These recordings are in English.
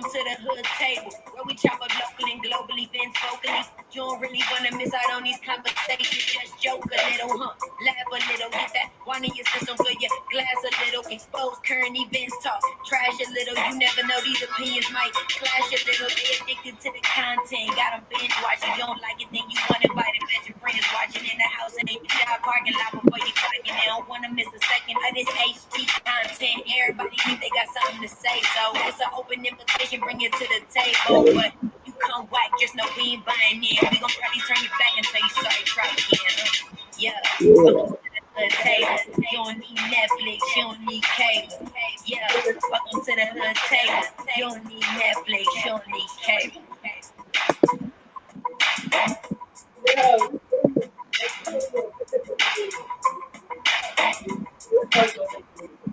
Welcome to the hood table, where we chop up local and global events vocally. You don't really wanna miss out on these conversations. Just joke a little, laugh a little, get that wine in your system, fill your glass a little, expose current events, talk trash a little. You never know, these opinions might clash a little. They addicted to the content, got them binge watching. You don't like it, then you want to invite let your friends watching in the house and in your job parking lot before you clocking. They don't want to miss a second of this HD content. Everybody think they got something to say, so it's an open invitation, bring it to the table. But you come whack, just know we ain't buying in. We gon' probably turn you back and tell you sorry, try again. Yeah. Welcome to the hood table. You don't need Netflix, you don't need cable. Yeah. Welcome to the hood table. You don't need Netflix, you don't need cable.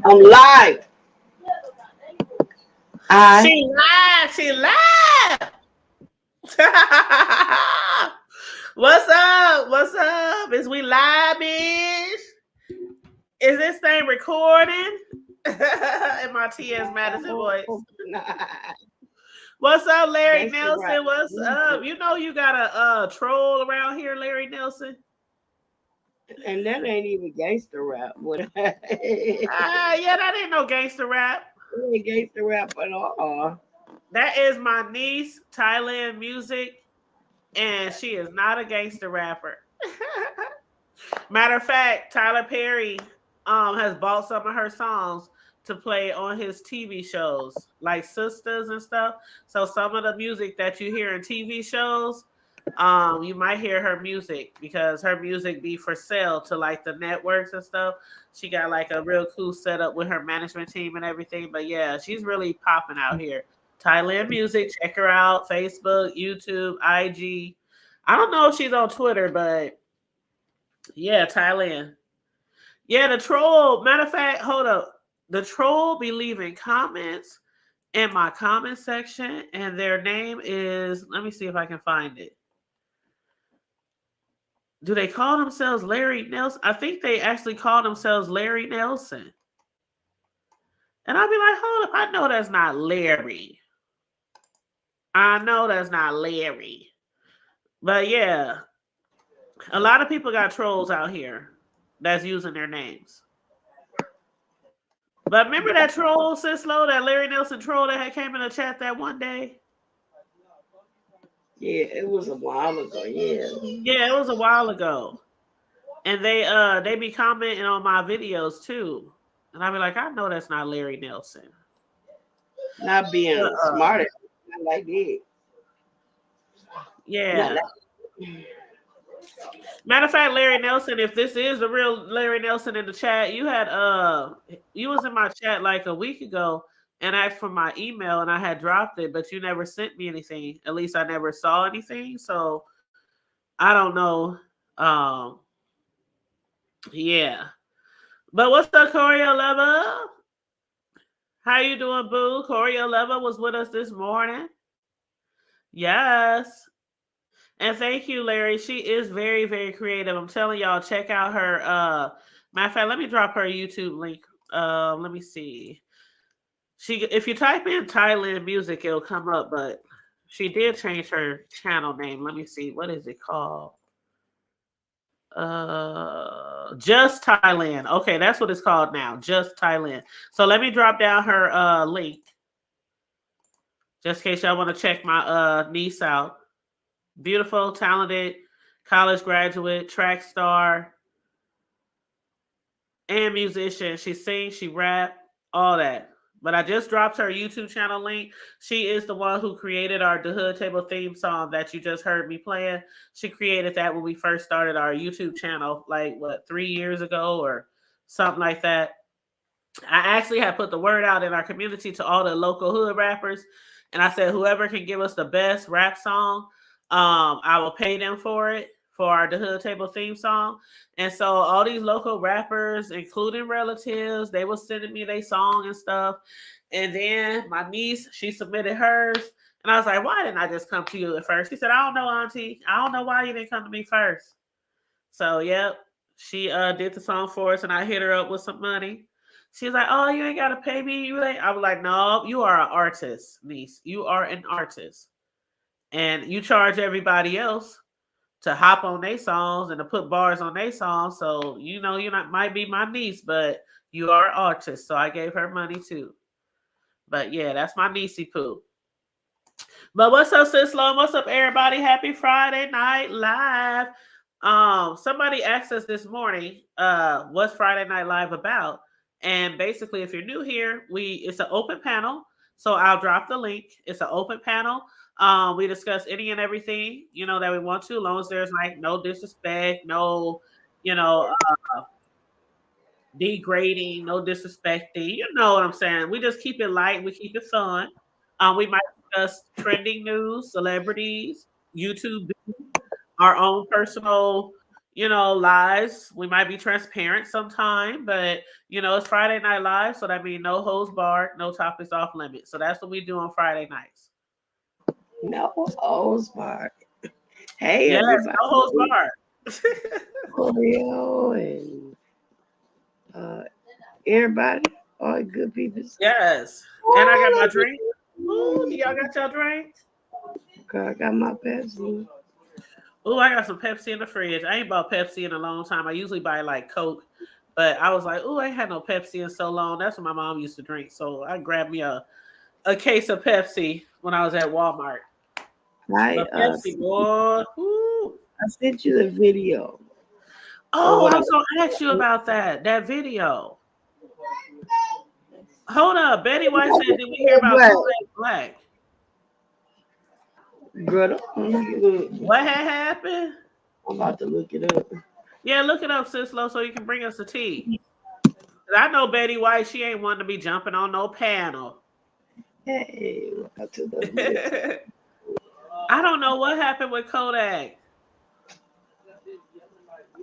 I'm live. She lied. What's up? What's up? Is we live, bitch? Is this thing recording? In my T.S. Madison voice. What's up, Larry Nelson? What's up? You know you got a troll around here, Larry Nelson. And that ain't even gangster rap. Yeah, that ain't no gangster rap. It ain't gangster rap at all. That is my niece, Thailand Music, and she is not a gangster rapper. Matter of fact, Tyler Perry has bought some of her songs to play on his TV shows, like Sisters and stuff. So some of the music that you hear in TV shows, you might hear her music because her music be for sale to like the networks and stuff. She got like a real cool setup with her management team and everything. But yeah, she's really popping out here. Thailand Music, check her out. Facebook, YouTube, IG. I don't know if she's on Twitter, but yeah, Thailand. Yeah, the troll. Matter of fact, hold up. The troll be leaving comments in my comment section, and their name is. Let me see if I can find it. Do they call themselves Larry Nelson? I think they actually call themselves Larry Nelson. And I'll be like, hold up, I know that's not Larry. I know that's not Larry. But yeah, a lot of people got trolls out here that's using their names. But remember that troll, Sislo, that Larry Nelson troll that had came in the chat that one day? Yeah, it was a while ago. Yeah. Yeah, it was a while ago. And they be commenting on my videos too. And I be like, I know that's not Larry Nelson. Not being smart like that. Yeah. Matter of fact, Larry Nelson, if this is the real Larry Nelson in the chat, you had you was in my chat like a week ago and asked for my email and I had dropped it, but you never sent me anything. At least I never saw anything. So I don't know. Yeah. But what's up, Corey Leva? How you doing, boo? Corey Leva was with us this morning. Yes. And thank you, Larry. She is very, very creative. I'm telling y'all, check out her. Matter of fact, let me drop her YouTube link. Let me see. If you type in Thailand Music, it'll come up. But she did change her channel name. Let me see. What is it called? Just Thailand. Okay, that's what it's called now. Just Thailand. So let me drop down her link, just in case y'all want to check my niece out. Beautiful, talented, college graduate, track star, and musician. She sings, she rap, all that. But I just dropped her YouTube channel link. She is the one who created our The Hood Table theme song that you just heard me playing. She created that when we first started our YouTube channel, like 3 years ago or something like that. I actually had put the word out in our community to all the local hood rappers. And I said, whoever can give us the best rap song, I will pay them for it, for our The Hood Table theme song. And so all these local rappers, including relatives, they were sending me their song and stuff. And then my niece, she submitted hers. And I was like, why didn't I just come to you at first? She said, I don't know, Auntie. I don't know why you didn't come to me first. So, yep, she did the song for us, and I hit her up with some money. She's like, "Oh, you ain't gotta pay me." You ain't. I was like, "No, you are an artist, niece. You are an artist, and you charge everybody else to hop on their songs and to put bars on their songs. So you know, you not might be my niece, but you are an artist. So I gave her money too. But yeah, that's my niecey poo. But what's up, Sis Sloan? What's up, everybody? Happy Friday Night Live. Somebody asked us this morning, what's Friday Night Live about? And basically, if you're new here, it's an open panel. So I'll drop the link. It's an open panel. We discuss any and everything, that we want to, as long as there's like no disrespect, no, you know, degrading, no disrespecting. You know what I'm saying? We just keep it light. We keep it fun. We might discuss trending news, celebrities, YouTube, our own personal, lives. We might be transparent sometime, but it's Friday Night Live, so that means no holds barred, no topics off limit. So that's what we do on Friday nights. No holds barred. Hey, Yes, everybody. no holds barred. Oreo and everybody, all good people. Yes, and I got my drink. Ooh, do y'all got your drink? Girl, I got my Pepsi. Oh, I got some Pepsi in the fridge. I ain't bought Pepsi in a long time. I usually buy like Coke, but I was like, oh, I ain't had no Pepsi in so long. That's what my mom used to drink. So I grabbed me a case of Pepsi when I was at Walmart. But Pepsi, boy. I sent you the video. Oh, I was going to ask you about that video. Hold up. Betty White said, did we hear about Kodak Black? Girl, what had happened? I'm about to look it up. Yeah, look it up, Sislo, so you can bring us the tea. I know Betty White, she ain't wanting to be jumping on no panel. Hey, I don't know what happened with Kodak.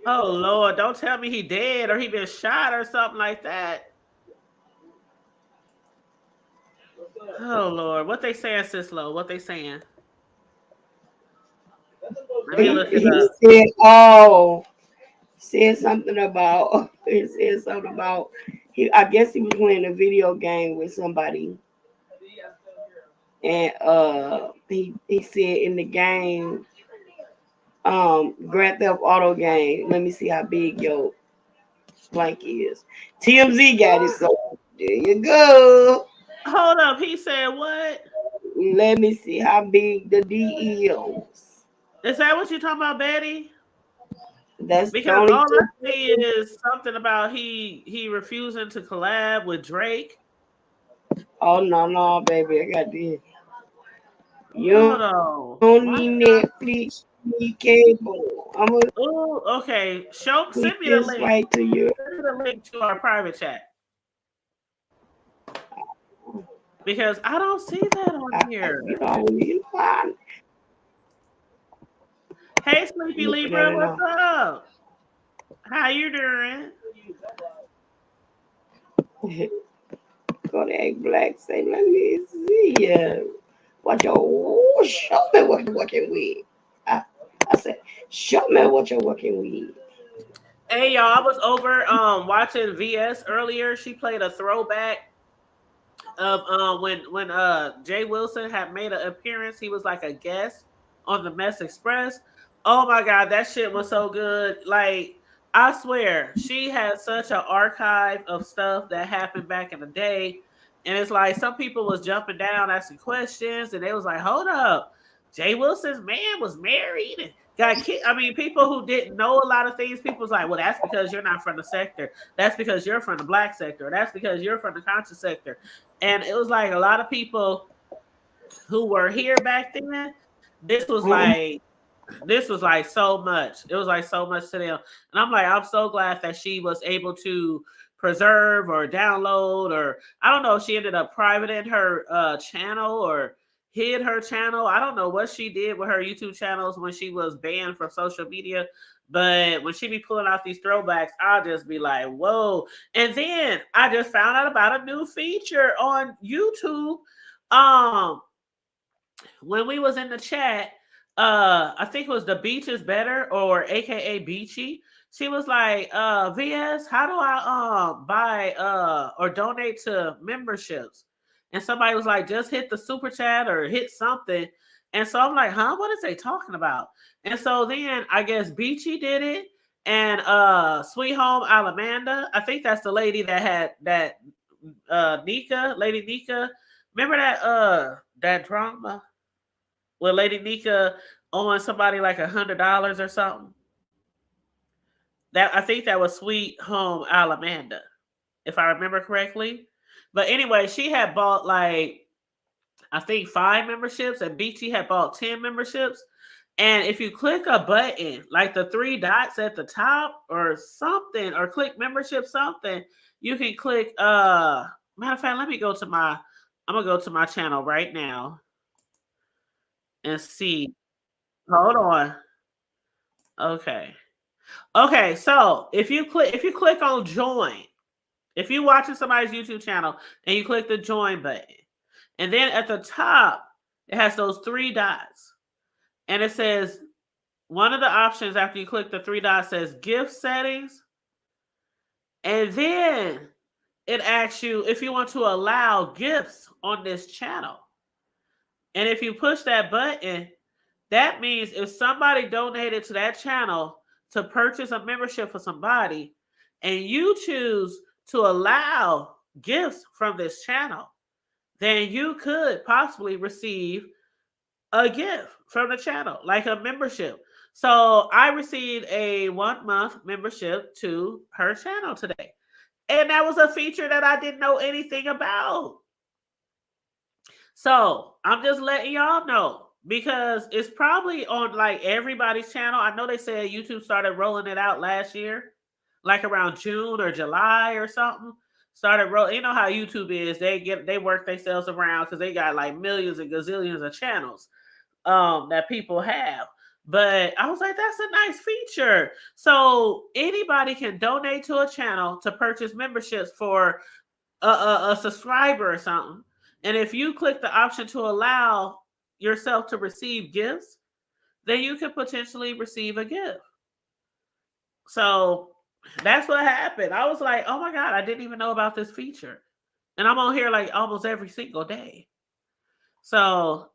Oh Lord, don't tell me he dead or he been shot or something like that. Oh Lord, what they saying, Sislo? What they saying? Let me look it up. Said something about I guess he was playing a video game with somebody. And he said in the game, Grand Theft Auto game, let me see how big your blank is. TMZ got it, so there you go. Hold up, he said what? Let me see how big the D is. Is that what you're talking about, Betty? That's because all I see is something about he refusing to collab with Drake. Oh no, baby, I got this. You don't need Netflix, you need cable. Oh, okay. Send me the link. Right to you. Send me the link to our private chat. Because I don't see that on here. Hey, Sleepy Libra, what's up? How you doing? Kodak Black say, let me see what you're show me what you're working with. I said, show me what you're working with. Hey y'all, I was over watching VS earlier. She played a throwback of when Jay Wilson had made an appearance. He was like a guest on the Mess Express. Oh my god, that shit was so good. Like, I swear, she had such an archive of stuff that happened back in the day. And it's like some people was jumping down asking questions, and they was like, hold up, Jay Wilson's man was married and got kids. I mean, people who didn't know a lot of things, people was like, well, that's because you're not from the sector. That's because you're from the black sector. That's because you're from the conscious sector. And it was like a lot of people who were here back then, this was like so much. It was like so much to them. And I'm like, I'm so glad that she was able to preserve or download, or I don't know if she ended up privating her channel or hid her channel. I don't know what she did with her YouTube channels when she was banned from social media. But when she be pulling out these throwbacks, I'll just be like, whoa. And then I just found out about a new feature on YouTube. When we was in the chat, I think it was The Beach is Better, or AKA Beachy. She was like, VS, how do I buy or donate to memberships? And somebody was like, just hit the super chat or hit something. And so I'm like, huh, what is they talking about? And so then I guess Beachy did it, and Sweet Home Alamanda. I think that's the lady that had that Nika, Lady Nika. Remember that drama with Lady Nika owing somebody like $100 or something? That, I think that was Sweet Home Alamanda, if I remember correctly. But anyway, she had bought like, I think 5 memberships, and BT had bought 10 memberships. And if you click a button, like the 3 dots at the top or something, or click membership something, you can click matter of fact, let me go to my I'm gonna go to my channel right now and see. Hold on. Okay. Okay, so if you click on join, if you're watching somebody's YouTube channel and you click the join button, and then at the top it has those 3 dots, and it says, one of the options after you click the 3 dots says gift settings, and then it asks you if you want to allow gifts on this channel. And if you push that button, that means if somebody donated to that channel to purchase a membership for somebody, and you choose to allow gifts from this channel, then you could possibly receive a gift from the channel, like a membership. So I received a 1-month membership to her channel today. And that was a feature that I didn't know anything about. So I'm just letting y'all know, because it's probably on like everybody's channel. I know they said YouTube started rolling it out last year, like around June or July or something. Started rolling. You know how YouTube is. They work themselves around because they got like millions and gazillions of channels that people have. But I was like, that's a nice feature. So anybody can donate to a channel to purchase memberships for a subscriber or something. And if you click the option to allow yourself to receive gifts, then you could potentially receive a gift. So that's what happened. I was like, oh my God, I didn't even know about this feature. And I'm on here like almost every single day. So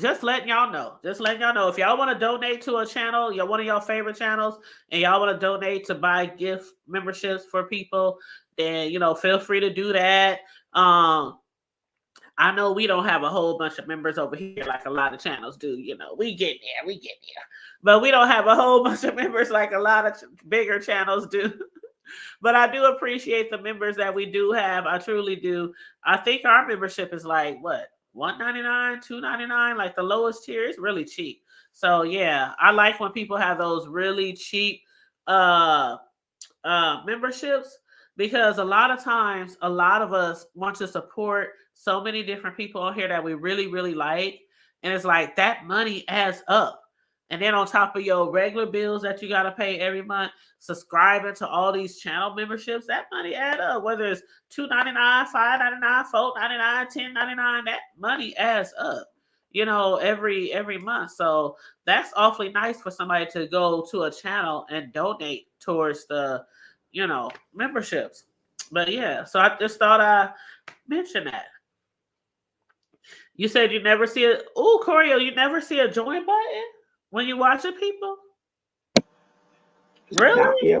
just letting y'all know. Just letting y'all know. If y'all want to donate to a channel, one of y'all favorite channels, and y'all want to donate to buy gift memberships for people, then feel free to do that. I know we don't have a whole bunch of members over here like a lot of channels do. We get there. But we don't have a whole bunch of members like a lot of bigger channels do. But I do appreciate the members that we do have. I truly do. I think our membership is like, what, $199, $299, like the lowest tier is really cheap. So yeah, I like when people have those really cheap memberships, because a lot of times a lot of us want to support so many different people on here that we really, really like. And it's like that money adds up. And then on top of your regular bills that you got to pay every month, subscribing to all these channel memberships, that money add up. Whether it's $2.99, $5.99, $4.99, $10.99, that money adds up, every month. So that's awfully nice for somebody to go to a channel and donate towards the, memberships. But yeah, so I just thought I mention that. You said you never see it. Oh, Corio, you never see a join button when you watching people? Really?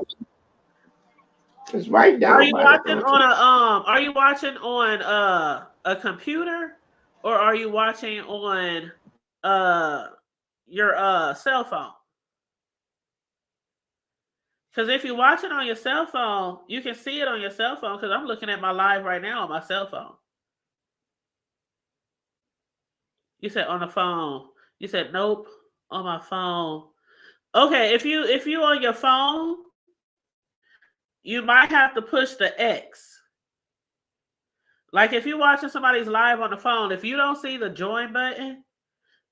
It's right down. Are you watching on a computer, or are you watching on your cell phone? Because if you're watching on your cell phone, you can see it on your cell phone, because I'm looking at my live right now on my cell phone. You said on the phone. You said nope, on my phone. Okay, if you on your phone, you might have to push the X. Like if you're watching somebody's live on the phone, if you don't see the join button,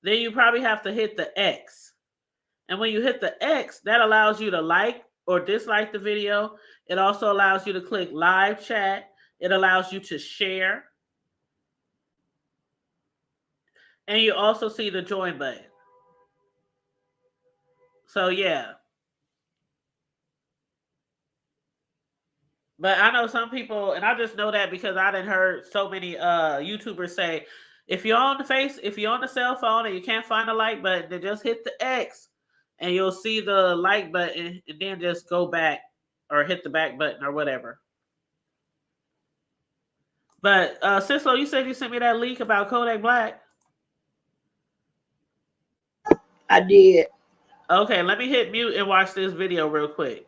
then you probably have to hit the X. And when you hit the X, that allows you to like or dislike the video. It also allows you to click live chat. It allows you to share. And you also see the join button. So yeah. But I know some people, and I just know that because I done heard so many YouTubers say, if you're on the cell phone and you can't find the like button, then just hit the X and you'll see the like button and then just go back or hit the back button or whatever. But Cislo, you said you sent me that leak about Kodak Black. I did. Okay, let me hit mute and watch this video real quick.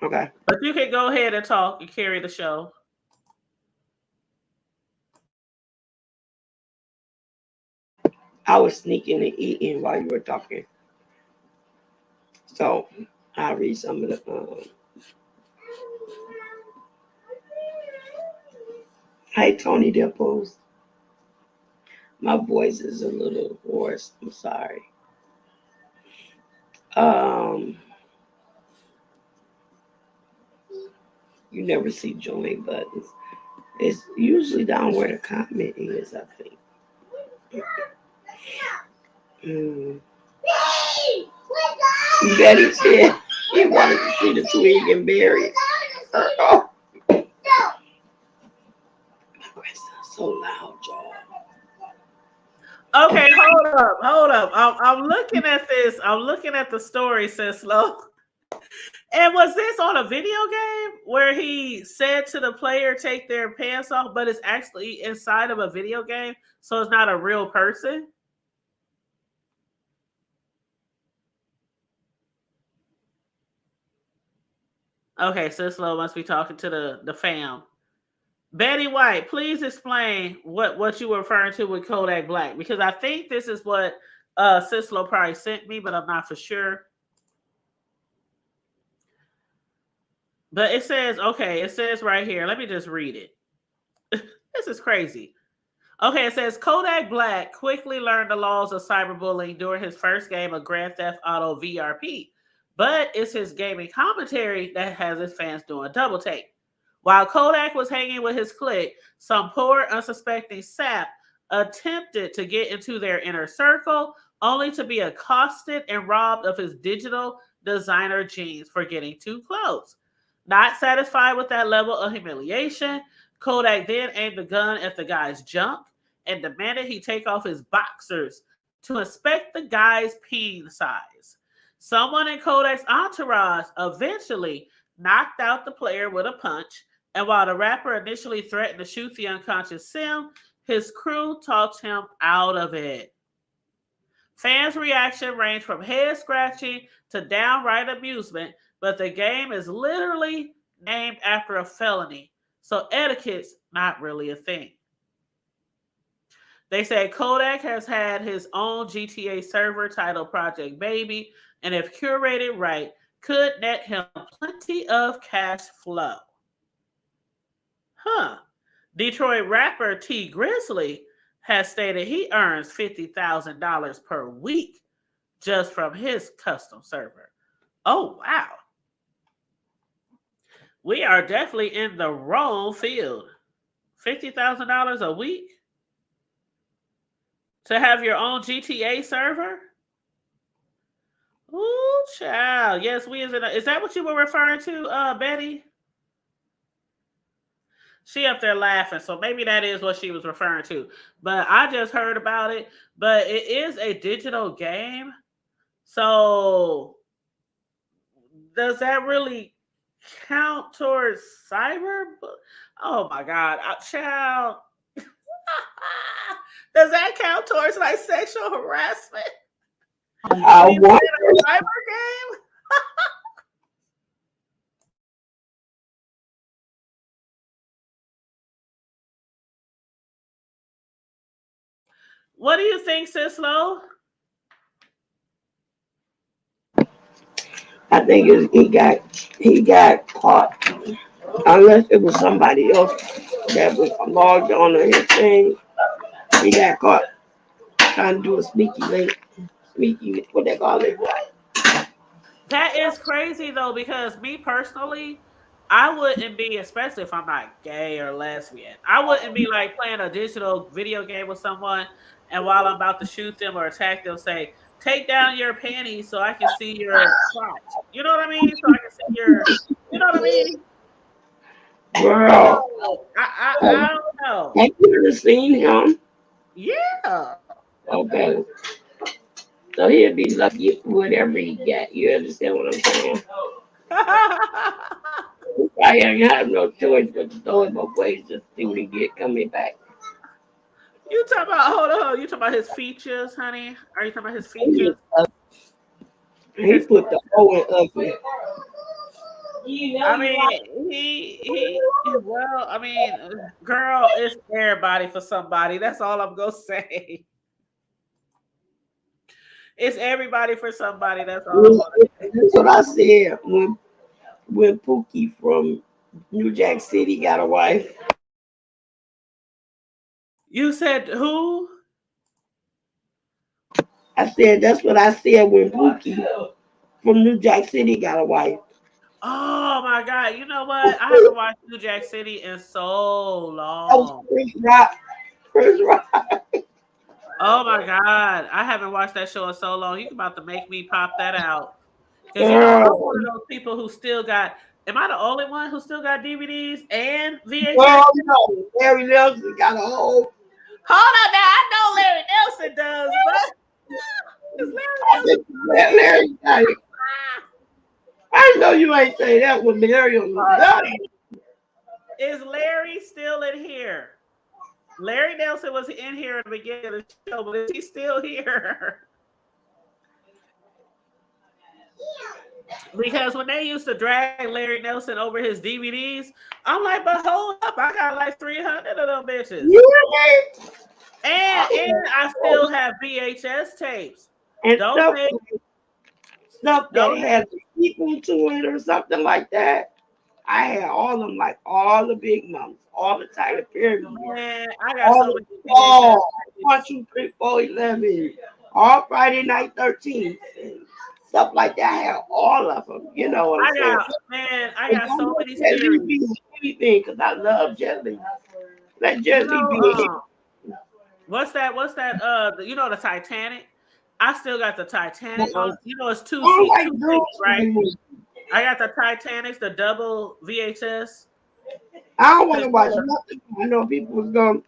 Okay. But you can go ahead and talk and carry the show. I was sneaking and eating while you were talking. So I'll read some of the. Hi, Tony Dimples. My voice is a little hoarse. I'm sorry. You never see join buttons. It's usually down where the comment is, I think. Betty said she wanted to see the twig and berries. Oh, my grandson's so loud, y'all. Okay, hold up. I'm looking at this. I'm looking at the story, Cislo. And was this on a video game where he said to the player, take their pants off, but it's actually inside of a video game, so it's not a real person? Okay, Cislo must be talking to the fam. Betty White, please explain what you were referring to with Kodak Black, because I think this is what Cislo probably sent me, but I'm not for sure. But it says, okay, it says right here. Let me just read it. This is crazy. Okay, it says Kodak Black quickly learned the laws of cyberbullying during his first game of Grand Theft Auto VRP, but it's his gaming commentary that has his fans doing double take. While Kodak was hanging with his clique, some poor, unsuspecting sap attempted to get into their inner circle, only to be accosted and robbed of his digital designer jeans for getting too close. Not satisfied with that level of humiliation, Kodak then aimed the gun at the guy's junk and demanded he take off his boxers to inspect the guy's peen size. Someone in Kodak's entourage eventually knocked out the player with a punch, and while the rapper initially threatened to shoot the unconscious Sim, his crew talked him out of it. Fans' reaction ranged from head scratching to downright amusement, but the game is literally named after a felony, so etiquette's not really a thing. They say Kodak has had his own GTA server titled Project Baby, and if curated right, could net him plenty of cash flow. Detroit rapper T Grizzly has stated he earns $50,000 per week just from his custom server. Oh, wow. We are definitely in the wrong field. $50,000 a week to have your own GTA server? Ooh, child. Yes, is that what you were referring to, Betty? She up there laughing, so maybe that is what she was referring to. But I just heard about it. But it is a digital game. So does that really count towards cyber? Oh my God, child. Does that count towards like sexual harassment? I want a cyber game. What do you think, Cislo? I think he got caught. Unless it was somebody else that was logged on to his thing, he got caught trying to do a sneaky link. Sneaky, what they call it? That is crazy though, because me personally, I wouldn't be, especially if I'm not gay or lesbian, I wouldn't be like playing a digital video game with someone and while I'm about to shoot them or attack them, say, take down your panties so I can see your crotch. You know what I mean? So I can see your. You know what I mean? Girl, I don't know. have you ever seen him? Yeah. Okay. So he'll be lucky with whatever he got. You understand what I'm saying? I ain't have no choice but to throw him away just to see what he get coming back. You talking about? Hold on. You talking about his features, honey? Are you talking about his features? He His, put the O in ugly. I mean, well, I mean, girl, it's everybody for somebody. That's all I'm gonna say. It's everybody for somebody. That's all I'm gonna say. That's what I said when Pookie from New Jack City got a wife. You said who? I said that's what I said when Pookie from New Jack City got a wife. Oh my God! You know what? I haven't watched New Jack City in so That was long. Chris Rock. Chris Rock. Oh my God! I haven't watched that show in so long. You about to make me pop that out because you know I'm Girl, one of those people who still got. Am I the only one who still got DVDs and VHS? girl, no. Larry Nelson got a whole. Hold on now. I know Larry Nelson does, but is Larry I Nelson? think Larry got it. I know you ain't say that when Larry was done. Is Larry still in here? Larry Nelson was in here at the beginning of the show, but is he still here? Because when they used to drag Larry Nelson over his DVDs, I'm like, but hold up, I got like 300 of them bitches. You And I still have VHS tapes. and Don't stuff, make stuff that don't had a sequel to it or something like that. I had all of them, like all the Big Mamas, all the Tyler Perry movies, man, I got all so the many VHS all tapes. 1, 2, 3, 4, 11, all Friday Night 13, and stuff like that. I had all of them. You know what I'm saying? I And got don't so let many Jet Li series. be anything because I love Jet Li. Let You Jet Li know, be. what's that? You know, the Titanic. I still got the Titanic I on. You know, it's don't like two Bruce things, right? movies. I got the Titanics, the double VHS. I don't want Cause to watch nothing. I know people was gonna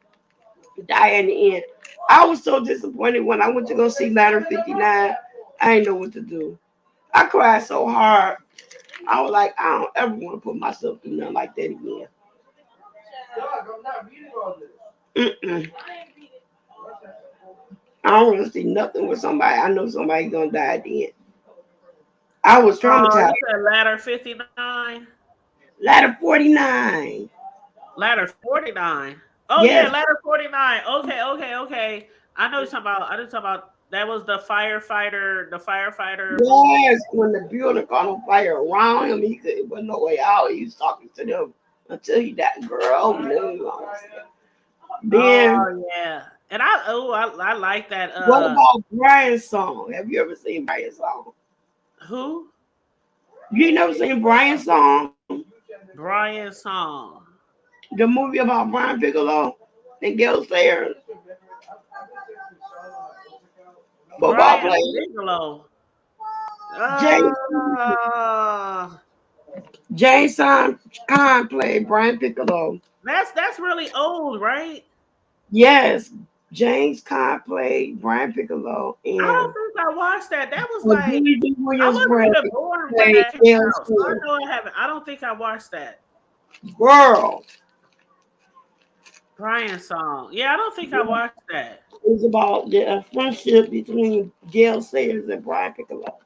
die in the end. I was so disappointed when I went to go see Ladder 59. I didn't know what to do. I cried so hard. I was like, I don't ever want to put myself through nothing like that again. Mm-mm. I don't want to see nothing with somebody. I know somebody's gonna die at the end. I was traumatized. You said ladder 59, Ladder 49. ladder 49. Oh yeah, Yes, ladder 49. Okay. I know you're talking about. I didn't talk about that was the firefighter. The firefighter movie. yes. When the building caught on fire around him, he could, there was no way out. He was talking to them until he died. Girl, no. Then Oh yeah, and I like that. what about Brian's song? Have you ever seen Brian's song? Who? You ain't never seen Brian's song? Brian song. The movie about Brian Bigelow and Gil Sayers, football Brian player. Bigelow. James Uh, James Khan played Brian Bigelow. that's really old, right? Yes, James Caan played Brian Bigelow, I don't and think I watched that. That was like Billy D. I Williams wasn't Bradley even born when played that came Gail out, so I Stewart. know I haven't. I don't think I watched that. Girl, Brian song. Yeah, I don't think I watched that. it was about the friendship between Gail Sayers and Brian Bigelow.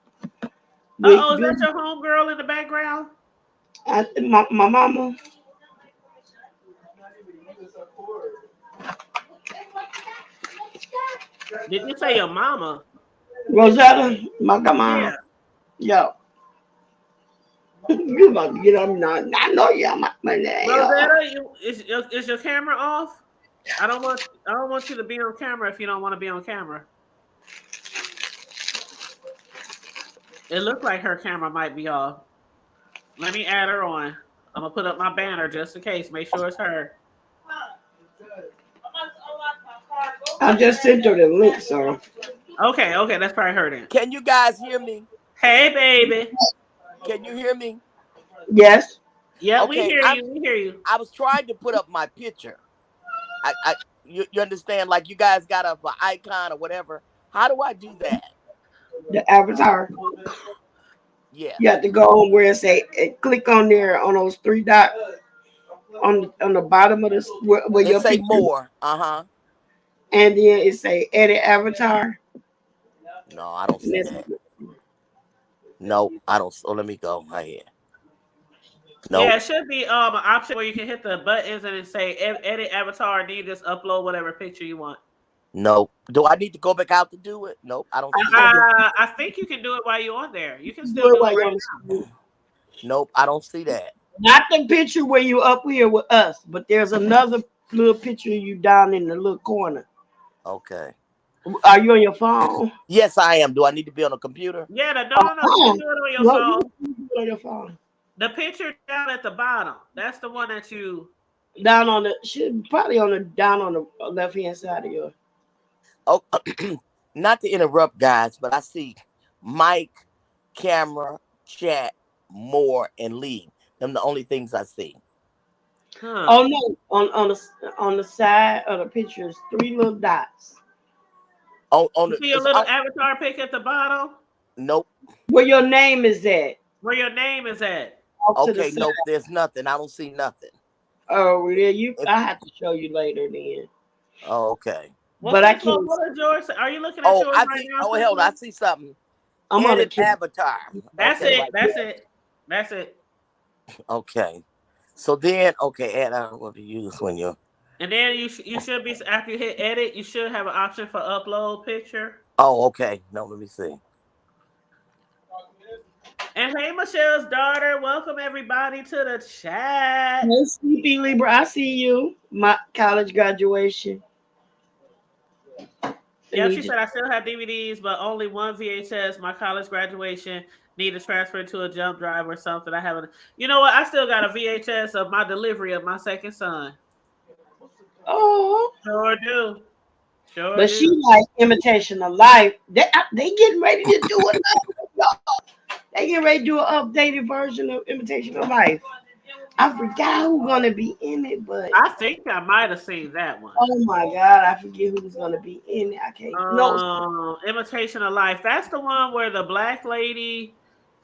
With Is that Billy, your homegirl in the background? my mama, Did you say your mama? Rosetta, my grandma. Yeah, Yo, you about to get on now? I know you. My name. Rosetta. Is your camera off? I don't want you to be on camera if you don't want to be on camera. It looked like her camera might be off. Let me add her on. I'm gonna put up my banner just in case. Make sure it's her. I just sent her the link, so Okay, that's probably her then. Can you guys hear me? Hey, baby. Can you hear me? Yes. Yep, we Okay, hear you. We hear you. I was trying to put up my picture. You understand? Like you guys got up an icon or whatever. How do I do that? The avatar. Yes. You have to go on where it say click on there on those three dots on the bottom of this where It your say picture, more. Uh-huh. and then it say edit avatar. No, I don't And see that's, that. No, I don't. So let me go right here. Yeah, Nope. it should be an option where you can hit the buttons and it say edit avatar, and then you just upload whatever picture you want. Nope. Do I need to go back out to do it? Nope. I don't see that. I think you can do it while you're on there. You can do still it do it while you're right on the now. screen. Nope. I don't see that. Not the picture where you up here with us, but there's another little picture of you down in the little corner. Okay. Are you on your phone? Yes, I am. Do I need to be on a computer? Yeah, no. You can do it on your Well, you phone. can do it on your phone. The picture down at the bottom. That's the one that you. Down on the should probably on the down on the left hand side of your. Oh, not to interrupt, guys, but I see mic, camera, chat, more, and leave. Them the only things I see. Huh. Oh no, on the side of the picture is three little dots. On You the see your it's little on. avatar pic at the bottom Nope. Where your name is at. where your name is at. Off to the Okay, side. nope. There's nothing. I don't see nothing. Oh, yeah, you. If I have to show you later then. oh, okay. What's But I this can't. one? What is yours? Are you looking at Oh, yours I right see. now, Oh, hell, I Stephanie? see something. I'm on the Edit kid. avatar. That's Okay, it. right That's there. it. That's it. Okay. So then, okay, add what to use when you're. And then you should be after you hit edit, you should have an option for upload picture. Oh, okay. No, let me see. And hey, Michelle's daughter, welcome everybody to the chat. Hey, Sleepy Libra, I see you. My college graduation. I Yep, she need to. said I still have DVDs, but only one VHS. My college graduation need to transfer to a jump drive or something. I haven't. You know what? I still got a VHS of my delivery of my second son. Oh, Sure do. Sure but she do. like imitation of life. They getting ready to do another. Y'all. They getting ready to do an updated version of imitation of life. I forgot who's gonna be in it, but I think I might have seen that one. oh my god, I forget who's gonna be in it. I can't. No, Imitation of Life. That's the one where the black lady,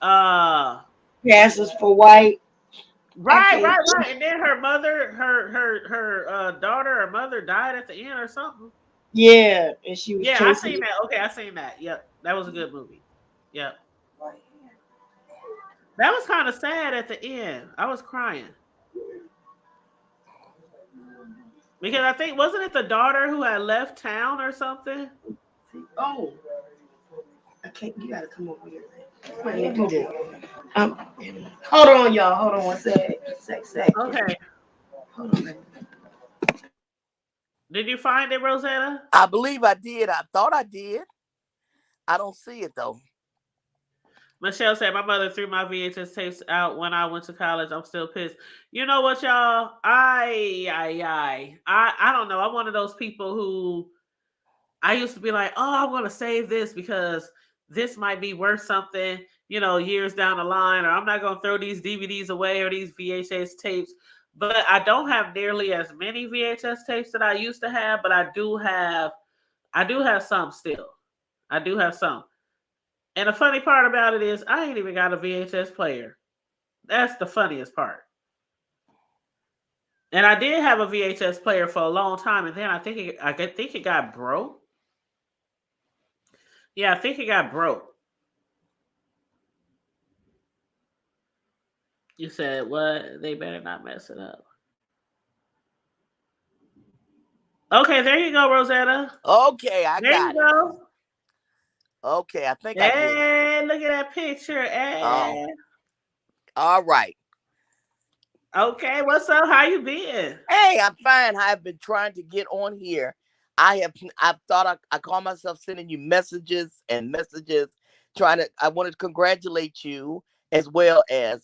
uh, passes for white. I right, can't. right, right. And then her mother, her daughter or mother died at the end or something. Yeah, and she was Yeah, I chasing. seen that. Okay, I seen that. Yep, that was a good movie. Yep, that was kind of sad at the end. I was crying because I think wasn't it the daughter who had left town or something? Oh, I can't. You gotta come over here. I can't do this. Um, hold on, y'all. Hold on one sec. Okay, Hold on. did you find it, Rosetta? I believe I did. I thought I did. I don't see it though. Michelle said, "My mother threw my VHS tapes out when I went to college. I'm still pissed." You know what, y'all? I don't know. I'm one of those people who I used to be like, "Oh, I'm going to save this because this might be worth something, years down the line, or I'm not going to throw these DVDs away or these VHS tapes." But I don't have nearly as many VHS tapes that I used to have, but I do have some still. I do have some. And the funny part about it is I ain't even got a VHS player. That's the funniest part. And I did have a VHS player for a long time, and then I think it got broke. Yeah, I think it got broke. You said what? They better not mess it up. Okay, there you go, Rosetta. Okay, I There you got it. go. Okay, I think I did. Hey, look at that picture. Oh, Hey. all right. Okay, what's up? How you been? Hey, I'm fine. I've been trying to get on here. I've thought I call myself sending you messages and messages, I wanted to congratulate you as well as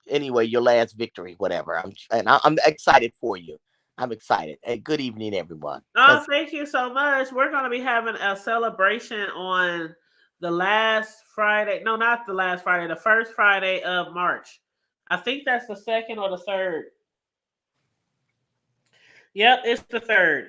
anyway, your last victory, whatever. I'm excited for you. I'm excited. Hey, good evening, everyone. Oh, thank you so much. We're going to be having a celebration on the last Friday. No, not the last Friday, the first Friday of March. I think that's the second or the third. Yep, it's the third.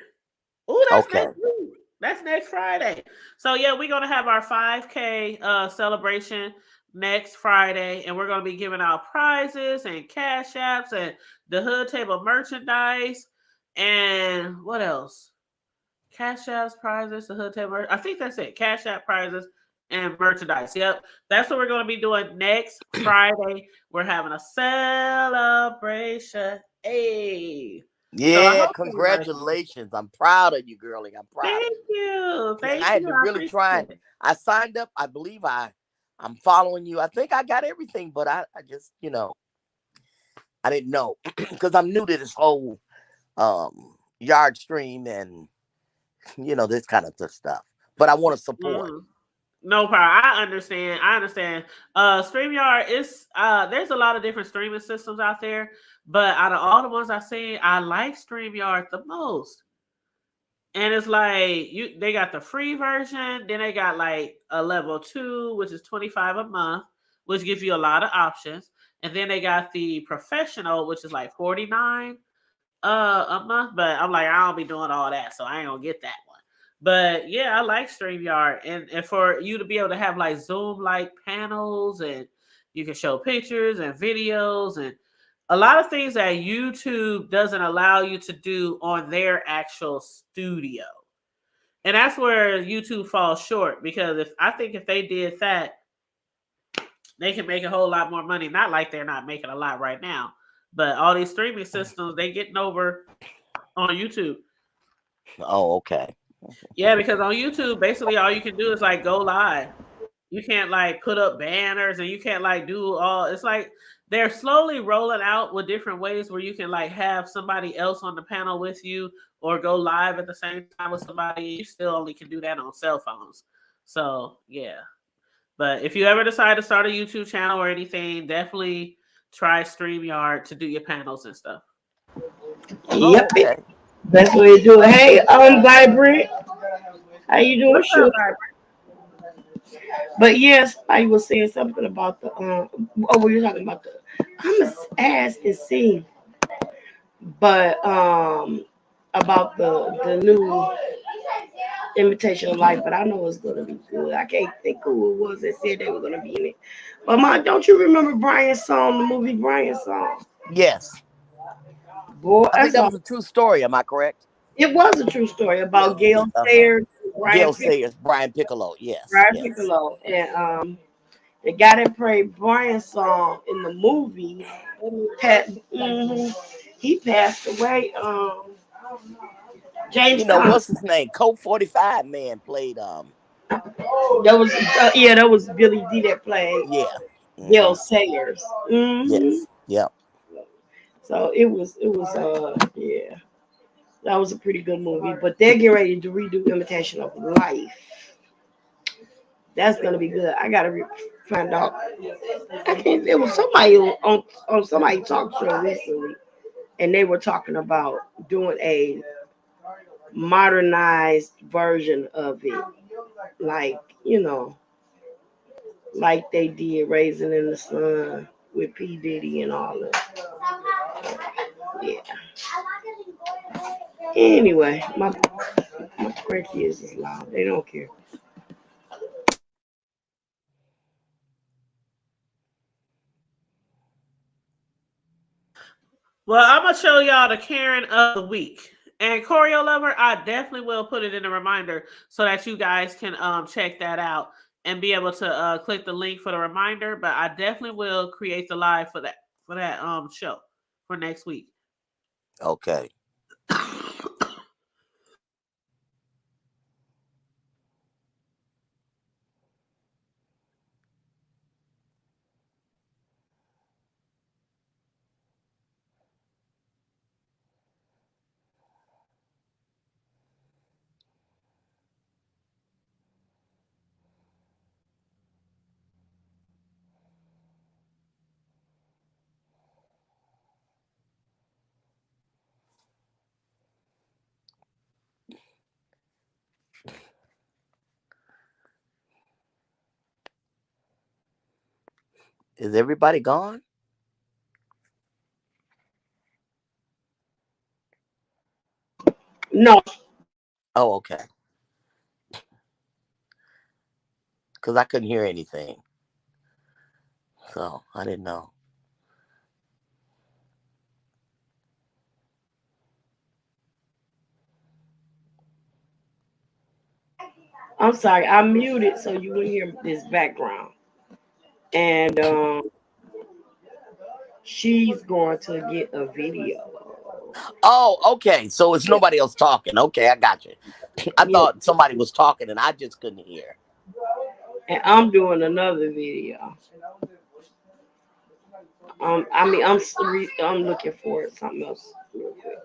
Oh, that's Okay. next week. That's next Friday. So yeah, we're gonna have our 5K celebration next Friday, and we're gonna be giving out prizes and cash apps and the hood table merchandise and what else? Cash apps, prizes, the hood table. I think that's it. Cash app prizes and merchandise. Yep, that's what we're gonna be doing next Friday. We're having a celebration. Hey. So I Yeah, hope everybody. congratulations. I'm proud of you, girlie. I'm proud of Thank you. you. Yeah, Thank I had you. to I really try appreciate and it. I signed up. I believe I'm following you. I think I got everything, but I just, I didn't know because I'm new to this whole yard stream and this kind of stuff. But I want to support. Mhm. No problem. I understand. I understand. StreamYard is there's a lot of different streaming systems out there, but out of all the ones I've seen, I like StreamYard the most. And it's like they got the free version, then they got like a level 2, which is 25 a month, which gives you a lot of options. And then they got the professional, which is like 49 a month, but I'm like, I don't be doing all that, so I ain't gonna get that one. But yeah, I like StreamYard, and for you to be able to have like Zoom like panels, and you can show pictures and videos and a lot of things that YouTube doesn't allow you to do on their actual studio. And that's where YouTube falls short because if they did that, they can make a whole lot more money. Not like they're not making a lot right now, but all these streaming systems, they getting over on YouTube. Oh, okay. Yeah, because on YouTube, basically all you can do is like go live. You can't like put up banners and you can't like do all. It's like they're slowly rolling out with different ways where you can like have somebody else on the panel with you or go live at the same time with somebody. You still only can do that on cell phones. So yeah, but if you ever decide to start a YouTube channel or anything, definitely try StreamYard to do your panels and stuff. Oh, Yep, okay. best way to do it. Hey, Vibrant, how you doing, What's up, Sugar? Vibrant? But yes, I was saying something about the oh, we were talking about the I'm gonna ask and see, but about the new Imitation of Life, but I know it's gonna be good. I can't think who it was that said they were gonna be in it. But don't you remember Brian's song, the movie Brian's song? Yes. Boy, I think that's that all. was a true story. Am I correct? It was a true story Yeah. about Gail Uh-huh. Sayers, Brian Gail Sayers, Brian Piccolo. Yes. Brian Yes. Piccolo, and the guy that played Brian's song in the movie, Pat, he passed away. James What's Thompson. his name? Colt 45 man played That was that was Billy D that played yeah. Gail Hmm. Sayers. Yes. Yep. So it was yeah, that was a pretty good movie. But they're getting ready to redo Imitation of Life. That's gonna be good. I gotta find out. I can't. There was somebody on somebody talk show recently, and they were talking about doing a modernized version of it, like like they did Raising in the Sun with P Diddy and all that. Yeah. Anyway, my grandkids is loud. They don't care. Well, I'm gonna show y'all the Karen of the week. And Choreo Lover, I definitely will put it in a reminder so that you guys can check that out and be able to click the link for the reminder. But I definitely will create the live for that show for next week. Okay. Is everybody gone? No, Oh, okay. Because I couldn't hear anything. So I didn't know. I'm sorry. I muted so you wouldn't hear this background. And she's going to get a video. Oh, okay. So it's nobody else talking. Okay, I got you. I Yeah. thought somebody was talking and I just couldn't hear. And I'm doing another video. I'm looking for something else real quick.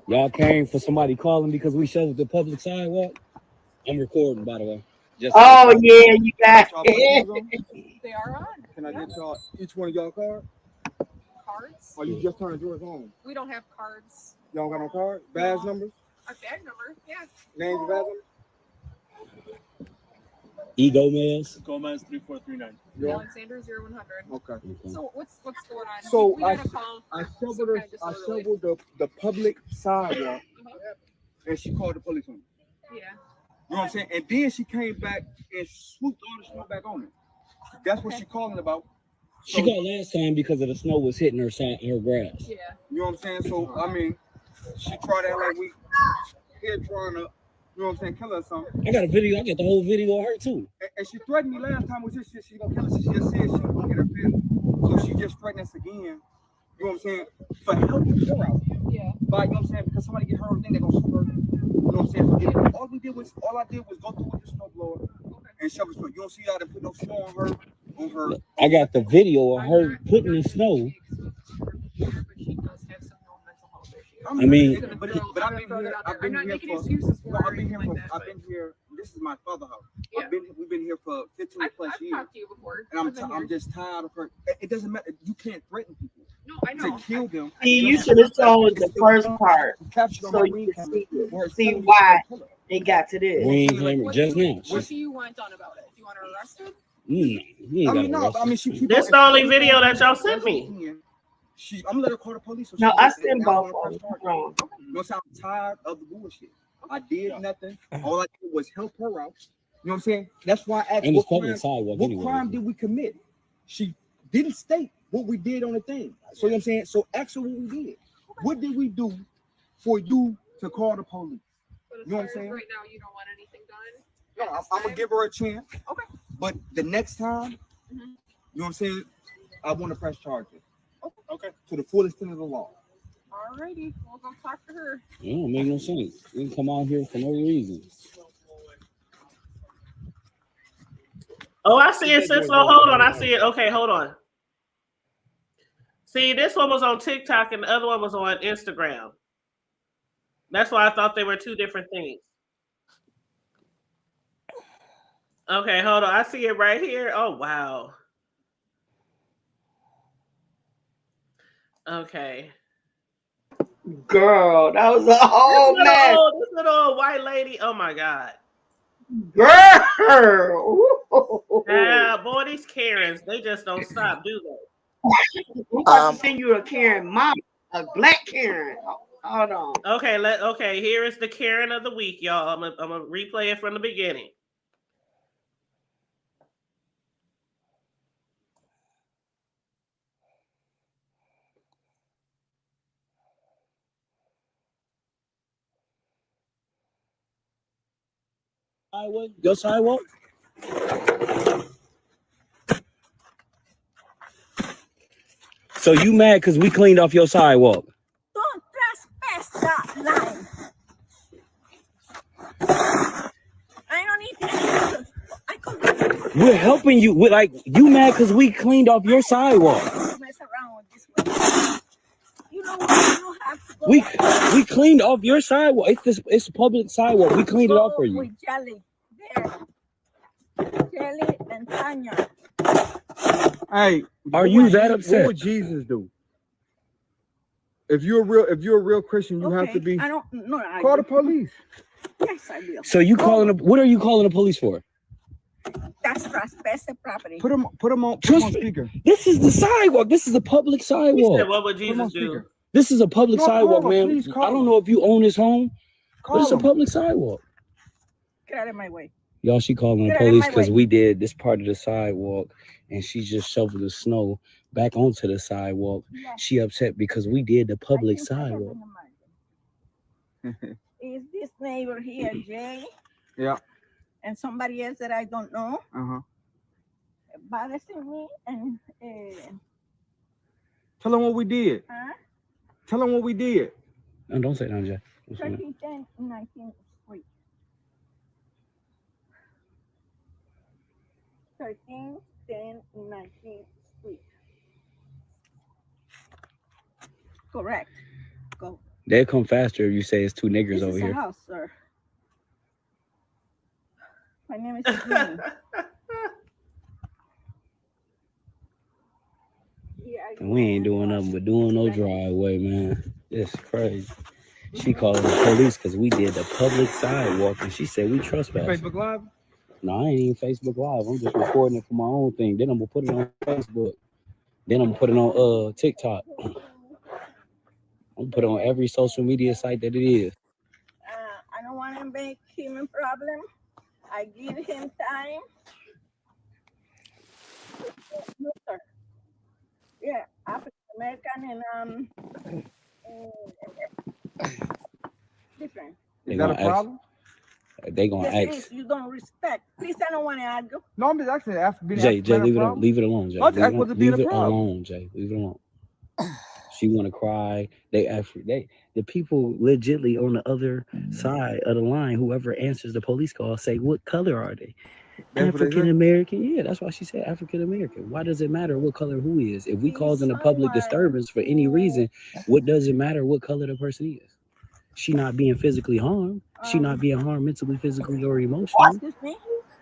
Y'all came for somebody calling because we showed the public sidewalk? I'm recording, by the way. Just Oh yeah, you got it. They are on. Can I get y'all each one of y'all cards? Cards? Or you just turning yours on? We don't have cards. Y'all got no card? Badge No. numbers? A bag number, yeah. Names and badge numbers? E. Gomez. Gomez 3439. Yeah. Alexander 0100. Okay. So what's going on? So we got a call. I Some shoveled kind of I disorderly. shoveled the public sidewalk Uh-huh. and she called the police on me. Yeah. You know what I'm saying? And then she came back and swooped all the snow back on me. That's what she calling about. She got last time because of the snow was hitting her side, her grass. Yeah. You know what I'm saying? So I mean, she tried to act like we here trying to, you know what I'm saying, kill her or something. I got a video. I got the whole video of her too. And she threatened me last time with this shit. She gonna kill us. She just said she was gonna get her family. So she just threatened us again. You know what I'm saying? For helping her out. Yeah. But you know what I'm saying? Because somebody get hurt on the thing, they're gonna sue her. You know what I'm saying? So all I did was go through with the snowblower and shovel snow. You don't see how to put no snow on her. I got the video of her putting the snow. But she does have some known mental health issues. I mean- but I've been here. I've I'm been not here making for. excuses for No, her. I've been here like for. that, I've but been here. This is my father's house. Yeah. We've been here for 15 I've plus years. talked to you before. And I've been here. I'm just tired of her. It doesn't matter. You can't threaten people No, I know. to kill them. See, you should have shown the first part Captured on so my you ring can camera. see, where it's see telling me why she's gonna kill her. they got to this. Green camera just now. What do you want done about it? Do you want her arrested? You ain't I got mean, no, arrested. I mean, she keep This on- the only video that y'all sent me. I'm gonna let her call the police. So No, she I can- sent and both wanna of them. press charges. Wrong. You know, so I'm tired of the bullshit. I did nothing. All I did was help her out. You know what I'm saying? That's why I asked And it's what public crime, sidewalk what anyway. crime did we commit? She didn't state what we did on the thing. So you know what I'm saying? So ask her what we did. What did we do for you to call the police? But as You know what I'm far as saying? right now, you don't want anything done. No, I'm gonna give her a chance. Okay. But the next time, Mhm. you know what I'm saying? I want to press charges. Okay. To the full extent of the law. Alrighty, we'll go talk to her. It don't make no sense. We can come out here for no reason. Oh, I see it, sis. Oh, hold on. I see it. Okay, hold on. See, this one was on TikTok and the other one was on Instagram. That's why I thought they were two different things. Okay, hold on. I see it right here. Oh, wow. Okay. Girl, that was a whole mess. This little white lady. Oh, my God. Girl. Yeah, boy, these Karens, they just don't stop, do they? I'm about to send you a Karen mom, a black Karen. Hold on. Okay, here is the Karen of the week, y'all. I'm gonna replay it from the beginning. Sidewalk? Your sidewalk? So you mad because we cleaned off your sidewalk? Don't trespass that line. I don't need to. I could We're helping you. We're like, you mad because we cleaned off your sidewalk? mess around with this one. You know what? You have to go We cleaned off your sidewalk. It's a public sidewalk. We cleaned it off for you. with Jelly there. Jelly and Tanya. Hey, Are you that What upset? would Jesus do? If you're a real Christian, you have to be. I don't know. Call the police. Yes, I will. So you calling the? What are you calling the police for? That's trespassing property. Put them on speaker. This is the sidewalk. This is a public He said, sidewalk. what would Put 'em on Jesus do? speaker. This is a public No, call sidewalk, him, man. please call I don't him. know if you own this home, but Call it's a them. public sidewalk. Get out of my way. Y'all, she calling the Get out of police my because way. we did this part of the sidewalk, and she just shoveled the snow back onto the sidewalk. Yes, She upset because we did the public I think I have sidewalk. in the margin. Is this neighbor here, Jay? Yeah. And somebody else that I don't know Uh-huh. bothering me and Tell them what we did. Tell them what we did. No, don't say that, Jay. Don't say that. 1310 19th Street. 1310 19th Street. Correct. Go. They'll come faster if you say it's two niggers This over is a here. house, sir. My name is Green. And we ain't doing nothing but doing no driveway, man. It's crazy. She calling the police because we did the public sidewalk, and she said we trespassed. Facebook Live? No, I ain't even Facebook Live. I'm just recording it for my own thing. Then I'm gonna put it on Facebook. Then I'm gonna put it on TikTok. I'm gonna put it on every social media site that it is. I don't want to make him a problem. I give him time. No, sir. Yeah, African American and different. They Is that a gonna ask. problem? They gonna Yes, it ask. is. You don't respect. Please, I don't want to argue. No, I'm just asking. Jay, leave it alone, Jay. I was asking, was it being Leave a it problem? alone, Jay. Leave it alone. She wanna cry. The people legitly on the other side of the line, whoever answers the police call, say, what color are they? That's what they African say? American. Yeah, that's why she said African American. Why does it matter what color who is? If we causing a public disturbance for any reason, what does it matter what color the person is? She not being physically harmed. She not being harmed mentally, physically, or emotionally. Excuse me.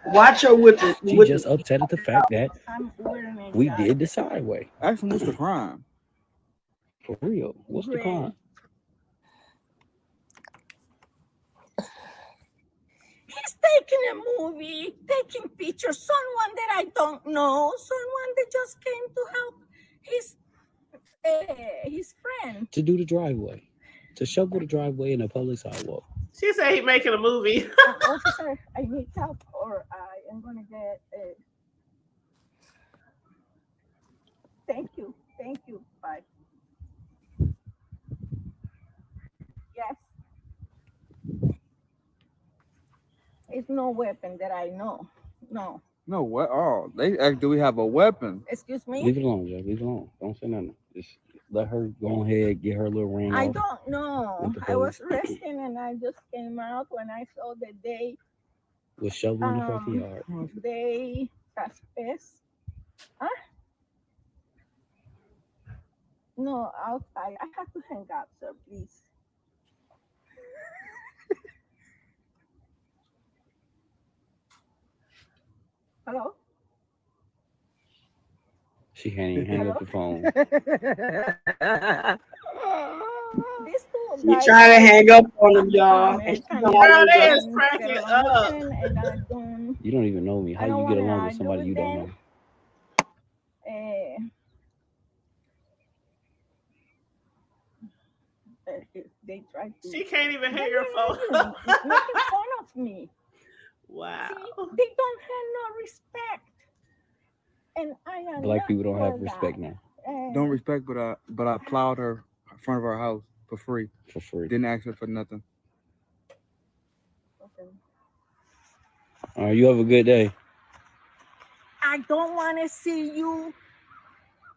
Watch her with the. She With just upset at the fact that I'm wearing a we jacket. did the sideway. Ask them what's the crime. For real. What's the crime? He's taking a movie, taking pictures. Someone that I don't know, someone that just came to help his friend. To do the driveway. To shovel the driveway in a public sidewalk. She said he making a movie. Officer, I need help, or I am gonna get. Thank you, bye. Yes. It's no weapon that I know. No. No, what? Oh, they asked, do we have a weapon? Excuse me? Leave it alone, Jay. Leave it alone. Don't say nothing. Just let her go ahead, get her little ring I off. don't know. with the I was police. resting and I just came out when I saw that they With shoveling the fucking yard. they trespass. Huh? No, outside. I have to hang up, sir, please. Hello? She can't even hang up the phone. These two She guys trying to hang up on him, y'all. And she American, don't Girl, always they up. is cracking get up. along with them, and I don't. You don't even know me. How I you don't get wanna along with argue somebody with you don't them. know? They try to. She can't even hear They your don't phone. even making fun of me. Wow. See, they don't have no respect, and I am. Black not people don't have for respect that. now. Don't respect, but I plowed her in front of our house for free. For free. Didn't ask her for nothing. Okay. All right, you have a good day. I don't want to see you.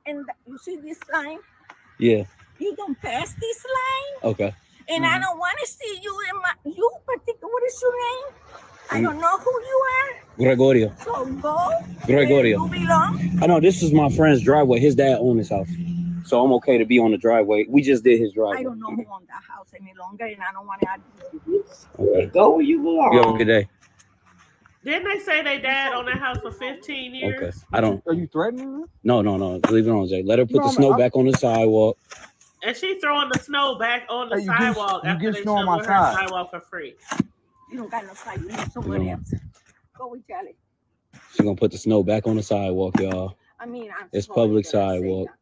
And you see this line? Yeah. You don't pass this line, Okay. and I don't want to see you in my. You particular. What is your name? I don't know who you are. Gregorio. So go. Gregorio. Where you belong. I know this is my friend's driveway. His dad owned this house. So I'm okay to be on the driveway. We just did his driveway. I don't know who owned that house any longer, and I don't want to add. Okay. Go where you belong. You have a good day. Didn't they say they dad owned that house for 15 years? Okay. I don't. Are you threatening her? No. Leave it on, Jay. Let her put No, the snow I'm- back on the sidewalk. And she throwing the snow back on the Hey, you get- sidewalk you after get they snow on my shoveled her side. sidewalk for free. You don't got no side. You need somebody else. Go with Charlie. She's gonna put the snow back on the sidewalk, y'all. I mean, I'm It's sorry public that I said sidewalk. that.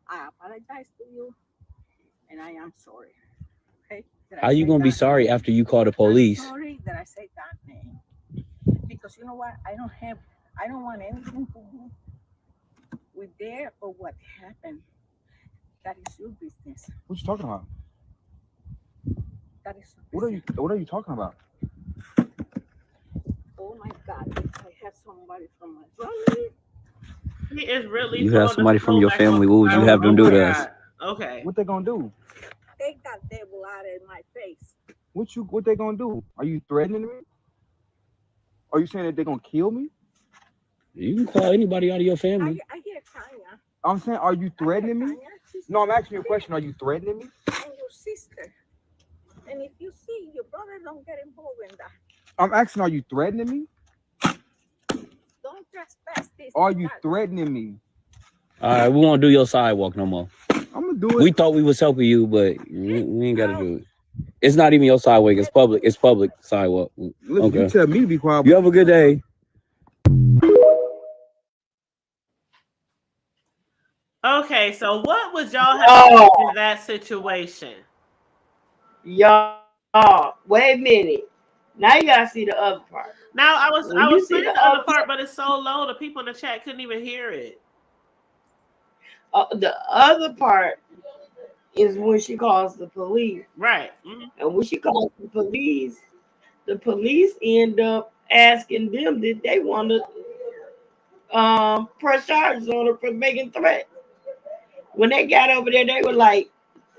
I apologize to you, and I am sorry. Okay? That I How you said gonna be that. sorry after you call the I'm police? sorry that I said that name. Because you know what? I don't want anything to do with there or what happened. That is your business. What you talking about? That is your What business. are you talking about? Oh my God! If I have somebody from my family, He is really. You have throwing the somebody from snow your back family, on what the would you sidewalk. have them do Oh to my us? God. Okay. What they gonna do? take that devil out of my face. What they gonna do? Are you threatening me? Are you saying that they're gonna kill me? You can call anybody out of your family. I hear Tanya. I'm saying, are you threatening me? Tanya, she's No, I'm asking you a question. Are you threatening me? and your sister. And if you see your brother, don't get involved in that. I'm asking, are you threatening me? Don't trespass this. Are and you that. threatening me? All right, we won't do your sidewalk no more. I'm gonna do it. We thought we was helping you, but we ain't gotta do it. It's not even your sidewalk. It's public. It's public sidewalk. Listen, Okay. you tell me to be quiet. You have a good day. Okay, so what would y'all have Oh. done in that situation? Y'all, wait a minute. Now you gotta see the other part. Now I was When you see playing the the other other part, but it's so low the people in the chat couldn't even hear it. The other part is when she calls the police. Right. Mhm. And when she calls the police end up asking them did they want to press charges on her for making threats. When they got over there, they were like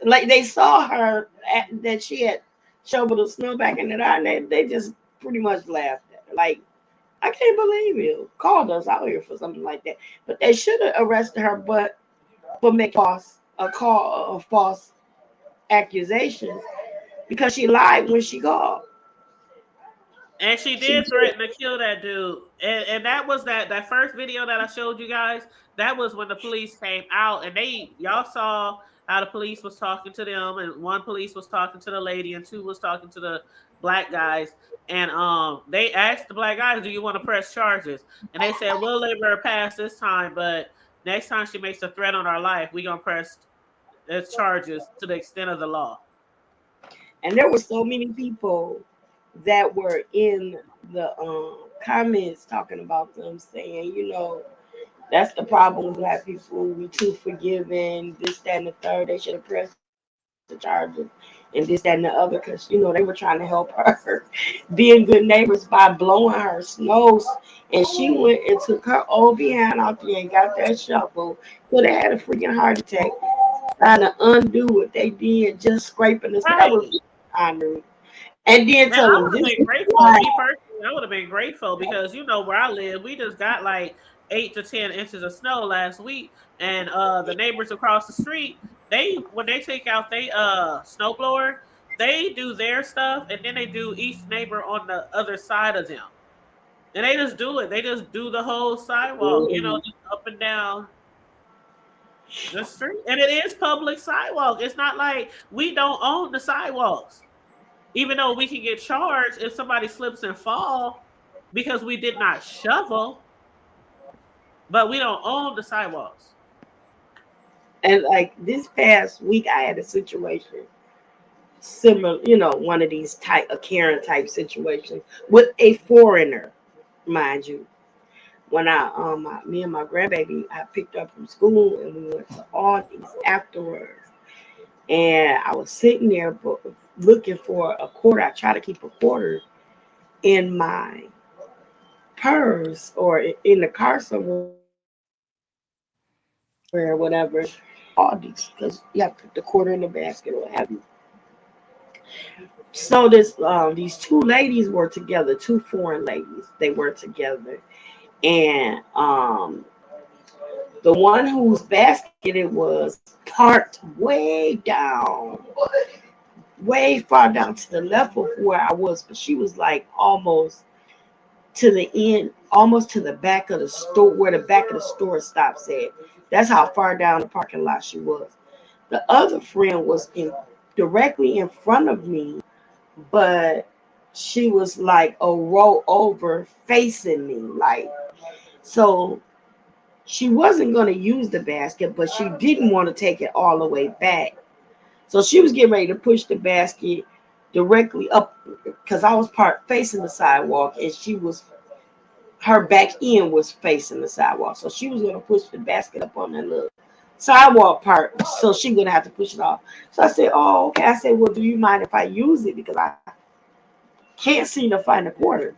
they saw her that she had shoveled the snow back in the eye, and they just pretty much laughed at her. Like, I can't believe you called us out here for something like that. But they should have arrested her, but for making false accusations because she lied when she called. And she She did did. threaten to kill that dude. And that was that first video that I showed you guys. That was when the police came out and y'all saw how the police was talking to them, and one police was talking to the lady and two was talking to the black guys. And they asked the black guys, do you want to press charges? And they said, we'll let her pass this time, but next time she makes a threat on our life, we're gonna press charges to the extent of the law. And there were so many people that were in the comments talking about them saying, that's the problem with black people. We too forgiving, this, that, and the third. They should have pressed the charges and this, that, and the other, because they were trying to help her being good neighbors by blowing her snows. And she went and took her old behind out there and got that shovel. Could have had a freaking heart attack trying to undo what they did, just scraping the snow. That was honoring. And then Man, tell I them would have this been is grateful. why. Me personally, I would have been grateful because where I live, we just got like 8 to 10 inches of snow last week, and the neighbors across the street, when they take out their snowblower, they do their stuff, and then they do each neighbor on the other side of them, and they just do it. They just do the whole sidewalk, just up and down the street, and it is public sidewalk. It's not like we don't own the sidewalks. Even though we can get charged if somebody slips and fall because we did not shovel, but we don't own the sidewalks. And like this past week, I had a situation similar, one of these a Karen type situations with a foreigner, mind you. When me and my grandbaby, I picked up from school and we went to Aldi's afterwards. And I was sitting there looking for a quarter. I try to keep a quarter in my purse or in the car somewhere or whatever. Aldi's, because you have to put the quarter in the basket or what have you. So these two ladies were together, two foreign ladies. They were together, and The one whose basket it was parked way down, way far down to the left of where I was, but she was like almost to the end, almost to the back of the store, where the back of the store stops at. That's how far down the parking lot she was. The other friend was in directly in front of me, but she was like a row over facing me, like so she wasn't going to use the basket, but she didn't want to take it all the way back. So she was getting ready to push the basket directly up because I was parked facing the sidewalk and her back end was facing the sidewalk. So she was going to push the basket up on that little sidewalk part. So she going to have to push it off. So I said, oh, okay. I said, well, do you mind if I use it? Because I can't seem to find a quarter.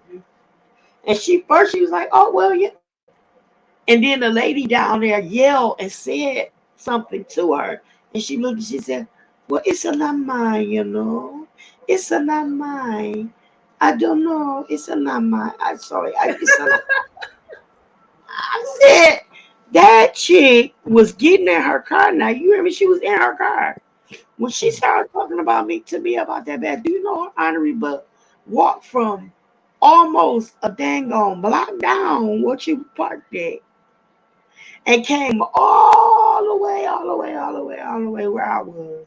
And she was like, oh, well, yeah. And then the lady down there yelled and said something to her. And she looked and she said, well, it's a not mine, you know. It's a not mine. I don't know. It's a not mine. I'm sorry. I said, that chick was getting in her car. Now, you hear me? She was in her car. When she started talking about me to me about that bad, do you know her honorary but walked from almost a dang on block down what you parked at and came all the way where I was.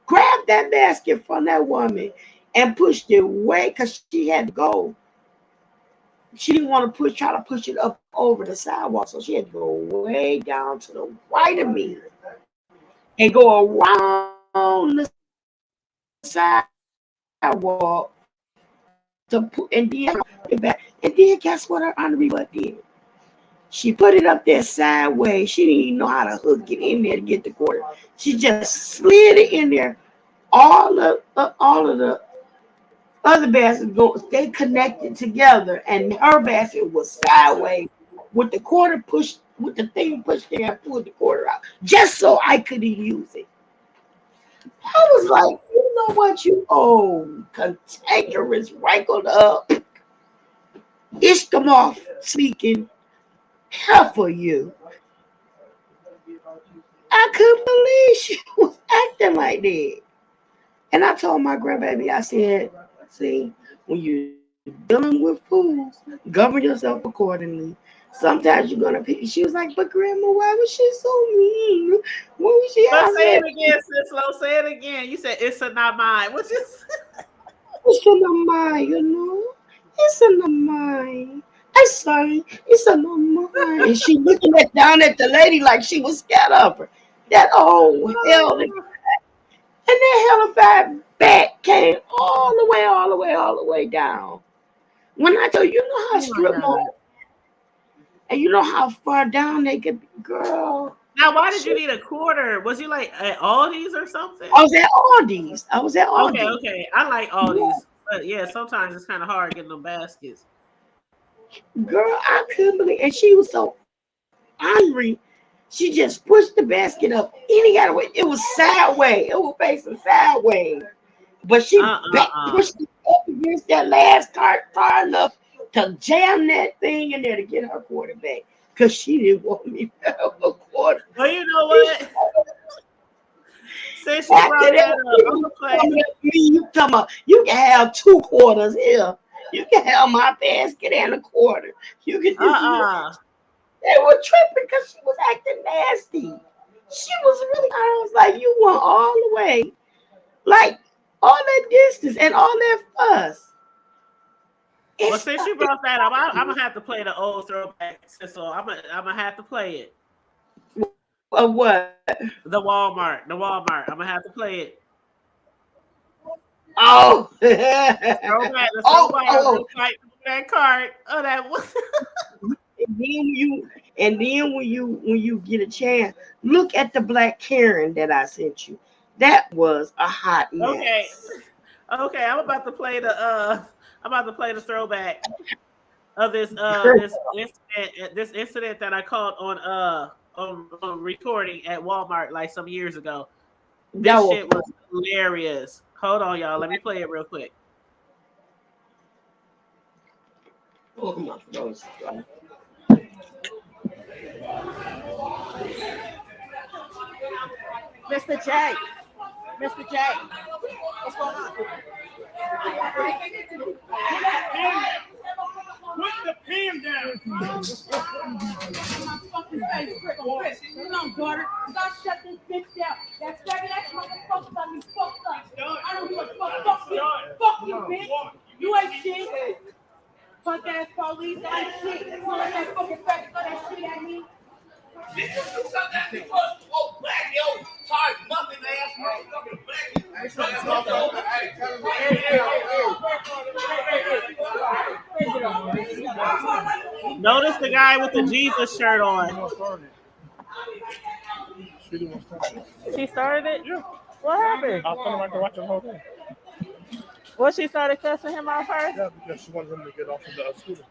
Grabbed that basket from that woman and pushed it way because she had to go. She didn't want to try to push it up over the sidewalk, so she had to go way down to the right of me and go around the sidewalk to put and then it back. And then guess what her honorary butt did? She put it up there sideways. She didn't even know how to hook it in there to get the quarter. She just slid it in there. All of the other baskets they connected together, and her basket was sideways with the quarter pushed, with the thing pushed there and pulled the quarter out, just so I could use it. I was like, you know what, you old cantankerous, wrinkled up, Ishkamoff speaking, hell for you. I couldn't believe she was acting like that. And I told my grandbaby, I said, see, when you're dealing with fools, govern yourself accordingly. Sometimes you're gonna pick. She was like, but grandma, why was she so mean? What was she? But I say said, it again, Sis. Say it again. You said it's a not mine. What you say? it's a not mine, you know. It's a not mine. I'm sorry, it's a not mine. And she looking down at the lady like she was scared of her. That old hell. And that hellified bat came all the way down. When I tell you, you know how Oh my strip God. mall, and you know how far down they could be, girl. Now, why did you need a quarter? Was you like at Aldi's or something? I was at Aldi's. Okay. I like Yeah, Aldi's. But yeah, sometimes it's kind of hard getting them baskets. girl, I couldn't believe, and she was so angry. She just pushed the basket up any kind of way. It was sideways. It was facing sideways. But she Uh. pushed it up against that last cart far enough to jam that thing in there to get her quarterback. Because she didn't want me to have a quarter. Well, you know what? Since you After brought that that, up, I'm gonna play. you talking about you can have 2 quarters here. You can have my basket and a quarter. You can just they were tripping because she was acting nasty. She was really, I was like, you went all the way. Like all that distance and all that fuss. Well, It's since you brought that up, I'm gonna have to play the old throwback. So I'm gonna have to play it. what? The Walmart. I'm gonna have to play it. Oh, Throwback. Let's oh, go by oh. that card. Oh, that was. And then when you get a chance, look at the Black Karen that I sent you. That was a hot Okay. mess. Okay, I'm about to play the throwback of this incident that I caught on recording at Walmart like some years ago. That This was shit was hilarious. Hold on, y'all. Let me play it real quick. oh, come on, those. Mr. J. Mr. J. What's going on? Put the pen down. Hold on, daughter. God shut this bitch down. That's motherfucker got me fucked up. I don't give a fuck. Fuck you, bitch. You ain't shit. Punk ass police, I ain't shit. You want that fucking fat throw that shit at me? Notice the guy with the Jesus shirt on. She started it? Yeah. What happened? I was telling her to watch the whole thing. Well, she started cussing him out first? Yeah, because she wanted him to get off of the scooter.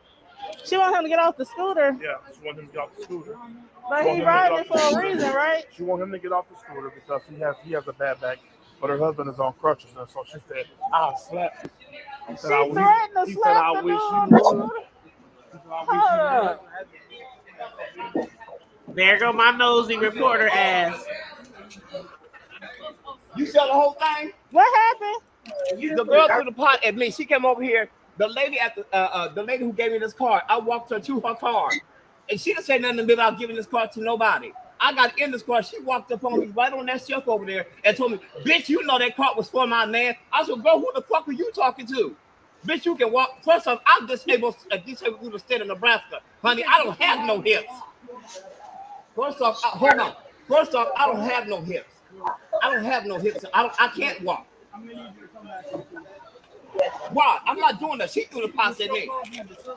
She wanted him to get off the scooter? Yeah, she wanted him to get off the scooter. But he riding it for a reason, right? She wanted him to get off the scooter because he has a bad back, but her husband is on crutches, and so she said, "I'll slap you." He said, She threatened to slap the dude on the scooter? Hold up. There go my nosy reporter ass. You saw the whole thing? What happened? The girl threw the pot at me. She came over here. The lady at the lady who gave me this card, I walked her to her car, and she didn't say nothing about giving this card to nobody. I got in this car. She walked up on me right on that shelf over there and told me, "Bitch, you know that card was for my man." I said, "Bro, who the fuck are you talking to? Bitch, you can walk." First off, I'm disabled through the state of Nebraska, honey. I don't have no hips. First off, hold on. First off, I don't have no hips. I don't have no hips. I can't walk. Why? I'm not doing that. She threw the pots at me.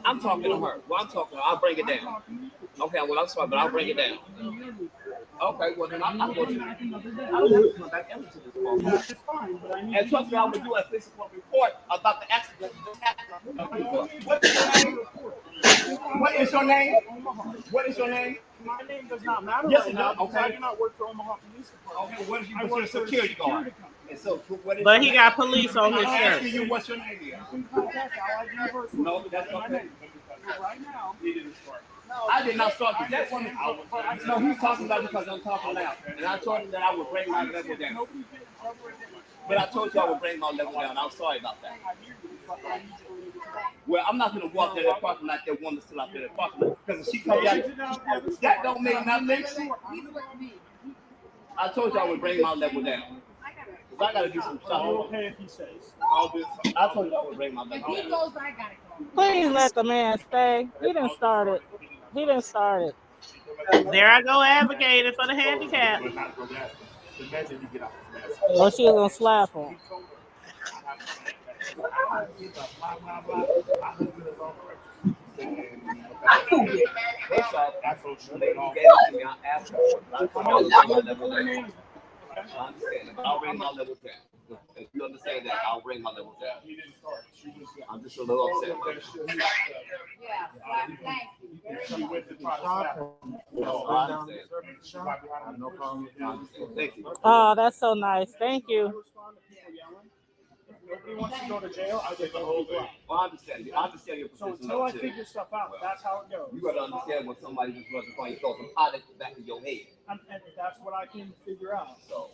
I'm talking to her. Well, I'm talking to her. I'll bring it down. Okay, well, I'm sorry, but I'll bring it down. Okay, well, then I'll go to you. I don't have to come back ever to this phone. And trust me, I will do a physical report about the accident. What is your name? What is your name? My name does not matter. Yes, right it now does. because I do not work for Omaha Police Department. Okay, what if you were a security guard? And so, what is But your he name? got police on his I'm shirt. asking you what's your name is. You can contact Allied University. No, that's my okay. name. Right now. He didn't start. I did not start this. That woman. No, he's talking about it because I'm talking loud. And I told him that I would bring my level down. But I told you I would bring my level down. I'm sorry about that. Well, I'm not going to walk to that parking lot. That woman still out there in the parking lot. Because if she comes out, that don't mean nothing. I told you I would bring my level down. Because I got to do some stuff. Okay, if he says. I told you I would bring my level down. goes, I gotta go. Please let the man stay. He didn't start it. He didn't start it. There I go advocating for the handicapped. Oh, she was gonna slap him. First off, I told you they gave it to me. I asked her. I told you I would bring my level down. I understand it, but I'll bring my level down. If you understand that, I'll bring my level down. I'm just a little upset. Yeah, thank you. No, I understand. No problem. I understand. Thank you. Oh, that's so nice. Thank you. Nobody wants to go to jail. I get the whole thing. Well, I understand. I understand your So position. until I too. figure stuff out, that's how it goes. You got to understand when somebody just runs upon you, throws a pot at the back of your head. And that's what I can figure out. So,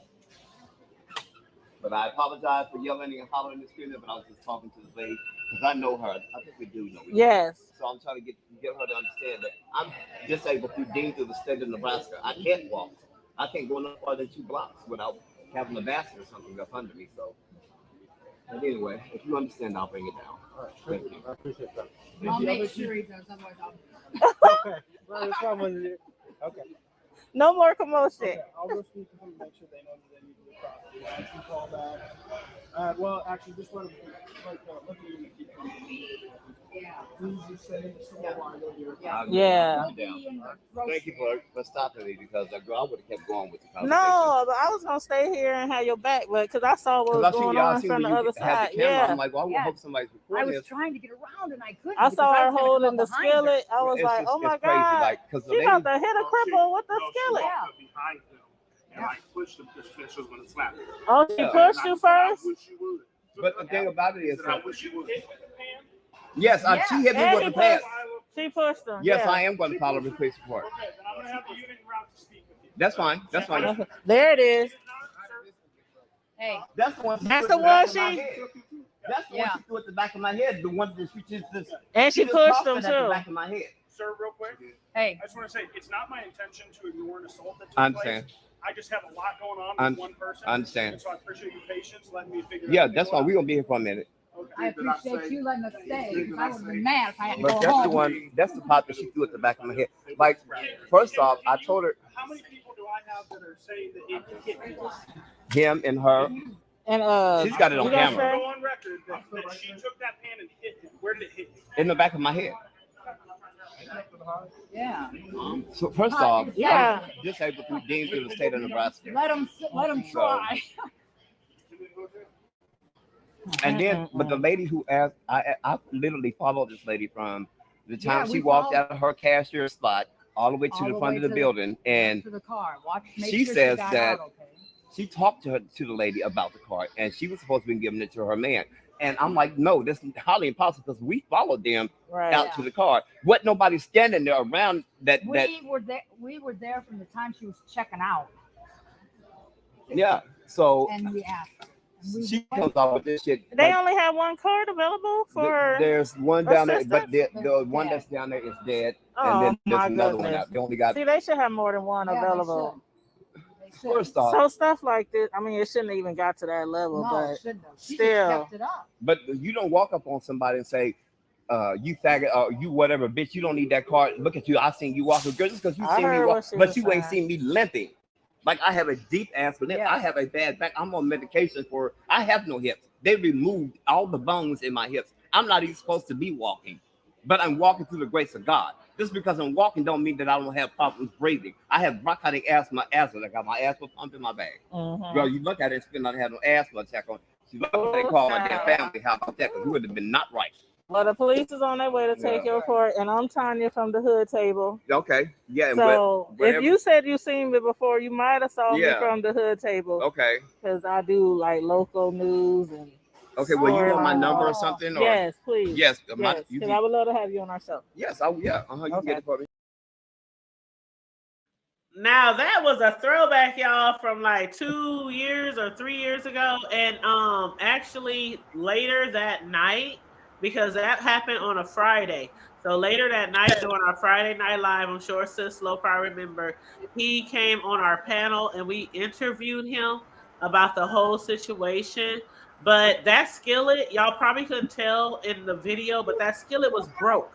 but I apologize for yelling and hollering and screaming, but I was just talking to the lady because I know her. I think we do know each other. Yes. So I'm trying to get her to understand that I'm disabled through deemed through the state of Nebraska. I can't walk. I can't go no farther than 2 blocks without having a basket or something up under me. So, but anyway, if you understand, I'll bring it down. All right, thank you. I appreciate that. I'll make sure he does, otherwise I'll. Okay. Well, that's fine with it. Okay. No more commotion. Okay. I'll go speak to them and make sure they know that they need to be property. I can call back. Well, actually, just let them let me keep coming. Yeah. Please just say it's so wide over here. I'll Yeah. bring it down. Thank you for stopping me because I would have kept going with the conversation. No, but I was gonna stay here and have your back, but because I saw what was going on from the other side. Yeah. I'm like, well, I would hope somebody's I recording was this. trying to get around and I couldn't. I because saw was her gonna come holding up the behind her. skillet. I was It's like, just- oh my it's crazy, God. like, 'cause the She lady- about to hit a cripple with the No, she skillet. walked up behind him and like pushed him because she was going to slap him. Oh, she Yeah. pushed you And I first? wish you would. But the thing about it is, I wish you would. yes, she hit me And with he the pants. She pushed him. Yes, yeah. I am going to file a police report. Okay, then I'm I'm gonna have the unit en route to speak with you. That's fine. That's fine. There it is. Hey, That's the one. That's threw the at one back of my she- head. That's the one Yeah. she threw at the back of my head. The one that she just And she just pushed tossed them it at the too. back of my head. Sir, real quick, hey, I just want to say it's not my intention to ignore an assault that took I understand. place. I just have a lot going on I with one person. understand. And so I appreciate your patience. Let me figure Yeah, everything that's fine. out. We're gonna be here for a minute. Okay. I appreciate you letting us stay. 'Cause I would have been mad if I had to But go that's home. the one. That's the part that she threw at the back of my head. Like, first off, I told her How many people do I have that are saying that it can hit people? him and her. And She's got it on you got camera. Go on record that she took that pan and hit him. Where did it hit you? In the back of my head. Yeah. So first off, Yeah. I'm disabled through deemed through the state of Nebraska. Let them try. And then, but the lady who asked, I literally followed this lady from the time Yeah, she we walked followed- out of her cashier spot all the way to All the the front way of the to the- building, and To the car. Watch. Make she sure says got that out okay. she talked to the lady about the car, and she was supposed to be giving it to her man. And I'm like, no, this is highly impossible because we followed them Right. out to the car. What nobody standing there around that We were there from the time she was checking out, yeah. So and we asked. And we she went. comes out with this shit. They like, only have one card available for. there's one down there, but assistance? the one dead. that's down there is dead, Oh, and then there's my another one goodness. out. They only got See, they should have more than one Yeah, they available. should. They should. first off. So stuff like this, I mean, it shouldn't even got to that level, No, but it shouldn't have. She still. just kept it up. But you don't walk up on somebody and say, you faggot or you whatever, bitch, you don't need that car. Look at you. I seen you walking. Girl, just because you I seen me heard walk, what she but was you ain't saying. seen me limping. Like I have a deep ass limp. Yeah. I have a bad back. I'm on medication for I have no hips. They removed all the bones in my hips. I'm not even supposed to be walking, but I'm walking through the grace of God. Just because I'm walking don't mean that I don't have problems breathing. I have bronchitic asthma. I got my asthma pump in my bag. Mhm. Girl, you look at it and spend not have no asthma attack on. You look at it, call my damn family. How about that? Because you would have been not right. Well, the police is on their way to take your report, and I'm Tanya from the Hood Table. Okay. Yeah. And So whatever- if you said you seen me before, you might have saw Yeah. me from the Hood Table okay. because I do like local news and. Okay. Well, you want my Storyline. number or something? Or? Yes, please. Yes. Yes, You because can, I would love to have you on our show. yes. Yeah. You can Okay. get it for me. Now that was a throwback, y'all, from like 2 years or 3 years ago, and actually later that night, because that happened on a Friday. So later that night during our Friday Night Live, I'm sure Sis Lo probably remember, he came on our panel and we interviewed him about the whole situation. But that skillet, y'all probably couldn't tell in the video, but that skillet was broke.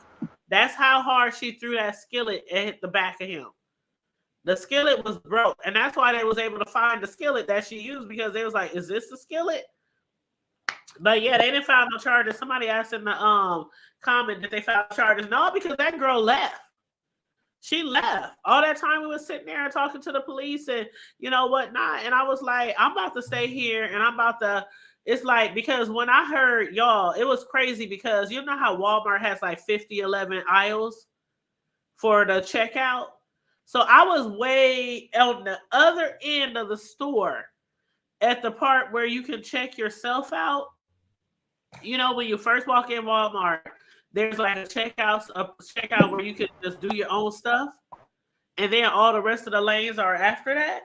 That's how hard she threw that skillet and hit the back of him. The skillet was broke, and that's why they was able to find the skillet that she used, because they was like, "Is this the skillet?" But yeah, they didn't find no charges. Somebody asked in the comment that they found charges. No, because that girl left. She left. All that time we was sitting there and talking to the police and whatnot. And I was like, I'm about to stay here, and I'm about to. It's like, because when I heard y'all, it was crazy, because you know how Walmart has like 11 aisles for the checkout. So I was way on the other end of the store at the part where you can check yourself out. You know, when you first walk in Walmart, there's like a checkout where you can just do your own stuff. And then all the rest of the lanes are after that.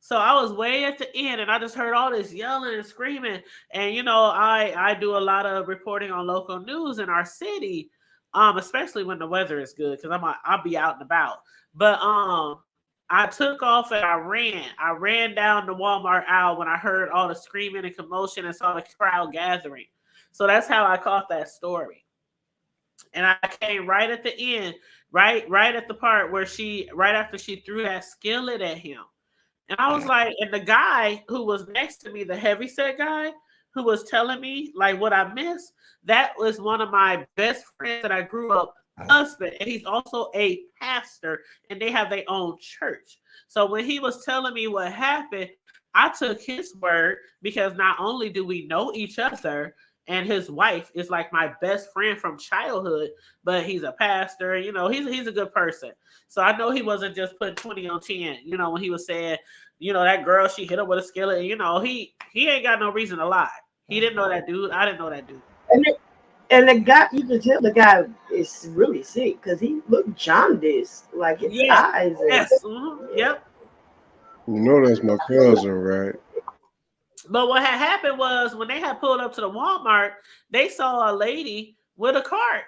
So I was way at the end, and I just heard all this yelling and screaming. And, I do a lot of reporting on local news in our city, especially when the weather is good, because I'll be out and about. But I took off and I ran down the Walmart aisle when I heard all the screaming and commotion and saw the crowd gathering. So that's how I caught that story. And I came right at the end, right at the part where right after she threw that skillet at him. And I was like, and the guy who was next to me, the heavyset guy who was telling me like what I missed, that was one of my best friends that I grew up husband, and he's also a pastor, and they have their own church. So when he was telling me what happened, I took his word, because not only do we know each other, and his wife is like my best friend from childhood, but he's a pastor, he's a good person. So I know he wasn't just putting 20 on 10, when he was saying, that girl, she hit him with a skillet, he ain't got no reason to lie. He didn't know that dude. I didn't know that dude. And the guy, you can tell the guy is really sick because he looked jaundiced, like his Yes, eyes. yes, yep. You know that's my cousin, right? But what had happened was when they had pulled up to the Walmart, they saw a lady with a cart.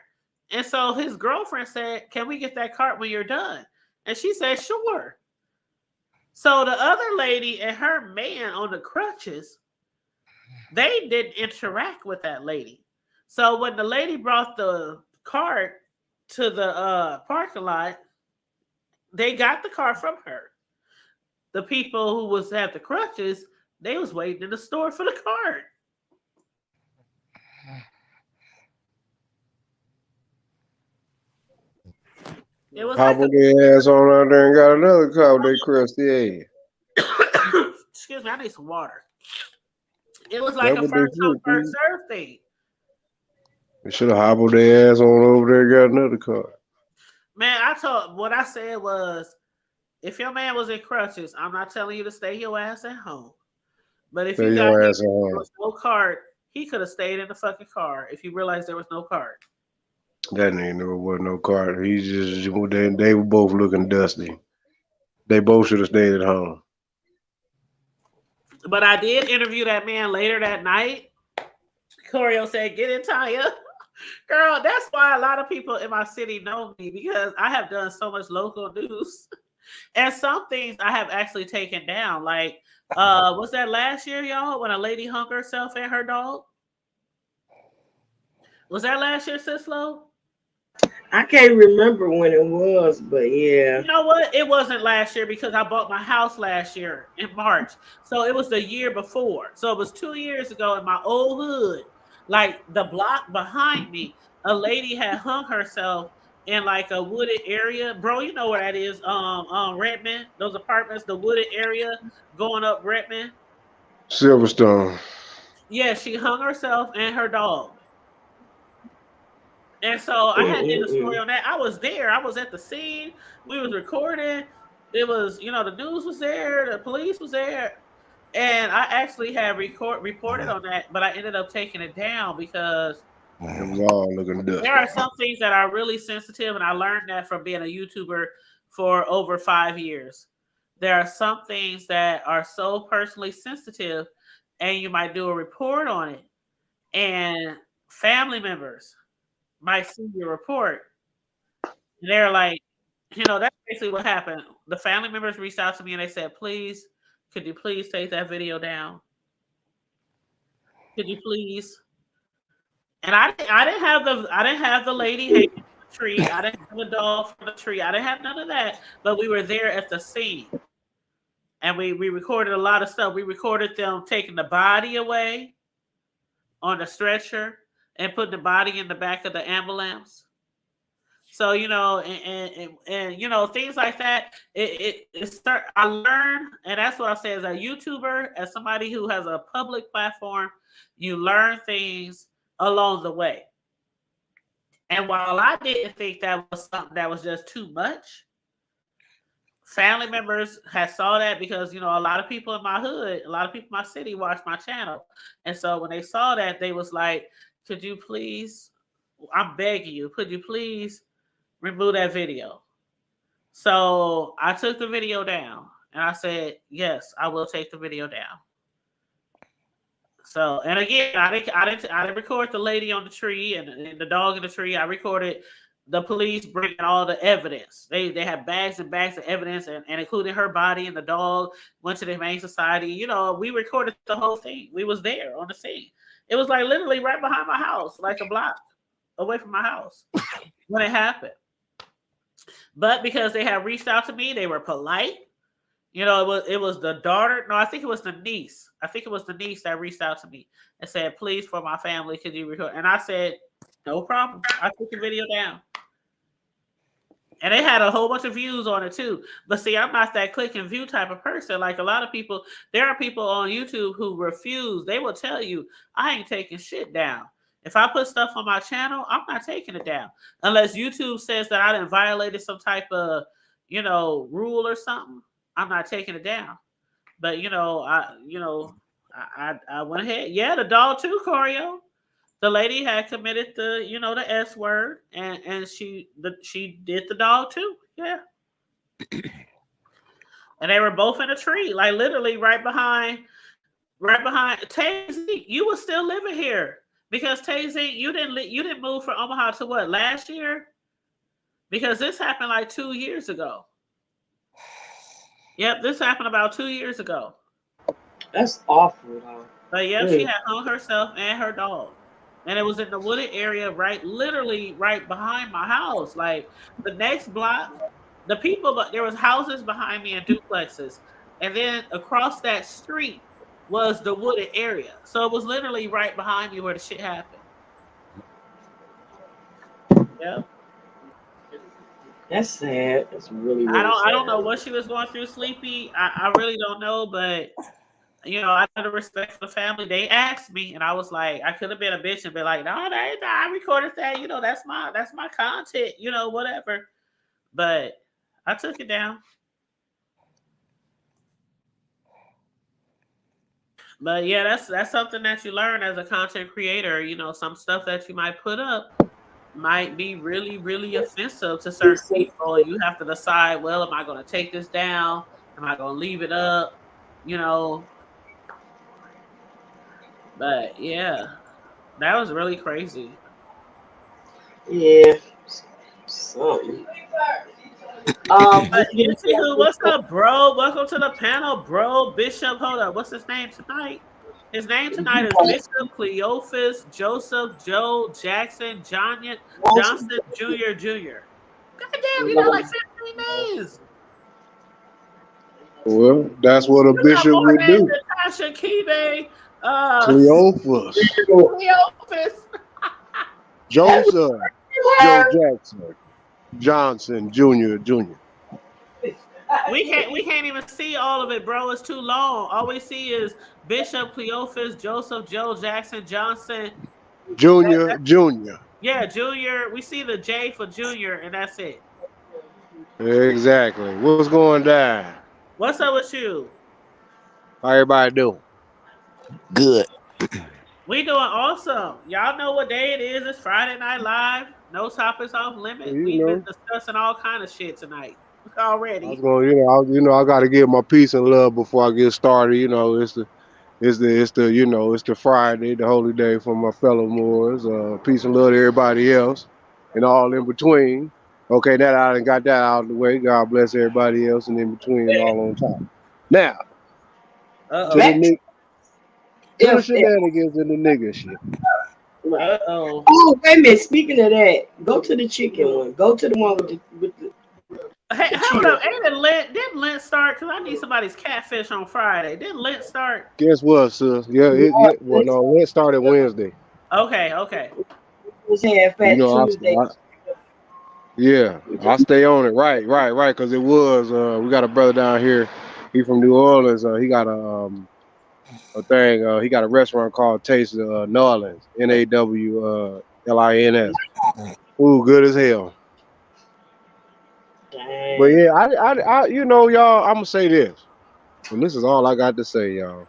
And so his girlfriend said, "Can we get that cart when you're done?" And she said, "Sure." So the other lady and her man on the crutches, they didn't interact with that lady. So when the lady brought the cart to the parking lot, they got the cart from her. The people who was at the crutches, they was waiting in the store for the cart. It was like Hobble their ass on out there and got another car with they crusty ass. excuse me, I need some water. It was like That's a what first they come, should first do. serve thing. They should have hobbled their ass on over there and got another car. Man, what I said was, if your man was in crutches, I'm not telling you to stay your ass at home. But if Stay you got your here, ass at there home. was no cart, he could have stayed in the fucking car if you realized there was no cart. That nigga knew it wasn't no car. He just they were both looking dusty. They both should have stayed at home. But I did interview that man later that night. Corio said, "Get in, Tanya." Girl, that's why a lot of people in my city know me, because I have done so much local news. And some things I have actually taken down. Like, was that last year, y'all, when a lady hung herself and her dog? Was that last year, Sislo? I can't remember when it was, but yeah. You know what? It wasn't last year because I bought my house last year in March. So it was the year before. So it was 2 years ago in my old hood. Like the block behind me, a lady had hung herself in like a wooded area. Bro, you know where that is. Redmond, those apartments, the wooded area going up Redmond. Silverstone. Yeah, she hung herself and her dog. And so I had did a story on that. I was there. I was at the scene. We was recording. It was, the news was there. The police was there. And I actually had reported on that, but I ended up taking it down because it was all looking dusty. there are some things that are really sensitive, and I learned that from being a YouTuber for over 5 years. There are some things that are so personally sensitive, and you might do a report on it, and family members might see your report. And they're like, that's basically what happened. The family members reached out to me and they said, "Please, could you please take that video down? Could you please?" And I didn't have the lady hanging from the tree. I didn't have the dog from the tree. I didn't have none of that. But we were there at the scene. And we recorded a lot of stuff. We recorded them taking the body away on the stretcher and putting the body in the back of the ambulance. So, and things like that, I learn, and that's what I say as a YouTuber, as somebody who has a public platform, you learn things along the way. And while I didn't think that was something that was just too much, family members had saw that because, a lot of people in my hood, a lot of people in my city watch my channel. And so when they saw that, they was like, "Could you please, I'm begging you, could you please remove that video?" So I took the video down and I said, "Yes, I will take the video down." So, and again, I didn't record the lady on the tree and the dog in the tree. I recorded the police bringing all the evidence. They had bags and bags of evidence, and including her body, and the dog went to the Humane Society. We recorded the whole thing. We was there on the scene. It was like literally right behind my house, like a block away from my house when it happened. But because they had reached out to me, they were polite. It was the daughter. No, I think it was the niece. I think it was the niece that reached out to me and said, "Please, for my family, could you record?" And I said, "No problem." I took the video down. And they had a whole bunch of views on it too. But see, I'm not that click and view type of person. Like a lot of people, there are people on YouTube who refuse. They will tell you, "I ain't taking shit down. If I put stuff on my channel, I'm not taking it down. Unless YouTube says that I didn't violated some type of, rule or something, I'm not taking it down." But I went ahead. Yeah, the dog too, Corio. The lady had committed the, the S word, and she did the dog too. Yeah. And they were both in a tree, like literally right behind Tazy. You were still living here because Tazy, you didn't move from Omaha to what, last year? Because this happened like 2 years ago. Yep, this happened about 2 years ago. That's awful, though. But yeah, she had hung herself and her dog. And it was in the wooded area, literally right behind my house. Like the next block, there was houses behind me and duplexes. And then across that street was the wooded area. So it was literally right behind me where the shit happened. Yeah. That's sad. That's really, really I don't sad. know what she was going through, Sleepy. I really don't know, but out of respect for the family, they asked me, and I was like, I could have been a bitch and been like, no, I recorded that. That's my content. Whatever. But I took it down. But yeah, that's something that you learn as a content creator. Some stuff that you might put up might be really, really offensive to certain people. You have to decide, well, am I going to take this down? Am I going to leave it up? But yeah, that was really crazy. Yeah. Something. What's up, bro? Welcome to the panel, bro. Bishop, hold up. What's his name tonight? His name tonight is Bishop Cleophas Joseph Joe Jackson Johnson Jr. Goddamn, you got like 15 names. Well, that's what a bishop would do. Natasha Kibe, Cleophas. Joseph Joe Jackson Johnson Jr. We can't even see all of it, bro. It's too long. All we see is Bishop Cleophas Joseph Joe Jackson Johnson Jr. Yeah, Junior. We see the J for Junior, and that's it. Exactly. What's going down? What's up with you? How everybody doing? Good. We doing awesome. Y'all know what day it is. It's Friday Night Live. No topics off limit. We've been discussing all kind of shit tonight already. I was going, I got to give my peace and love before I get started. It's the Friday, the holy day for my fellow Moors. Peace and love to everybody else, and all in between. Okay, that I done got that out of the way. God bless everybody else, and in between, and all on top. Now, to the shenanigans and the nigga shit. Oh, wait a minute. Speaking of that, go to the chicken one. Go to the one with the Hey, hold up. Didn't Lent start? Because I need somebody's catfish on Friday. Didn't Lent start? Guess what, sis? Yeah, Lent started Wednesday. Okay. I stay on it. Right. Because it was, we got a brother down here. He from New Orleans. He got a thing. He got a restaurant called Taste New Orleans. NAWLINS. Ooh, good as hell. Dang. But yeah, I y'all, I'm gonna say this, and this is all I got to say, y'all.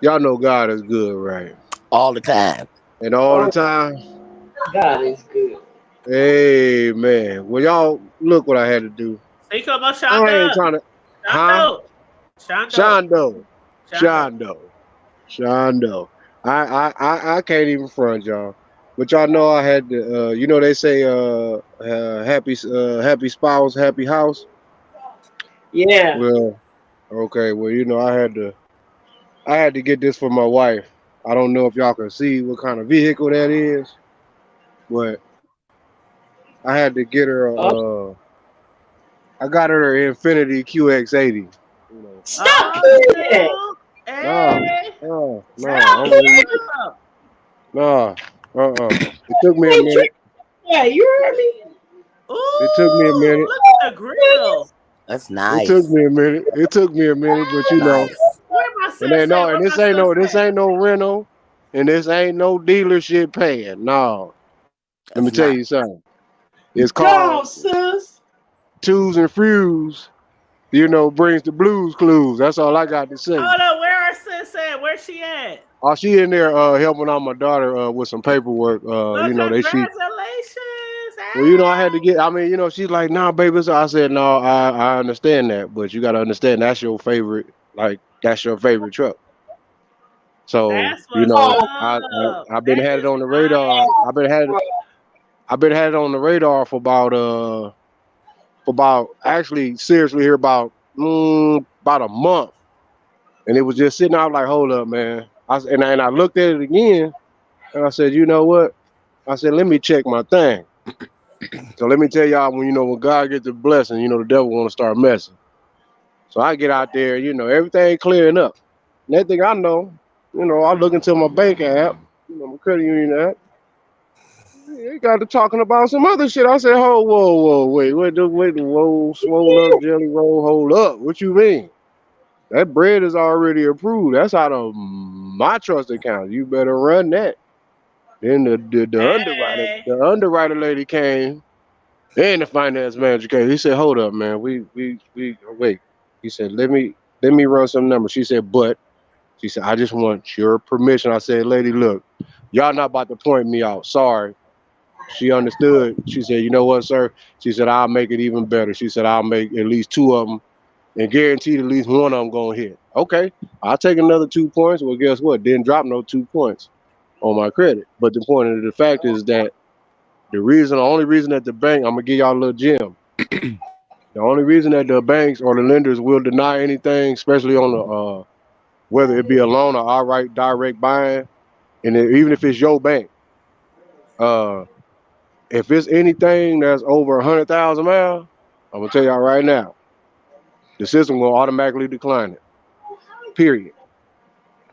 Y'all know God is good, right? All the time. And all the time. God is good. Amen. Well, y'all look what I had to do. Say come on, I ain't trying to. Shondo. I can't even front, y'all. But y'all know I had to. They say happy spouse, happy house. Yeah. Well, okay. Well, I had to get this for my wife. I don't know if y'all can see what kind of vehicle that is, but I had to get her. I got her an Infiniti QX80. Stop it! No. It took me a minute. Yeah, you heard me. Ooh, it took me a minute. Look at the grill. That's nice. It took me a minute, but this ain't no rental, and this ain't no dealership paying. No. Let me tell you something. It's called Twos and Frews. Brings the blues clues. That's all I got to say. Hold on, where our sis at? Where Where's she at? Oh, she in there helping out my daughter with some paperwork. Well, You know, congratulations. well, you know, I had to get. I mean, you know, she's like, nah, baby. So I said, no, I understand that, but you got to understand that's your favorite. Like, that's your favorite truck. So That's you what's know, up. I've been That had it is on the radar. nice. I've been had it on the radar for about actually seriously here about a month, and it was just sitting out like, hold up, man. And I looked at it again, and I said, you know what? I said, let me check my thing. So let me tell y'all, when God gets the blessing, the devil want to start messing. So I get out there, everything clearing up. Next thing I know, I look into my bank app, my credit union app. They got to talking about some other shit. I said, whoa, wait, whoa, swole up, jelly roll, hold up. What you mean? That bread is already approved. That's out of my trust account. You better run that. Then the underwriter lady came, and the finance manager came. He said, hold up, man. We wait. He said, let me run some numbers. She said, I just want your permission. I said, lady, look, y'all not about to point me out. Sorry. She understood. She said, you know what, sir? She said, I'll make it even better. She said, I'll make at least 2 of them and guaranteed at least 1 of them going to hit. Okay, I'll take another 2 points. Well, guess what? Didn't drop no 2 points on my credit. But the point of the fact is that the only reason that the bank, I'm going to give y'all a little gem. The only reason that the banks or the lenders will deny anything, especially on the, whether it be a loan or outright direct buying, and even if it's your bank, if it's anything that's over 100,000 miles, I'm gonna tell y'all right now, the system will automatically decline it. Period.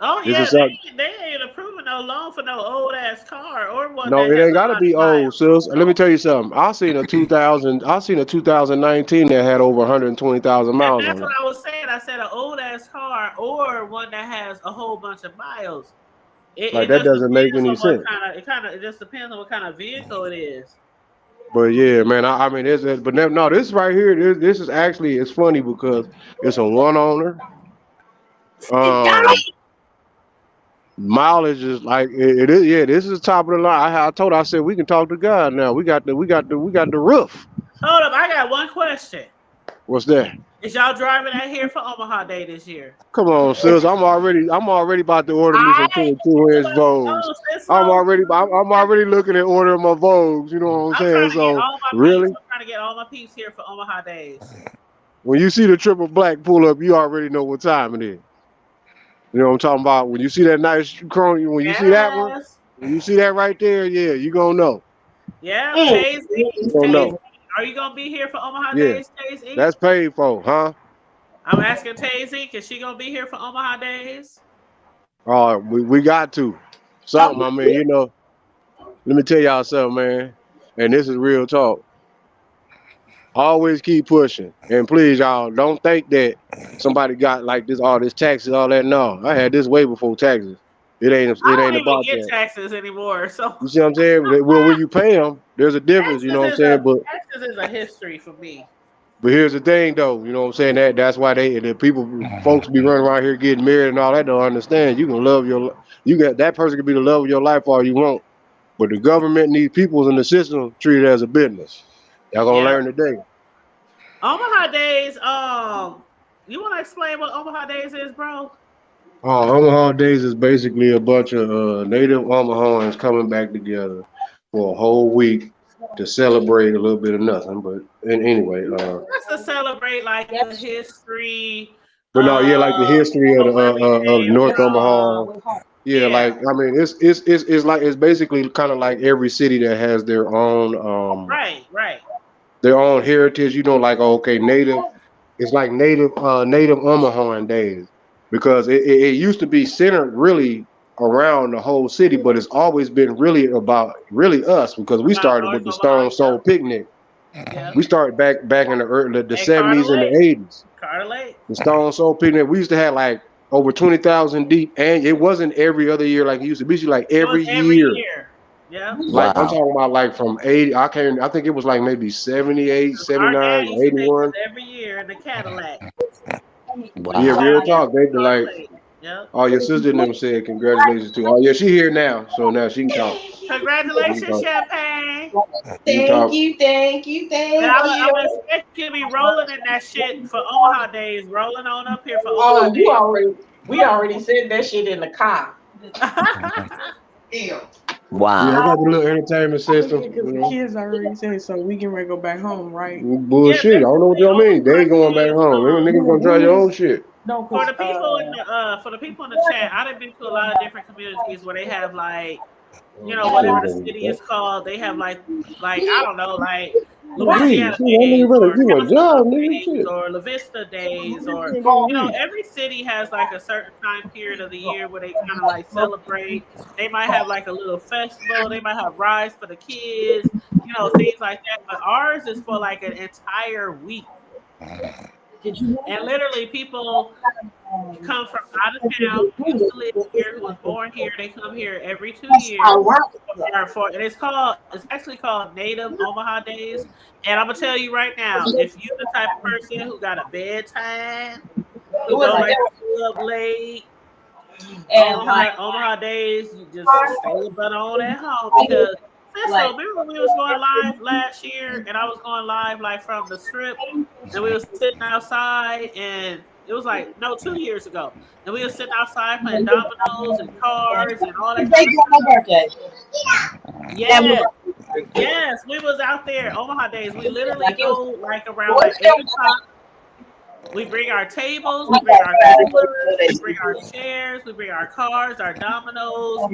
Oh This yeah, is they ain't approving no loan for no old ass car or one no, that it has ain't a gotta lot be of miles. old, sis. Let me tell you something. I seen a 2019 that had over 120,000 miles And that's on what it. I was saying. I said an old ass car or one that has a whole bunch of miles. Like It that just doesn't make depends any on what sense. it just depends on what kind of vehicle it is. But yeah, man, I mean, no, this right here, this is actually, it's funny because it's a 1 owner. Mileage is like it is. Yeah, this is top of the line. I told her, I said we can talk to God now. We got the roof. Hold up, I got one question. What's that? Is y'all driving out here for Omaha Day this year? Come on, sis. I'm already about to order me some 22-inch Vogues. I'm already looking at ordering my Vogues. You know what I'm saying? So really, I'm trying to get all my peeps here for Omaha Days. when you see the triple black pull up, you already know what time it is. You know what I'm talking about? When you see that nice chrome, when you see that one, when you see that right there, yeah, you gonna know. Yeah, Tazy. You gonna know. Are you gonna be here for Omaha Yeah, Days, Tazy? that's paid for, huh? I'm asking Tazy, is she gonna be here for Omaha Days? We got to. Something, I mean, let me tell y'all something, man. And this is real talk. Always keep pushing. And please, y'all, don't think that somebody got like this, all this taxes, all that. No, I had this way before taxes. It ain't I don't even about get that. taxes anymore. So You see what I'm saying? Well, when you pay them, there's a difference, you know what I'm saying? But taxes is a history for me. But here's the thing, though. You know what I'm saying? That's why folks be running around here getting married and all that. Don't understand. You can that person can be the love of your life all you want, but the government needs people in the system treated as a business. Y'all gonna learn today. Omaha Days. You want to explain what Omaha Days is, bro? Omaha Days is basically a bunch of native Omahans coming back together for a whole week to celebrate a little bit of nothing. But anyway, just to celebrate like the history. But no, yeah, like the history of North Omaha. Yeah, like I mean, it's basically kind of like every city that has their own right. Their own heritage. Like okay, native. It's like native Omaha days because it used to be centered really around the whole city, but it's always been really about us because we started with the Stone Soul Picnic. Yeah. We started back in the early the 70s and the 80s. Carter Lake. The Stone Soul Picnic. We used to have like over 20,000 deep, and it wasn't every other year like it used to be. Like every year. Yeah. Like I'm talking about like from 80. I think it was like maybe 78, 79, 81. Every year in the Cadillac. Yeah, real talk. They be like, Yep. Oh, your sister never said congratulations to. Oh yeah, she here now, so now she can talk. She can Congratulations, talk. Champagne. She can talk. thank you, And thank I'm you. expecting you to be rolling in that shit for Omaha days, rolling on up here for Omaha Oh, days. we already said that shit in the car. Yeah, I Wow. got the little entertainment system. Because the kids already said so we can ready to go back home, right? Yeah, Bullshit. I don't know what basically y'all all mean. They ain't my going back kids. home. Them niggas gonna try your own shit. No, For because the people in the chat, I've been to a lot of different communities where they have like, you know, whatever the city is called, they have like I don't know, like Please, Louisiana shit, that days nigga better or do a California job, nigga. days Shit. or La Vista days or every city has like a certain time period of the year where they kind of like celebrate. They might have like a little festival. They might have rides for the kids, things like that. But ours is for like an entire week. And literally, people come from out of town, who used to live here, who was born here. They come here every 2 years. And it's actually called Native Omaha Days. And I'm gonna tell you right now, if you're the type of person who got a bedtime, who don't like to stay up late, Omaha Days, you just stay your butt on at home because. So remember when we was going live last year, and I was going live like from the strip, and we was sitting outside, and it was like 2 years ago, and we were sitting outside playing dominoes and cards and all that kind of stuff. Yes, we was out there Omaha Days. We literally go like around like 8 o'clock. We bring our tables, we bring our coolers, we bring our chairs, we bring our cards, our dominoes, our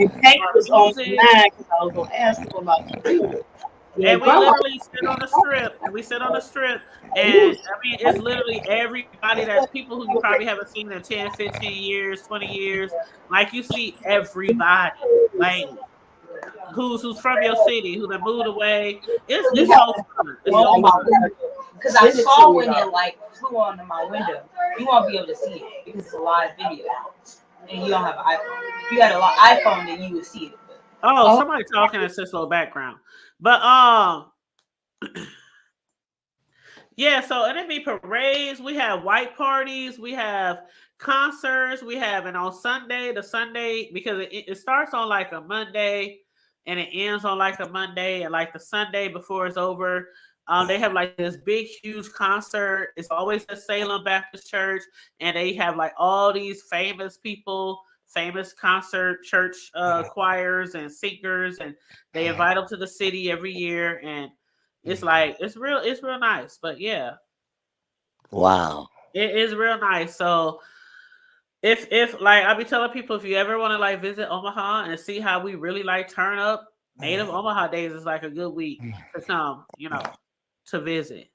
music. I was gonna ask him about the And we literally sit on the strip, and I mean, it's literally everybody that's people who you probably haven't seen in 10, 15 years, 20 years. Like you see everybody, like who's from your city, who that moved away. It's so fun. It's so fun. Because I saw when it like flew onto my window. You won't be able to see it because it's a live video, and you don't have an iPhone. If you had an iPhone, then you would see it. Oh, somebody talking in this little background. But yeah, so and it be parades, we have white parties, we have concerts, and on Sunday, because it starts on like a Monday and it ends on like a Monday, and like the Sunday before it's over, they have like this big, huge concert. It's always at Salem Baptist Church, and they have like all these famous people, famous concert church choirs and singers, and they invite them to the city every year, and it's like it's real nice. But yeah, wow, it is real nice. So if like I'll be telling people, if you ever want to like visit Omaha and see how we really like turn up, Native Omaha Days is like a good week to come, to visit.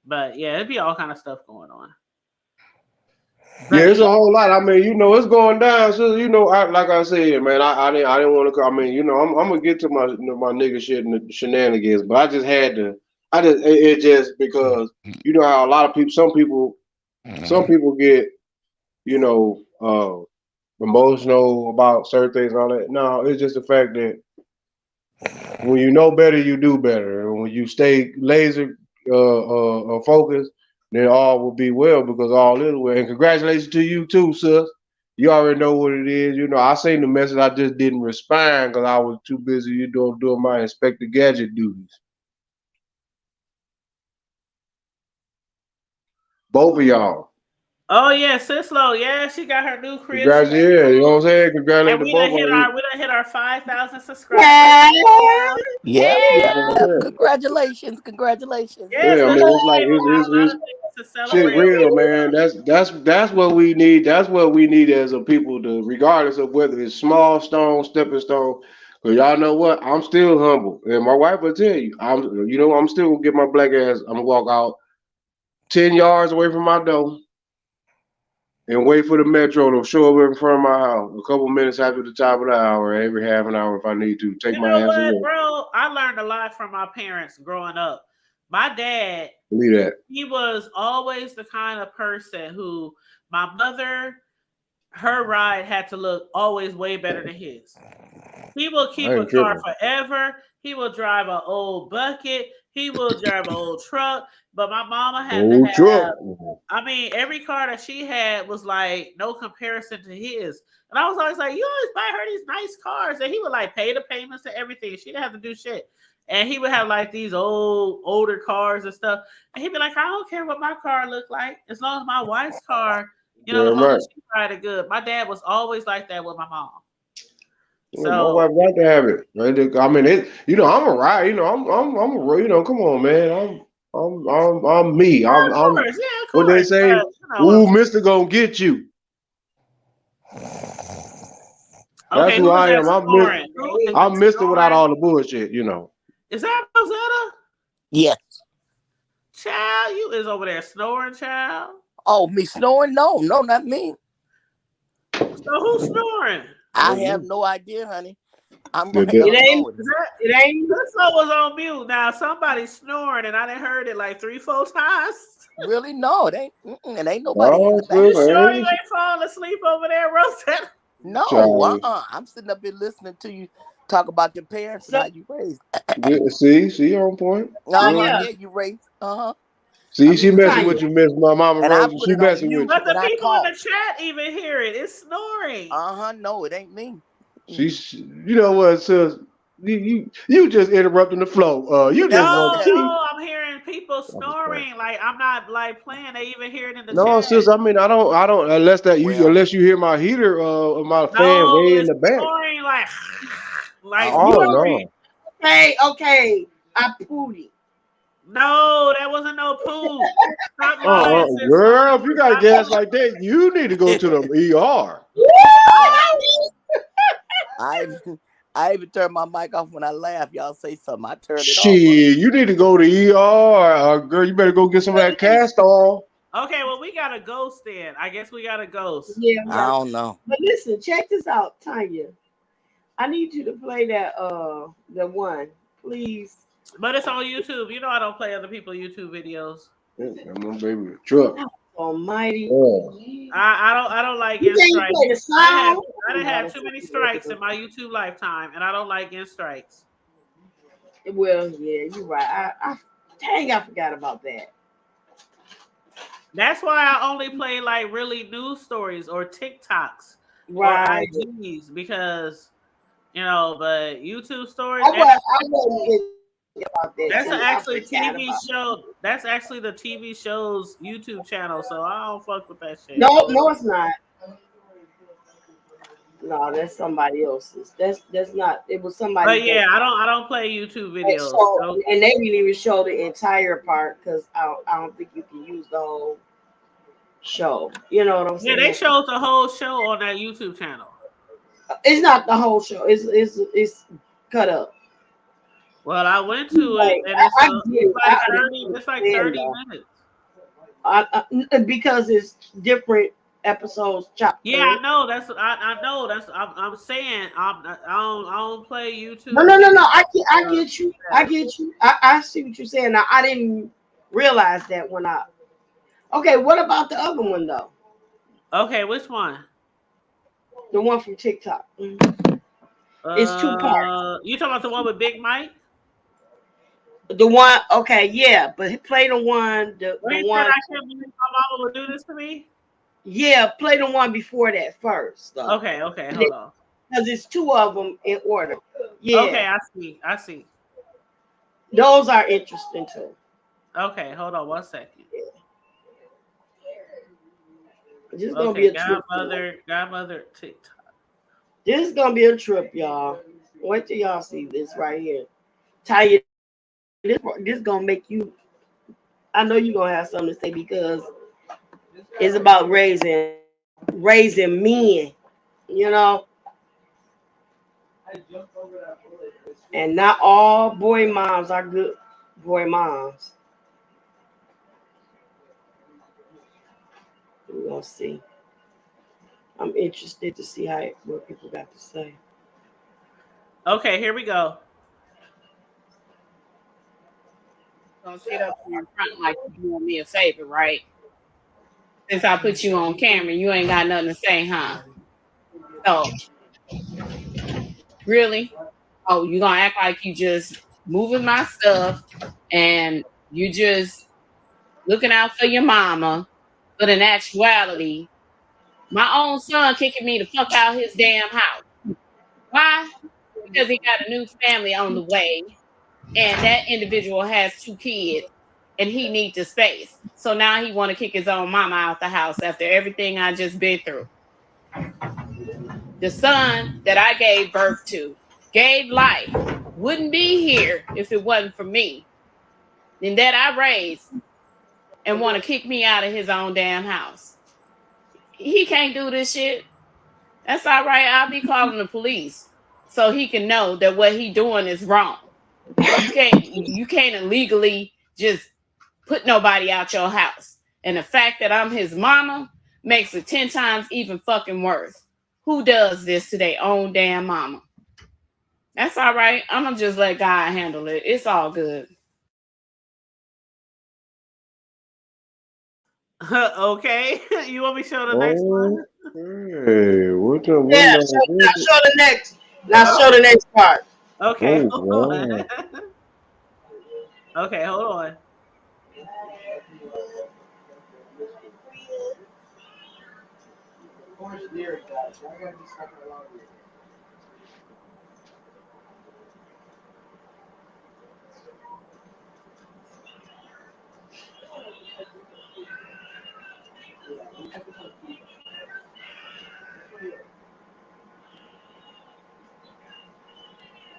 But yeah, it'd be all kind of stuff going on. Yeah, it's a whole lot. I mean, it's going down. So, like I said, man, I didn't want to. I mean, I'm gonna get to my nigga shit and the shenanigans, but I just had to. It just because you know how a lot of people, some people get, emotional about certain things and all that. No, it's just the fact that when you know better, you do better, and when you stay laser focused, then all will be well, because all is well. And congratulations to you too, sis. You already know what it is. I seen the message. I just didn't respond because I was too busy doing my Inspector Gadget duties. Both of y'all. Oh yeah, Sislo. Yeah, she got her new crib. Congrats, yeah, you know what I'm saying? Congratulations to both of you. We done hit our 5,000 subscribers. Yeah. Congratulations. Yes, I mean, it's like it's shit real, man. That's what we need. That's what we need as a people, to, regardless of whether it's small stone, stepping stone. Cause y'all know what? I'm still humble, and my wife will tell you, I'm still gonna get my black ass. I'm gonna walk out 10 yards away from my door and wait for the metro to show up in front of my house a couple minutes after the top of the hour, every half an hour if I need to. Take my ass away. Bro, I learned a lot from my parents growing up. My dad, he was always the kind of person who, my mother, her ride had to look always way better than his. He will keep a car forever. He will drive an old bucket. He will drive an old truck, but my mama had to Old have. truck. I mean, every car that she had was like no comparison to his. And I was always like, you always buy her these nice cars. And he would like pay the payments and everything. She didn't have to do shit. And he would have like these older cars and stuff. And he'd be like, I don't care what my car looked like. As long as my wife's car, you know, as long as she ride it good. My dad was always like that with my mom. So my wife got to have it. Right? I mean, it. You know, I'm a ride. You know, I'm a. You know, come on, man. I'm me. I'm. Course, what they say? But, you know, Ooh, Mister gonna get you. That's who I am. I'm Mister without all the bullshit. You know. Is that Rosetta? Yes. Child, you is over there snoring, child. Oh, me snoring? No, not me. So who's snoring? I have no idea, honey. I'm It ain't. This one was on mute. Now somebody's snoring, and I didn't heard it like 3-4 times. Really? No, it ain't. It ain't nobody. You sure you ain't falling asleep over there, Rosetta? No, I'm sitting up here listening to you talk about your parents and how you raised. See, on point. Yeah, you raised. See, she messing with you, Miss my mama. And I Rose. put She it on messing you, with But you. the people in the chat even hear it. It's snoring. No, it ain't me. You know what, sis? You just interrupting the flow. You just want to. No, I'm hearing people snoring. Like I'm not like playing. They even hear it in the No, chat. sis. I mean, I don't. Unless you hear my heater, my fan way in the back. Snoring like Oh no. Okay. I pooty. No, that wasn't no poo. Stop lying, sis. Girl, if you got gas like that, you need to go to the ER. I even turn my mic off when I laugh. Y'all say something, I turn it off. Shit, you need to go to ER. Girl, you better go get some of that cast off. Okay, well, we got a ghost then. I guess we got a ghost. Yeah, I don't know. But listen, check this out, Tanya. I need you to play that the one, please. But it's on YouTube. You know I don't play other people's YouTube videos. I'm on baby truck. Almighty. I don't like getting strikes. I done had too many strikes in my YouTube lifetime, and I don't like getting strikes. Well, yeah, you're right. I forgot about that. That's why I only play like really news stories or TikToks Right. or IGs because but YouTube stories. That's actually TV show. That's actually the TV show's YouTube channel. So I don't fuck with that shit. No, it's not. No, that's somebody else's. That's not. It was somebody. But yeah, I don't play YouTube videos. And they didn't even show the entire part because I don't think you can use the whole show. You know what I'm saying? Yeah, they showed the whole show on that YouTube channel. It's not the whole show. It's cut up. Well, I went to it, and it's like 30 minutes. Because it's different episodes chopped. Yeah, I know. I know. I'm saying I don't play YouTube. No. I get you. I see what you're saying. Now I didn't realize that when I. Okay, what about the other one though? Okay, which one? The one from TikTok. It's 2 parts. You talking about the one with Big Mike? The one, okay, yeah, but play the one. The one. I can't believe my mama would do this to me. Yeah, play the one before that first. Though. Okay, hold on. Because it's 2 of them in order. Yeah. Okay, I see. Those are interesting too. Okay, hold on 1 second. This is gonna be a trip. Godmother TikTok. This is gonna be a trip, y'all. Wait till y'all see this right here. Tanya, this is gonna make you. I know you're gonna have something to say because it's about raising men, and not all boy moms are good boy moms. We're gonna see. I'm interested to see what people got to say. Okay, here we go. Gonna sit up here in front like you doing me a favor, right? Since I put you on camera, you ain't got nothing to say, huh? So, really? Oh, you gonna act like you just moving my stuff and you just looking out for your mama, but in actuality, my own son kicking me the fuck out his damn house. Why? Because he got a new family on the way, and that individual has 2 kids, and he needs the space. So now he want to kick his own mama out the house after everything I just been through. The son that I gave birth to, gave life, wouldn't be here if it wasn't for me, and that I raised, and want to kick me out of his own damn house. He can't do this shit. That's all right. I'll be calling the police so he can know that what he doing is wrong. You can't illegally just put nobody out your house. And the fact that I'm his mama makes it 10 times even fucking worse. Who does this to their own damn mama? That's all right. I'm gonna just let God handle it. It's all good. Okay. You want me to show the next one? Hey, what the? Yeah, now show the next. Now show the next part. Okay, Oh, hold on. wow. Okay, hold on.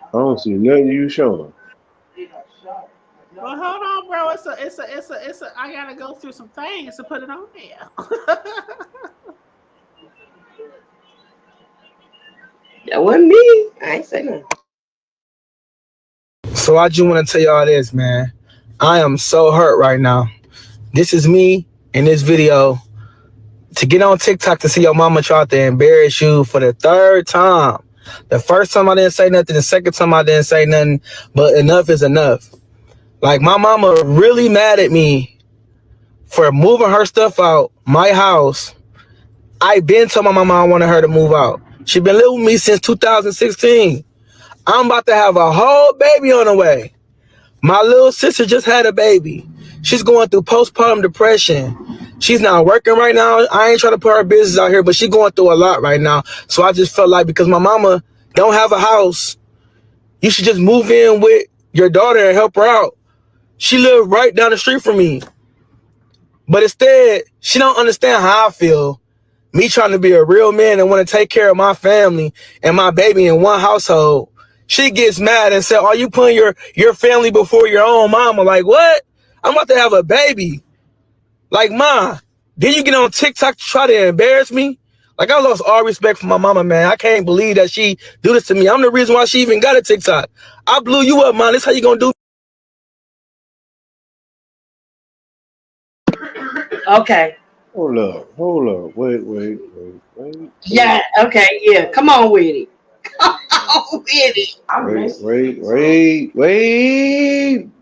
I don't see nothing you showing. Well, hold on, bro. It's a. I gotta go through some things to put it on there. That wasn't me. I ain't say nothing. So I just want to tell y'all this, man. I am so hurt right now. This is me in this video to get on TikTok to see your mama try to embarrass you for the 3rd time. The first time I didn't say nothing, the second time I didn't say nothing, but enough is enough. Like, my mama really mad at me for moving her stuff out my house. I been told my mama I wanted her to move out. She been living with me since 2016. I'm about to have a whole baby on the way. My little sister just had a baby. She's going through postpartum depression. She's not working right now. I ain't trying to put her business out here, but she's going through a lot right now. So I just felt like, because my mama don't have a house, you should just move in with your daughter and help her out. She lived right down the street from me. But instead, she don't understand how I feel. Me trying to be a real man and want to take care of my family and my baby in one household. She gets mad and said, are you putting your family before your own mama? Like, what? I'm about to have a baby. Like, Ma, then you get on TikTok to try to embarrass me? Like, I lost all respect for my mama, man. I can't believe that she do this to me. I'm the reason why she even got a TikTok. I blew you up, man. This how you gonna do? Okay. Hold up. Wait. Yeah, okay, yeah. Come on with it. Come on with it.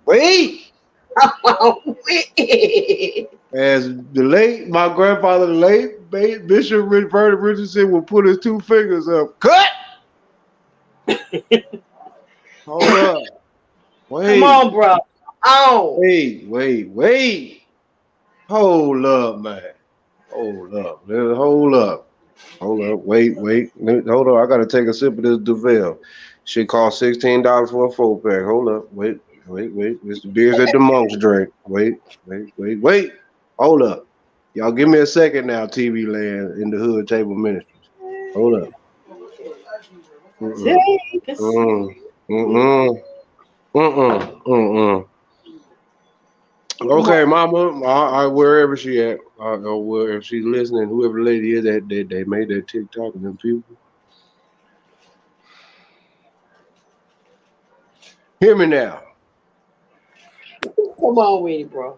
Wait. Come on with it. As my grandfather, the late Bishop Vernon Richardson, would put his 2 fingers up. Cut! Hold up. Wait. Come on, bro. Oh. Wait. Hold up, man. Hold up. Wait. Hold on. I gotta take a sip of this Duvel. Shit cost $16 for a 4-pack. Hold up. Wait. It's the beers that the monks drink. Wait. Hold up. Y'all give me a second now, TV land in the Hood Table Ministries. Hold up. Okay, Mama, wherever she at, or if she's listening, whoever the lady is that they made that TikTok and them people. Hear me now. Come on with it, bro.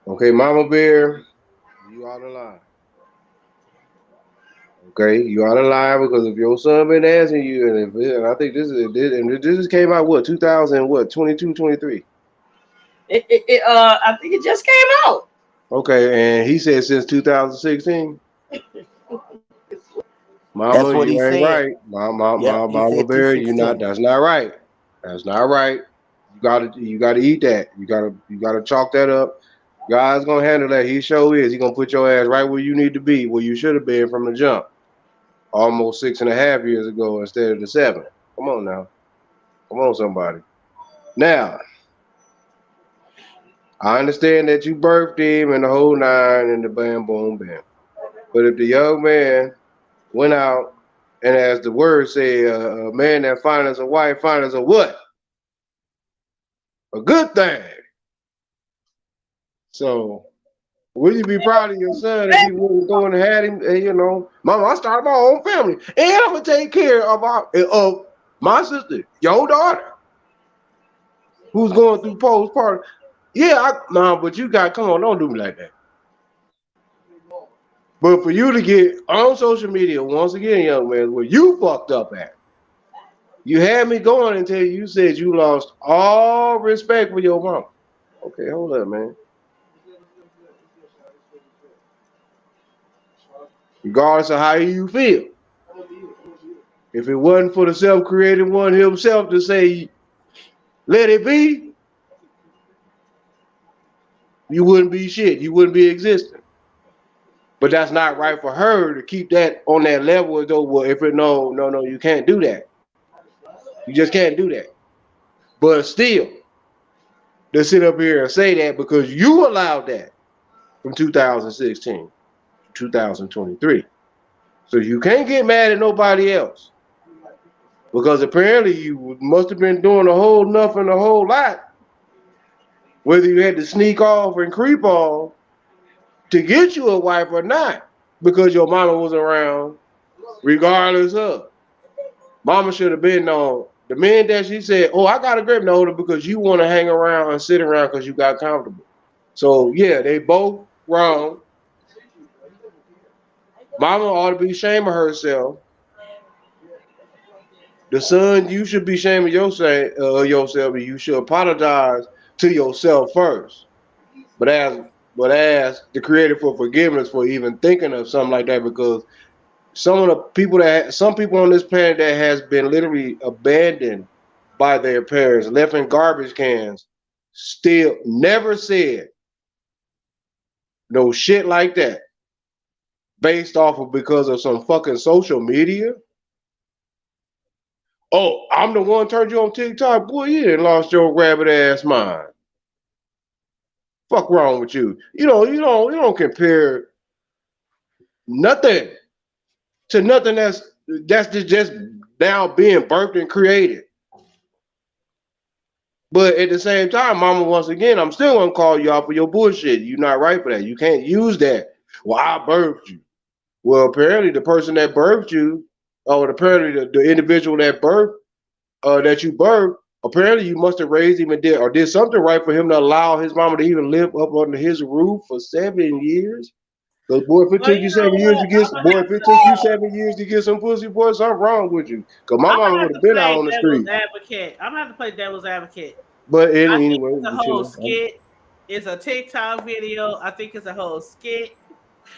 Okay, Mama Bear, you out of line. Okay, you out of line because if your son been asking you, and I think this came out 22, 23. I think it just came out. Okay, and he said since 2016. Mama, That's what he you ain't said. right. Mama Bear, that's not right. That's not right. You gotta eat that. You gotta chalk that up. God's gonna handle that. He sure is. He gonna put your ass right where you need to be, where you should have been from the jump. Almost 6.5 years ago instead of the 7. Come on now. Come on, somebody. Now, I understand that you birthed him and the whole 9 and the bam, boom, bam. But if the young man went out and, as the word say, a man that finds a wife finds a what? A good thing. So, will you be proud of your son if he wouldn't go and had him? You know, Mama, I started my own family, and I'm gonna take care of my sister, your daughter, who's going through postpartum. Yeah, but you got, come on, don't do me like that. But for you to get on social media once again, young man, where you fucked up at, you had me going until you said you lost all respect for your mom. Okay, hold up, man. Regardless of how you feel, if it wasn't for the self-created one himself to say, let it be, you wouldn't be shit. You wouldn't be existing. But that's not right for her to keep that on that level. Though, well, if it no, you can't do that. You just can't do that. But still, to sit up here and say that because you allowed that from 2016 to 2023. So you can't get mad at nobody else. Because apparently you must have been doing a whole nothing, a whole lot. Whether you had to sneak off and creep off to get you a wife or not, because your mama was around, regardless of. Mama should have been on the minute that she said, oh, I got a grip holder because you want to hang around and sit around because you got comfortable. So yeah, they both wrong. Mama ought to be ashamed of herself. The son, you should be ashamed of yourself, and you should apologize to yourself first. But ask the Creator for forgiveness for even thinking of something like that, because some people on this planet that has been literally abandoned by their parents, left in garbage cans, still never said no shit like that, based off of because of some fucking social media. Oh, I'm the one turned you on TikTok. Boy, you done lost your rabbit ass mind. Fuck wrong with you? You don't compare nothing to nothing that's just now being birthed and created. But at the same time, Mama, once again, I'm still gonna call you out for your bullshit. You're not right for that. You can't use that. Well, I birthed you. Well, apparently the person that birthed you, or apparently the individual that you birthed, apparently you must have raised him and did something right for him to allow his mama to even live up under his roof for 7 years. Because boy, if it took you 7 years to get some pussy, boy, something wrong with you. Because my mama would have been out on the street. I'm gonna have to play devil's advocate. But anyway, the whole skit is a TikTok video. I think it's a whole skit.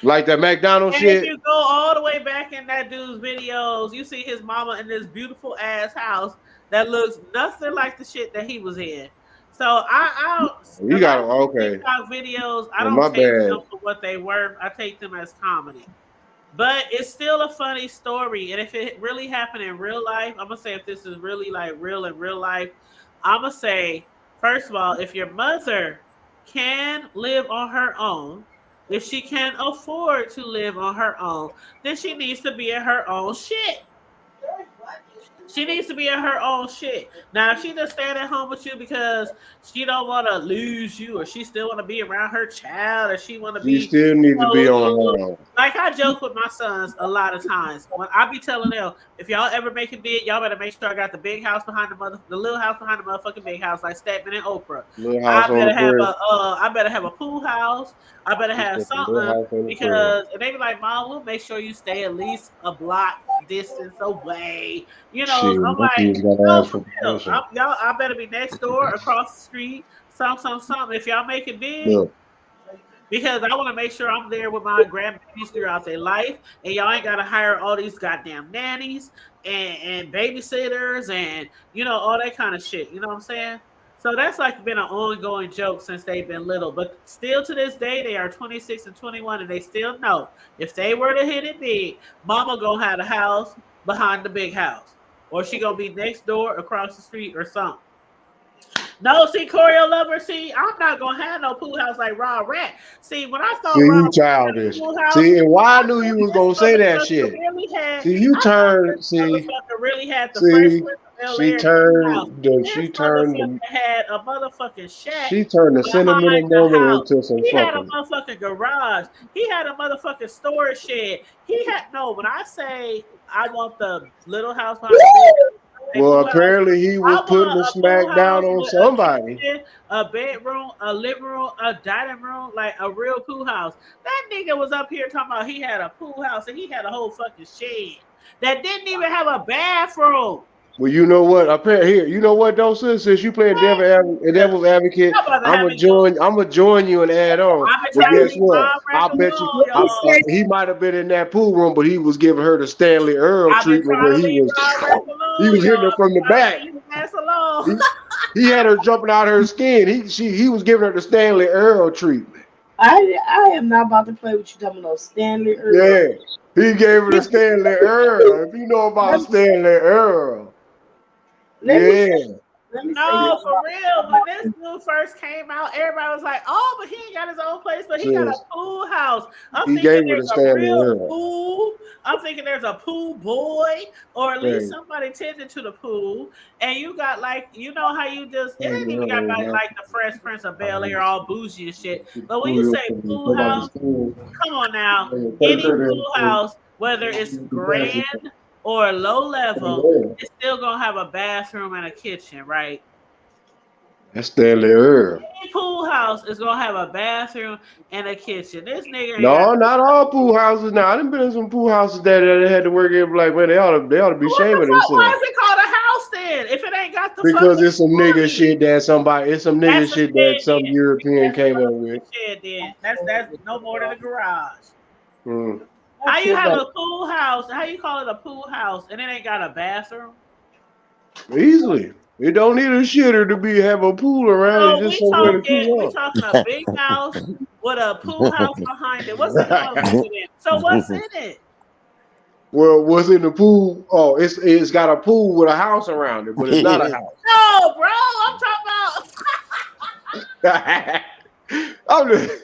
Like that McDonald's and shit. If you go all the way back in that dude's videos, you see his mama in this beautiful ass house that looks nothing like the shit that he was in. So You got okay. TikTok videos. I don't take them for what they were. I take them as comedy. But it's still a funny story. And if it really happened in real life, I'm gonna say if this is really like real in real life, I'm gonna say, first of all, if your mother can live on her own, if she can afford to live on her own, then she needs to be in her own shit. She needs to be in her own shit. Now, if she just staying at home with you because she don't want to lose you, or she still want to be around her child, or she want to be, you still need to be on her own. Like I joke with my sons a lot of times. When I be telling them, if y'all ever make it big, y'all better make sure I got the big house behind the little house behind the motherfucking big house, like Stedman and Oprah. I better have a pool house. I better have something because, and they be like, Mom, we'll make sure you stay at least a block distance away. You know, shit, I'm like, I better be next door, across the street, something. If y'all make it big, because I want to make sure I'm there with my grandbabies throughout their life, and y'all ain't got to hire all these goddamn nannies and babysitters and, you know, all that kind of shit. You know what I'm saying? So that's like been an ongoing joke since they've been little. But still to this day, they are 26 and 21, and they still know if they were to hit it big, mama gonna have a house behind the big house. Or she gonna be next door, across the street, or something. No, see, Choreo Lover, see, I'm not gonna have no pool house like Raw Rat. See, when I thought See, Raw you Rat childish. pool house, See, and why I knew you was gonna say that shit. really had, See, you turned. See, motherfucker really had the Fresh see, Prince of she Bel-Air house. turned. The, This she turned. motherfucker The, had a motherfucking shack she turned the sentimental behind the moment house. into some He had a fucking. motherfucking garage. He had a motherfucking storage shed. He had no. When I say I want the little house behind the big, Well, pool house, apparently he was I putting the want a smack pool down house on with somebody. a kitchen, a bedroom, a living room, a dining room, like a real pool house. That nigga was up here talking about he had a pool house and he had a whole fucking shed that didn't even have a bathroom. Well, you know what? Apparently, here, you know what, though, sis? Since you playing devil's advocate, I'm gonna join you and add on. But guess what? I bet you, he might have been in that pool room, but he was giving her the Stanley Earl treatment where he was hitting her from the back. He had her jumping out her skin. He was giving her the Stanley Earl treatment. I am not about to play with you talking about Stanley Earl. Yeah, he gave her the Stanley Earl. If you know about Stanley Earl. No, for real. When this dude first came out, everybody was like, "Oh, but he ain't got his own place, but he got a pool house." I'm He thinking gave her there's the a Stanley real Earl. pool. I'm thinking there's a pool boy, or at least Right. somebody tending to the pool. And you got like, you know how you just it ain't even got like the Fresh Prince of Bel-Air, all bougie and shit. But when you say pool house, come on now, any pool house, whether it's grand or low level, it's still gonna have a bathroom and a kitchen, right? That's Stanley Earl. Any pool house is gonna have a bathroom and a kitchen. This nigga ain't No, got not all pool houses. Now, I done been in some pool houses that had to work in. Like, man, they ought to be shaming Why themselves. is it called a house then? If it ain't got the Because fucking it's some nigga shit that somebody, it's some nigga That's a shit that some European came up with. shed then. That's no more than a garage. Mm. How you have a pool house? How you call it a pool house and it ain't got a bathroom? Easily. It don't need a shitter to have a pool around. No, It's just somewhere to cool we off. talking a big house with a pool house behind it. What's it called? So what's in it? Well, what's in the pool? Oh, it's got a pool with a house around it, but it's not a house. No, bro, I'm talking about. I'm just,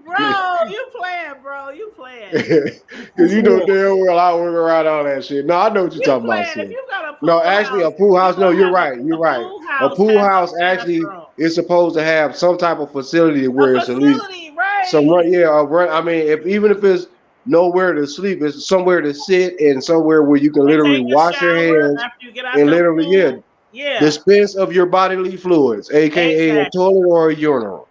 Bro, you playing, bro. You playing. because you know damn well I work around all that shit. No, I know what you're talking about. Sis. No, actually, a pool house. No, you're right. You're right. A pool house actually is supposed to have some type of facility where it's at least some run. Yeah, I mean, even if it's nowhere to sleep, it's somewhere to sit and somewhere where you can literally wash your hands and literally, dispense of your bodily fluids, aka a toilet or a urinal.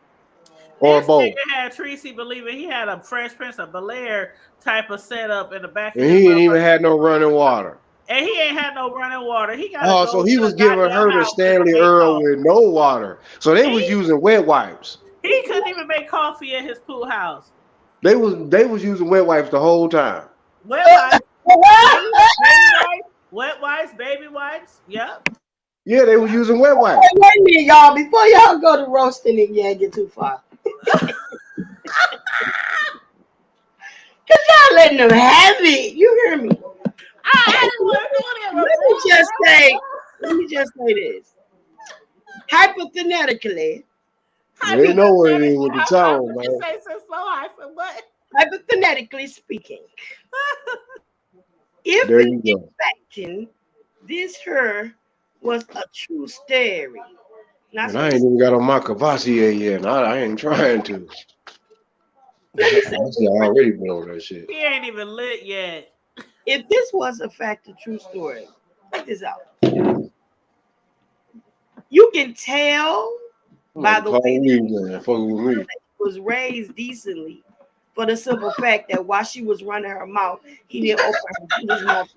Or both. Nigga had Tracy believing he had a Fresh Prince of Bel-Air type of setup in the back of And he ain't even had no running water. And he ain't had no running water. He got so he was giving her the Stanley Earl with no water. So they was using wet wipes. He couldn't even make coffee at his pool house. They was using wet wipes the whole time. Wet wipes, wet wipes, baby wipes. Yep. Yeah, they was using wet wipes. Wait a minute, y'all. Before y'all go to roasting it, yeah, get too far. Cause y'all letting them have it. You hear me? Let me just say this. Hypothetically. They know what it is with the tone, man. Hypothetically speaking, if There in you go. fact this her was a true story. And I ain't even got on my Cavassier yet. I ain't trying to. I already been on that shit. He ain't even lit yet. If this was a fact, a true story, check this out. You can tell by the way he was raised decently, for the simple fact that while she was running her mouth, he didn't open his mouth.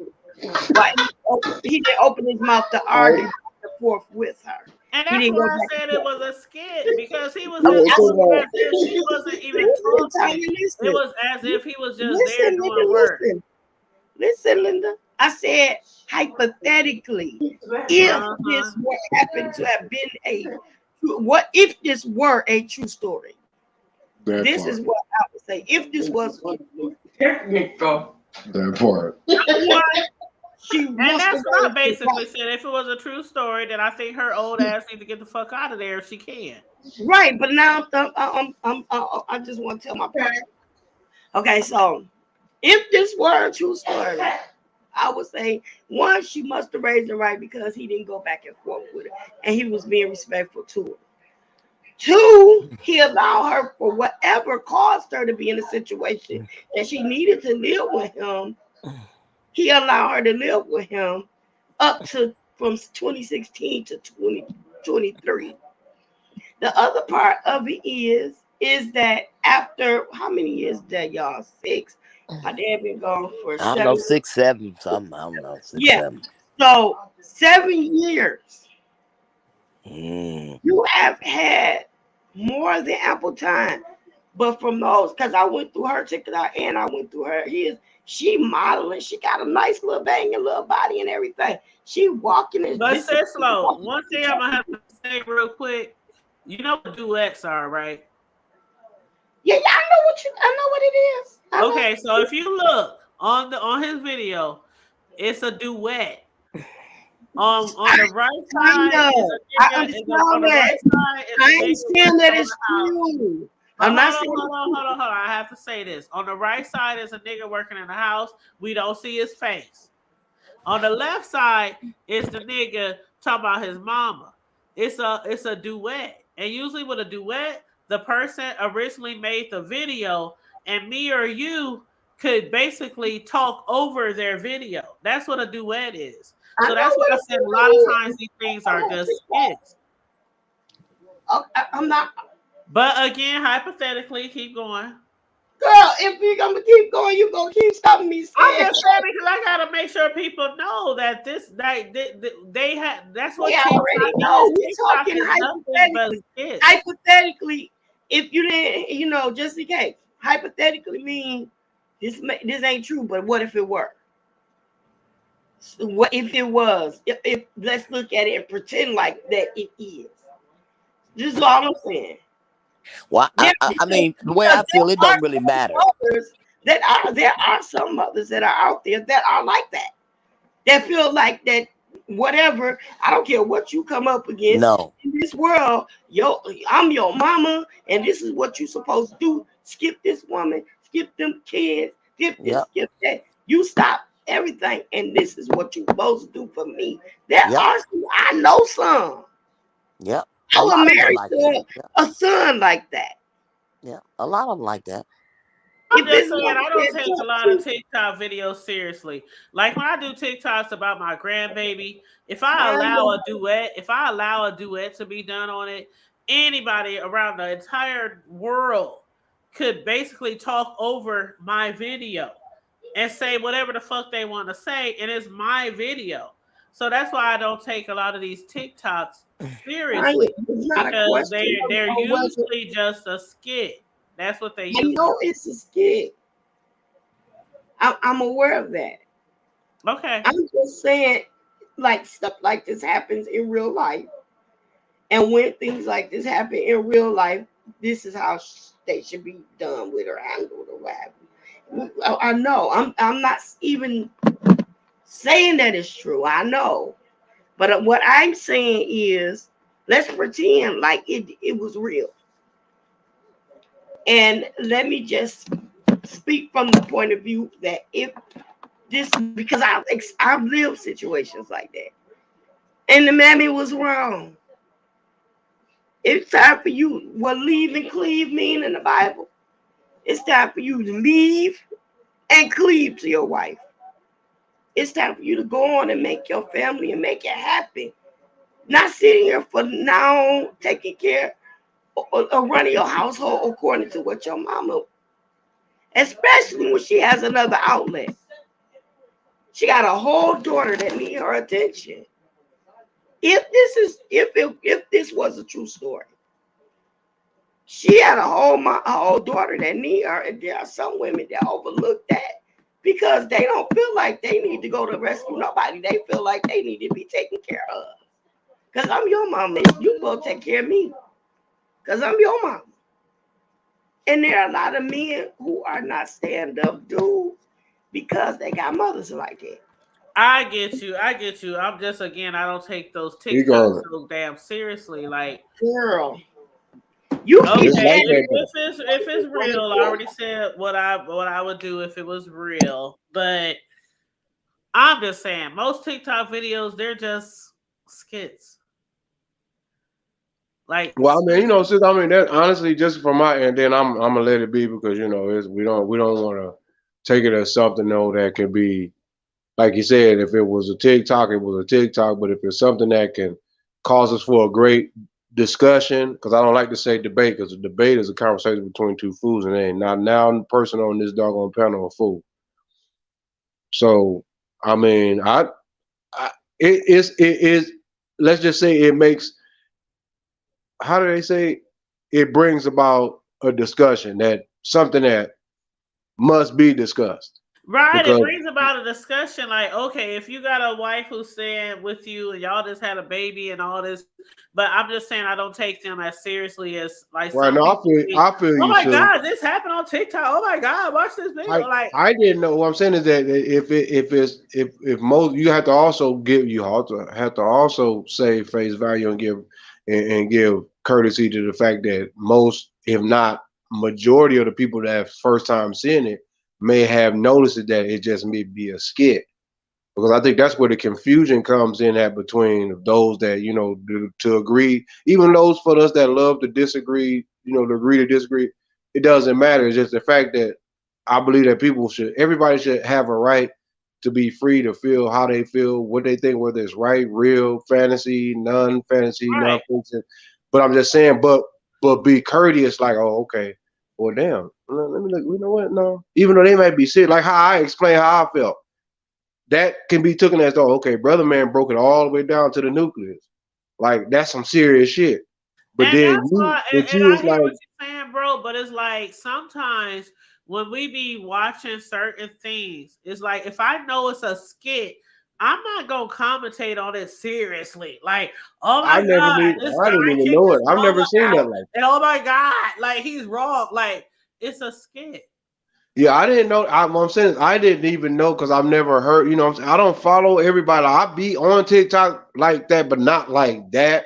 He didn't open his mouth to argue back and forth with her. And that's why I said it was a skit, because he was just as if he wasn't even talking. It was as if he was just there doing work. listen, Linda. I said hypothetically, if this were happened to have been what if this were a true story? That This part. is what I would say. If this was That part. one, she And must that's have what I raised the basically right. said. If it was a true story, then I think her old ass needs to get the fuck out of there if she can. Right, but now I just want to tell my point. Okay, so if this were a true story, I would say one, she must have raised it right because he didn't go back and forth with her, and he was being respectful to her. Two, he allowed her for whatever caused her to be in a situation that she needed to live with him. He allowed her to live with him up to from 2016 to 2023. The other part of it is that after how many years that y'all? 6. My dad been gone for I don't know, 7. 6, 7, something. I don't know, 6, Yeah. 7. So 7 years. Mm. You have had more than ample time. But from those, because I went through her TikTok and I went through her years, she modeling, she got a nice little banging little body and everything. She walking as But disciplined. Cislo, one thing I'm gonna have to say real quick, you know what duets are, right? Yeah, I know what it is. Okay, so if you look on his video, it's a duet. On the right side is a nigga. On the right side is a I nigga understand that working it's on the house. true. But I'm not hold saying on. I have to say this. On the right side is a nigga working in the house. We don't see his face. On the left side is the nigga talking about his mama. It's a duet. And usually with a duet, the person originally made the video and me or you could basically talk over their video. That's what a duet is. So that's what I said. A lot of times these things are just skits. I'm not. But again, hypothetically, keep going. Girl, if you're gonna keep going, you're gonna keep stopping me. I'm just saying because I gotta make sure people know that they had. That's what We TikTok already is. know. We're TikTok talking is nothing but hypothetically. skits. Hypothetically, if you didn't, just in case. Hypothetically mean this ain't true, but what if it were? So what if it was? If let's look at it and pretend like that it is. This is all I'm saying. Well, I mean, the way I feel, it don't really matter. There are some mothers that are out there that are like that. That feel like that whatever, I don't care what you come up against No. in this world, I'm your mama, and this is what you're supposed to do. Skip this woman, skip them kids, skip this, skip that. You stop everything, and this is what you're supposed to do for me. There are some, I know some. Yep. I was married like to a son like that. Yeah, a lot of them like that. I'm just saying, I don't take a lot of TikTok videos seriously. Like when I do TikToks about my grandbaby, if I allow a duet to be done on it, anybody around the entire world could basically talk over my video and say whatever the fuck they want to say, and it's my video. So that's why I don't take a lot of these TikToks seriously because they're usually just a skit. That's what they use. I know it's a skit. I'm aware of that. Okay. I'm just saying, like stuff like this happens in real life, and when things like this happen in real life, this is how they should be done with or handled or what have you. I know. I'm not even saying that it's true. I know, but what I'm saying is, let's pretend like it was real. And let me just speak from the point of view that if this, because I've lived situations like that, and the mammy was wrong. It's time for you. What leave and cleave mean in the Bible? It's time for you to leave and cleave to your wife. It's time for you to go on and make your family and make it happy. Not sitting here for now taking care or running your household according to what your mama, especially when she has another outlet. She got a whole daughter that need her attention. If this was a true story, she had a whole daughter that need her, and there are some women that overlook that because they don't feel like they need to go to rescue nobody. They feel like they need to be taken care of. Because I'm your mama. You go take care of me. Because I'm your mama. And there are a lot of men who are not stand-up dudes because they got mothers like that. I get you. I'm just, again, I don't take those You TikToks go. so damn seriously. Like, girl, you okay, It's like if that. it's real, I already said what I would do if it was real. But I'm just saying, most TikTok videos, they're just skits. Like, Well, I mean, you know, since I mean that honestly, just from my end, then I'm gonna let it be because you know we don't want to take it as something though that can be like you said. If it was a TikTok, it was a TikTok. But if it's something that can cause us for a great discussion, because I don't like to say debate, because a debate is a conversation between two fools, and ain't not now person on this doggone panel a fool. So I mean, it is. Let's just say it makes. How do they say? It brings about a discussion that something that must be discussed. right, Because it brings about a discussion. Like, okay, if you got a wife who's staying with you and y'all just had a baby and all this, but I'm just saying I don't take them as seriously as like right some now, people do. I feel Oh you my too. God, this happened on TikTok. Oh my God, watch this video. Like, I didn't know. What I'm saying is that if most you have to also give you have to also say face value and give courtesy to the fact that most, if not majority of the people that first time seeing it may have noticed that it just may be a skit. Because I think that's where the confusion comes in at between those that, you know, to agree, even those for us that love to disagree, you know, to agree to disagree, it doesn't matter. It's just the fact that I believe that everybody should have a right to be free to feel how they feel, what they think, whether it's right, real, fantasy, non-fantasy, right. non-fiction. But I'm just saying, but be courteous, like, oh, okay, well, damn, let me look, you know what, no. Even though they might be sick, like how I explain how I felt. That can be taken as though, okay, brother man broke it all the way down to the nucleus. Like that's some serious shit. But And then that's why, and you I was hear like, what you're saying, bro. But it's like sometimes when we be watching certain things, it's like if I know it's a skit, I'm not gonna commentate on it seriously. Like, oh my God, this I guy didn't even kicked know his it. I've mama never seen that out, like. and oh my God, like he's wrong. Like it's a skit. Yeah, I didn't know. What I'm saying is I didn't even know because I've never heard. You know, what I'm saying, I don't follow everybody. I be on TikTok like that, but not like that.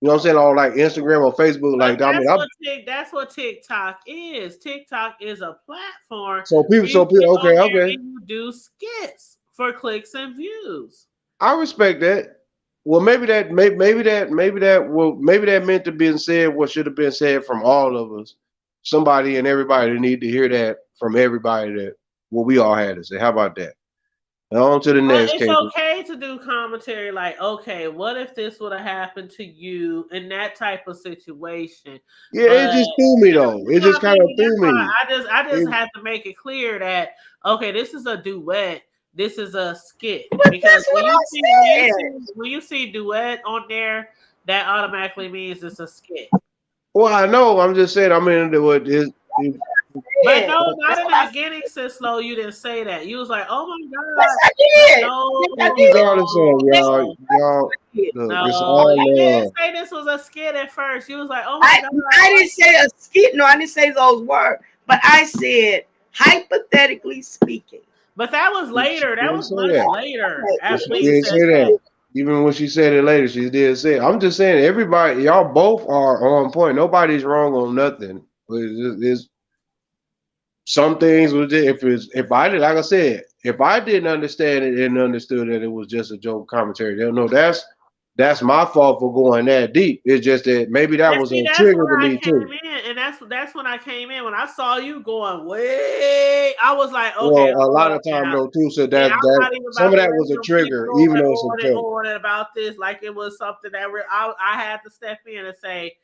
You know what I'm saying? Or like Instagram or Facebook But like that. I mean, that's what TikTok is. TikTok is a platform so where you get people, on okay, there okay. and you do skits for clicks and views. I respect that. Well, maybe that meant to be said what should have been said from all of us. Somebody and everybody need to hear that from everybody that what we all had to say. How about that? And on to the next It's case. okay to do commentary like, okay, what if this would have happened to you in that type of situation? Yeah, it But just threw me though. It just kind of that's threw why me. I just It- have to make it clear that okay, this is a duet. This is a skit But because that's what I said. when you see duet on there, that automatically means it's a skit. well, I know. I'm just saying. I mean, But no, not That's in what the I said. beginning, sis. Low, you didn't say that. You was like, "Oh my Yes, God, I did. no, Yes, I did. regardless of no, y'all, look, it's no." all You didn't love. say this was a skit at first. You was like, "Oh my God." I didn't say a skit. No, I didn't say those words. But I said, hypothetically speaking. But that was later. She That didn't was say much that. later But after she you did said say that. that. Even when she said it later, she did say it. I'm just saying, everybody, y'all both are on point. Nobody's wrong on nothing. It's some things was just, if I did, like I said, if I didn't understand it and understood that it was just a joke commentary, they'll know that's my fault for going that deep. It's just that maybe that And was see, a that's trigger where to I me too. came in, and that's when I came in. When I saw you going way, I was like, Well, okay, a hold lot up of time now. though too. So Yeah, that I'm that not even some about of to that let was a them keep trigger, going even though it's a joke. on and about this like it was something that I had to step in and say,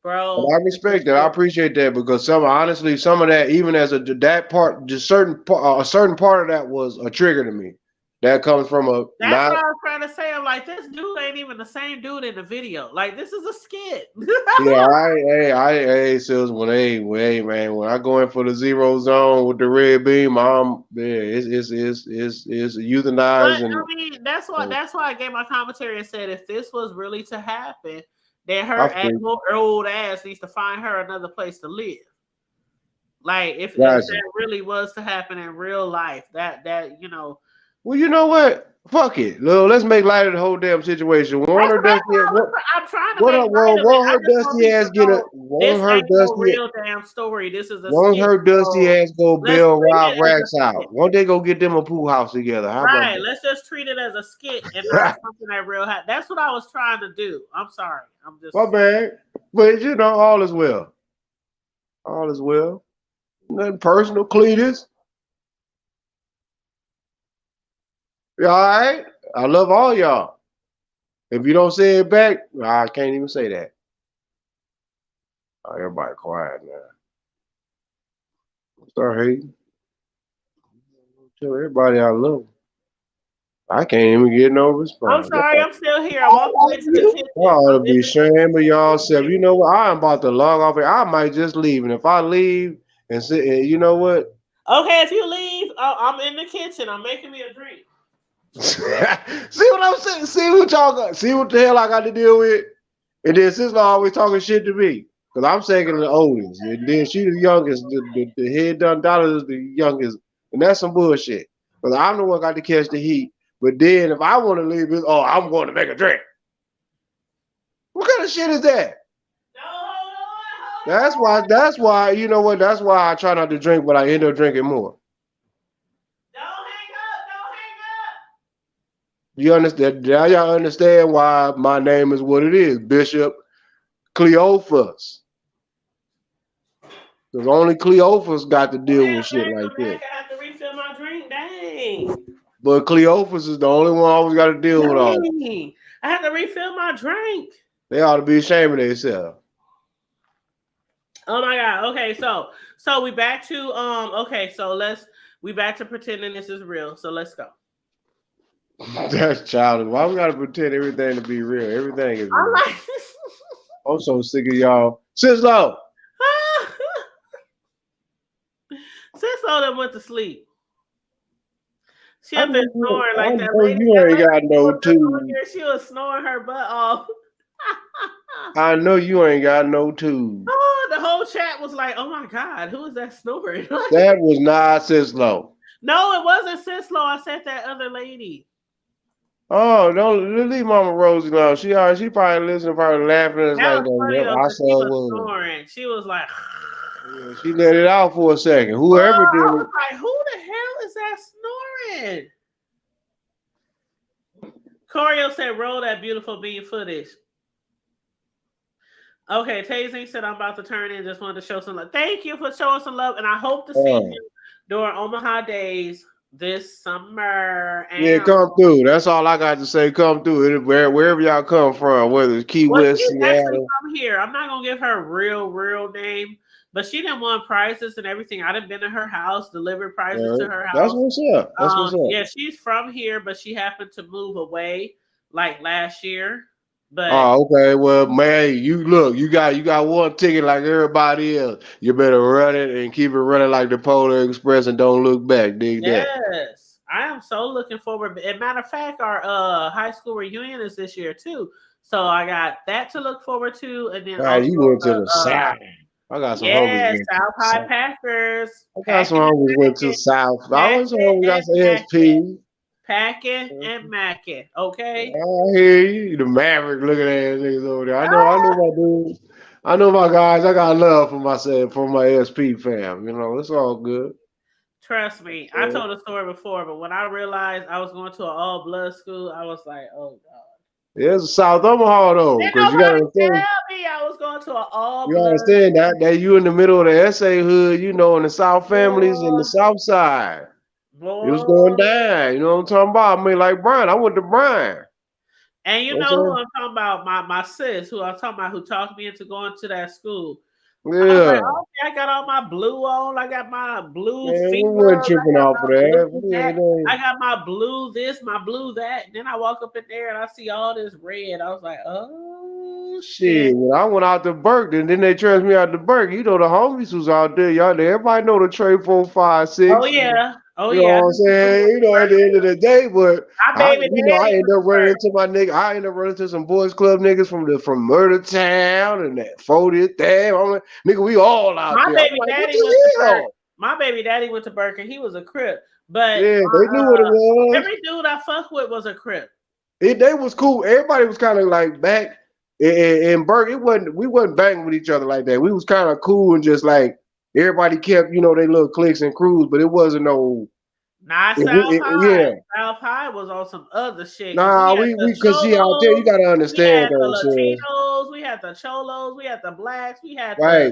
But bro. I respect that. I appreciate that because some honestly, some of that, even as a certain part of that was a trigger to me. that comes from a That's not. what I was trying to say. I'm like, this dude ain't even the same dude in the video. Like, this is a skit. Yeah, hey, sis, when I go in for the zero zone with the red beam, it's euthanized But and I mean, that's why I gave my commentary and said if this was really to happen, then I her think old ass needs to find her another place to live. Like if gotcha. that really was to happen in real life, that you know. Well, you know what? Fuck it. Lil, let's make light of the whole damn situation. Won't her dusty I'm trying to make light of it. won't I her just want dusty ass people to get a know won't this her ain't no dusty real damn story. This is a won't skit. her dusty So ass go let's bail treat Rob it as Racks a out? skit. Won't they go get them a pool house together? How about Right. that? Let's just treat it as a skit and not something that real happened. That's what I was trying to do. I'm sorry. I'm just My bad. But you know, all is well. All is well. Nothing personal, Cletus. You all right? I love all y'all. If you don't say it back, I can't even say that. Oh, everybody quiet now. Start hating. Tell everybody I love them. I can't even get no response. I'm sorry, I'm still here. I'm on the way to the kitchen. Y'all ought to be ashamed of yourself. You know what? I'm about to log off here. I might just leave. And if I leave and sit, and you know what? Okay, if you leave, I'm in the kitchen. I'm making me a drink. See what I'm saying? See what y'all got? See what the hell I got to deal with? And then sister always talking shit to me. Because I'm second the oldest. And then she the youngest. The head done dollar is the youngest. And that's some bullshit. Because I'm the one got to catch the heat. But then if I want to leave, it's, oh, I'm going to make a drink. What kind of shit is that? That's why, you know what? That's why I try not to drink, but I end up drinking more. You understand? Now y'all understand why my name is what it is, Bishop Cleophas. Because only Cleophas got to deal with shit like this. I have to refill my drink. Dang. But Cleophas is the only one always got to deal with all. Dang. I have to refill my drink. They ought to be ashamed of themselves. Oh my God. Okay, so we back to okay, so we back to pretending this is real. So let's go. That's childish. Why we gotta pretend everything to be real? Everything is real. I'm so sick of y'all. Sislo. Sislo that went to sleep. She had been snoring like that lady. You ain't got no tube. She was snoring her butt off. I know you ain't got no tube. Oh, the whole chat was like, "Oh my God, who is that snoring?" That was not Sislo. No, it wasn't Sislo. I said that other lady. Oh, don't leave Mama Rosie alone. She probably listening, probably laughing. It's That like, was funny, though, I 'cause she saw was one. snoring. She was like, She let it out for a second. Whoever I did was it. like, who the hell is that snoring? Corio said, roll that beautiful bean footage. Okay, Tazing said, I'm about to turn in. Just wanted to show some love. Thank you for showing some love. And I hope to see you during Omaha Days this summer. And Yeah, come through. That's all I got to say. Come through. Wherever y'all come from, whether it's Key West, she's actually Seattle. from here. I'm not going to give her a real name. But she done won prizes and everything. I done been to her house, delivered prizes to her house. That's what's up. That's what's up. Yeah, she's from here, but she happened to move away like last year. But okay. Well, man, you got one ticket like everybody else. You better run it and keep it running like the Polar Express and don't look back. Dig that. yes, I am so looking forward. As a matter of fact, our high school reunion is this year too. So I got that to look forward to. And then also, you went to the South. I got some homies. South High Packers. I got some homies went to South. I was home. Got some SP. Packing and macking. Okay. I hear you. The Maverick looking at niggas over there. I know my dudes. I know my guys. I got love for myself, for my SP fam. You know, it's all good. Trust me. I told a story before, but when I realized I was going to an all blood school, I was like, oh God. It's South Omaha though, because you gotta understand. Tell me I was going to an all. You understand that you in the middle of the SA hood, you know, in the South families in the South Side. It was going down. You know what I'm talking about? I mean, like Brian. I went to Brian. And you know who I'm talking about? My sis, who I'm talking about, who talked me into going to that school. I was like, Yeah. okay, I got all my blue on. I got my blue Man, we females. wasn't I tripping got off of my that. blue Yeah, that. they- I got my blue this, my blue that. And then I walk up in there and I see all this red. I was like, oh shit. Shit, when I went out to Burke, and then they transferred me out to Burke. You know, the homies was out there, y'all. Everybody know the Trey 4, 5, 6. Oh yeah. Oh You know yeah. what I'm saying? You know, at the end of the day, but My baby I daddy end was up running into my nigga. I end up running into some boys club niggas from Murder Town and that 40th Ave. I'm like, nigga, we all out My there. I'm baby like, what daddy went to the Burke. hell? My baby daddy went to Burke and he was a Crip. But Yeah, they knew what it was. every dude I fuck with was a Crip. They was cool. Everybody was kind of like back in Burke. We wasn't banging with each other like that. We was kind of cool and just like everybody kept, you know, they little cliques and crews, but it wasn't no. Nah, If South we- High. yeah. South High was on some other shit. Nah, we had the cause see out there, you gotta we understand had though, the sis. Latinos, we had the Cholos, we had the blacks, we had Right.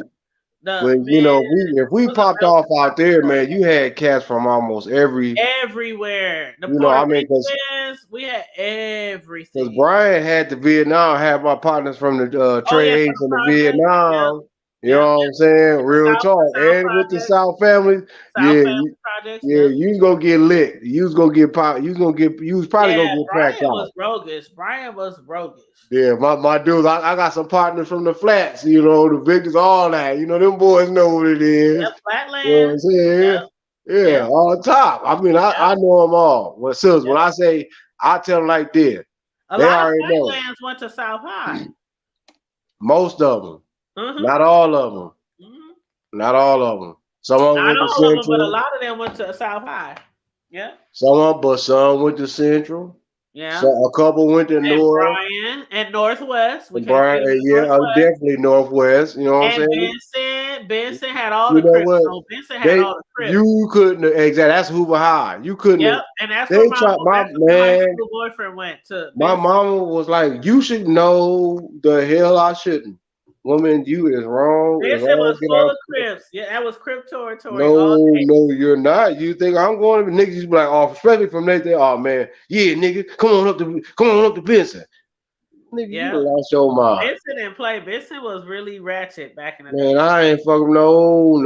the When you know, if we popped off out there, man, you had cats from almost every. everywhere. The You know, Puerto I mean, Ricans, we had everything. because Brian had the Vietnam, had my partners from the trade agents from the Vietnam. You know what I'm saying? Real talk. And with the South family, yeah, you was gonna get lit. You was gonna get pop. You was probably gonna get Brian cracked out. was roguish. Brian was roguish. Yeah, my dudes, I got some partners from the flats, you know, the Victors, all that. You know, them boys know what it is. Yep, Flatland. You know what I'm saying? Yeah, on top. I mean, I know them all. When I say, I tell them like this. A They lot of already know. Flatlands went to South High. Most of them. Mhm. Not all of them. Not all of them. Some of them Not went to all of them, but a Central. lot of them went to South High. Yeah. Some went to Central. Yeah. So a couple went to And North. Brian and Northwest. We can't Brian, forget yeah, Northwest. definitely Northwest. You know what I'm And saying? Benson had all You the know Crips. what? So Benson had all the Crips. You couldn't exactly. That's Hoover High. You couldn't. Yep, and that's They where my tried. My that's where my man. school boyfriend went to. My mama was like, "You should know the hell I shouldn't. Woman, you is wrong. As Benson long was as get full out- of Crips. Yeah, that was Crip territory. No, you're not. You think I'm going to niggas? You be like, oh, especially from that day. Oh man, yeah, nigga, come on up to Benson. Nigga, Yeah. you lost your mind. Benson didn't play. Benson was really ratchet back in the day. Man, I ain't fucking no.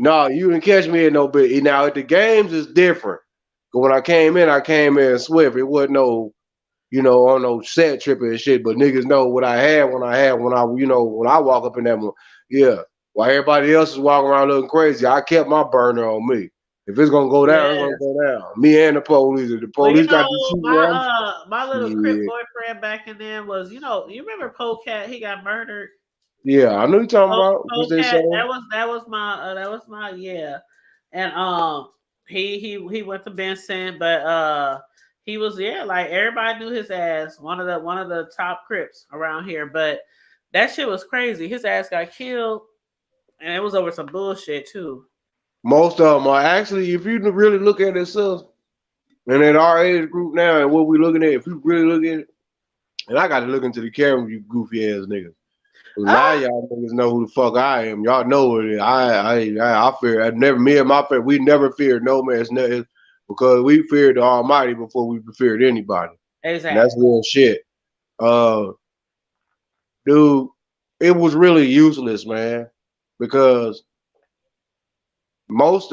No, you didn't catch me in no bit. Now at the games is different. But when I came in swift. It wasn't no, you know, on no set tripping and shit. But niggas know what I had when I walk up in that one. Yeah. While everybody else is walking around looking crazy, I kept my burner on me. If it's gonna go down, it's gonna go down. Me and the police. If the police got to shoot my little Crip boyfriend back in then was, you remember Polecat? He got murdered. Yeah, I know you're talking about. What's they Polecat, say? that was my yeah. And he went to Benson, but he was like everybody knew his ass. One of the top Crips around here, but that shit was crazy. His ass got killed, and it was over some bullshit too. Most of them are actually, if you really look at it, sis, and at our age group now, and what we looking at, if you really look at it, and I got to look into the camera, you goofy ass niggas. A lot of y'all niggas know who the fuck I am. Y'all know what it is. I fear. Me and my friend, we never feared no man. It's because we feared the Almighty before we feared anybody. Exactly. And that's real shit. Dude, it was really useless, man, because most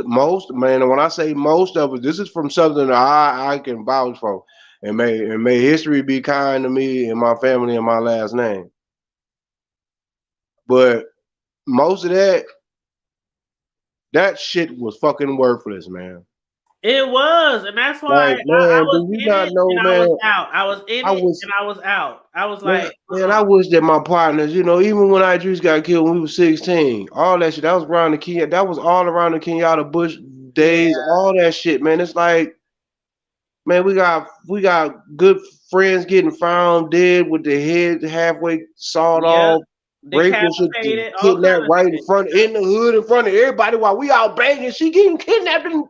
man, and when I say most of it, this is from something that I can vouch for, and may history be kind to me and my family and my last name. But most of that shit was fucking worthless, man. It was, and that's why Like, man, I was do you in not it know, and man? I was out. I was in I it was- and I was out. I was Man, like, man, I wish that my partners, even when Idris got killed when we was 16, all that shit, that was around the Kenyatta, that was all around the Kenyatta Bush days, all that shit, man. It's like, man, we got good friends getting found dead with their head halfway sawed off, raped and shit, decapitated, all kidnapped kinds of right in the hood in front of everybody while we out banging. She getting kidnapped and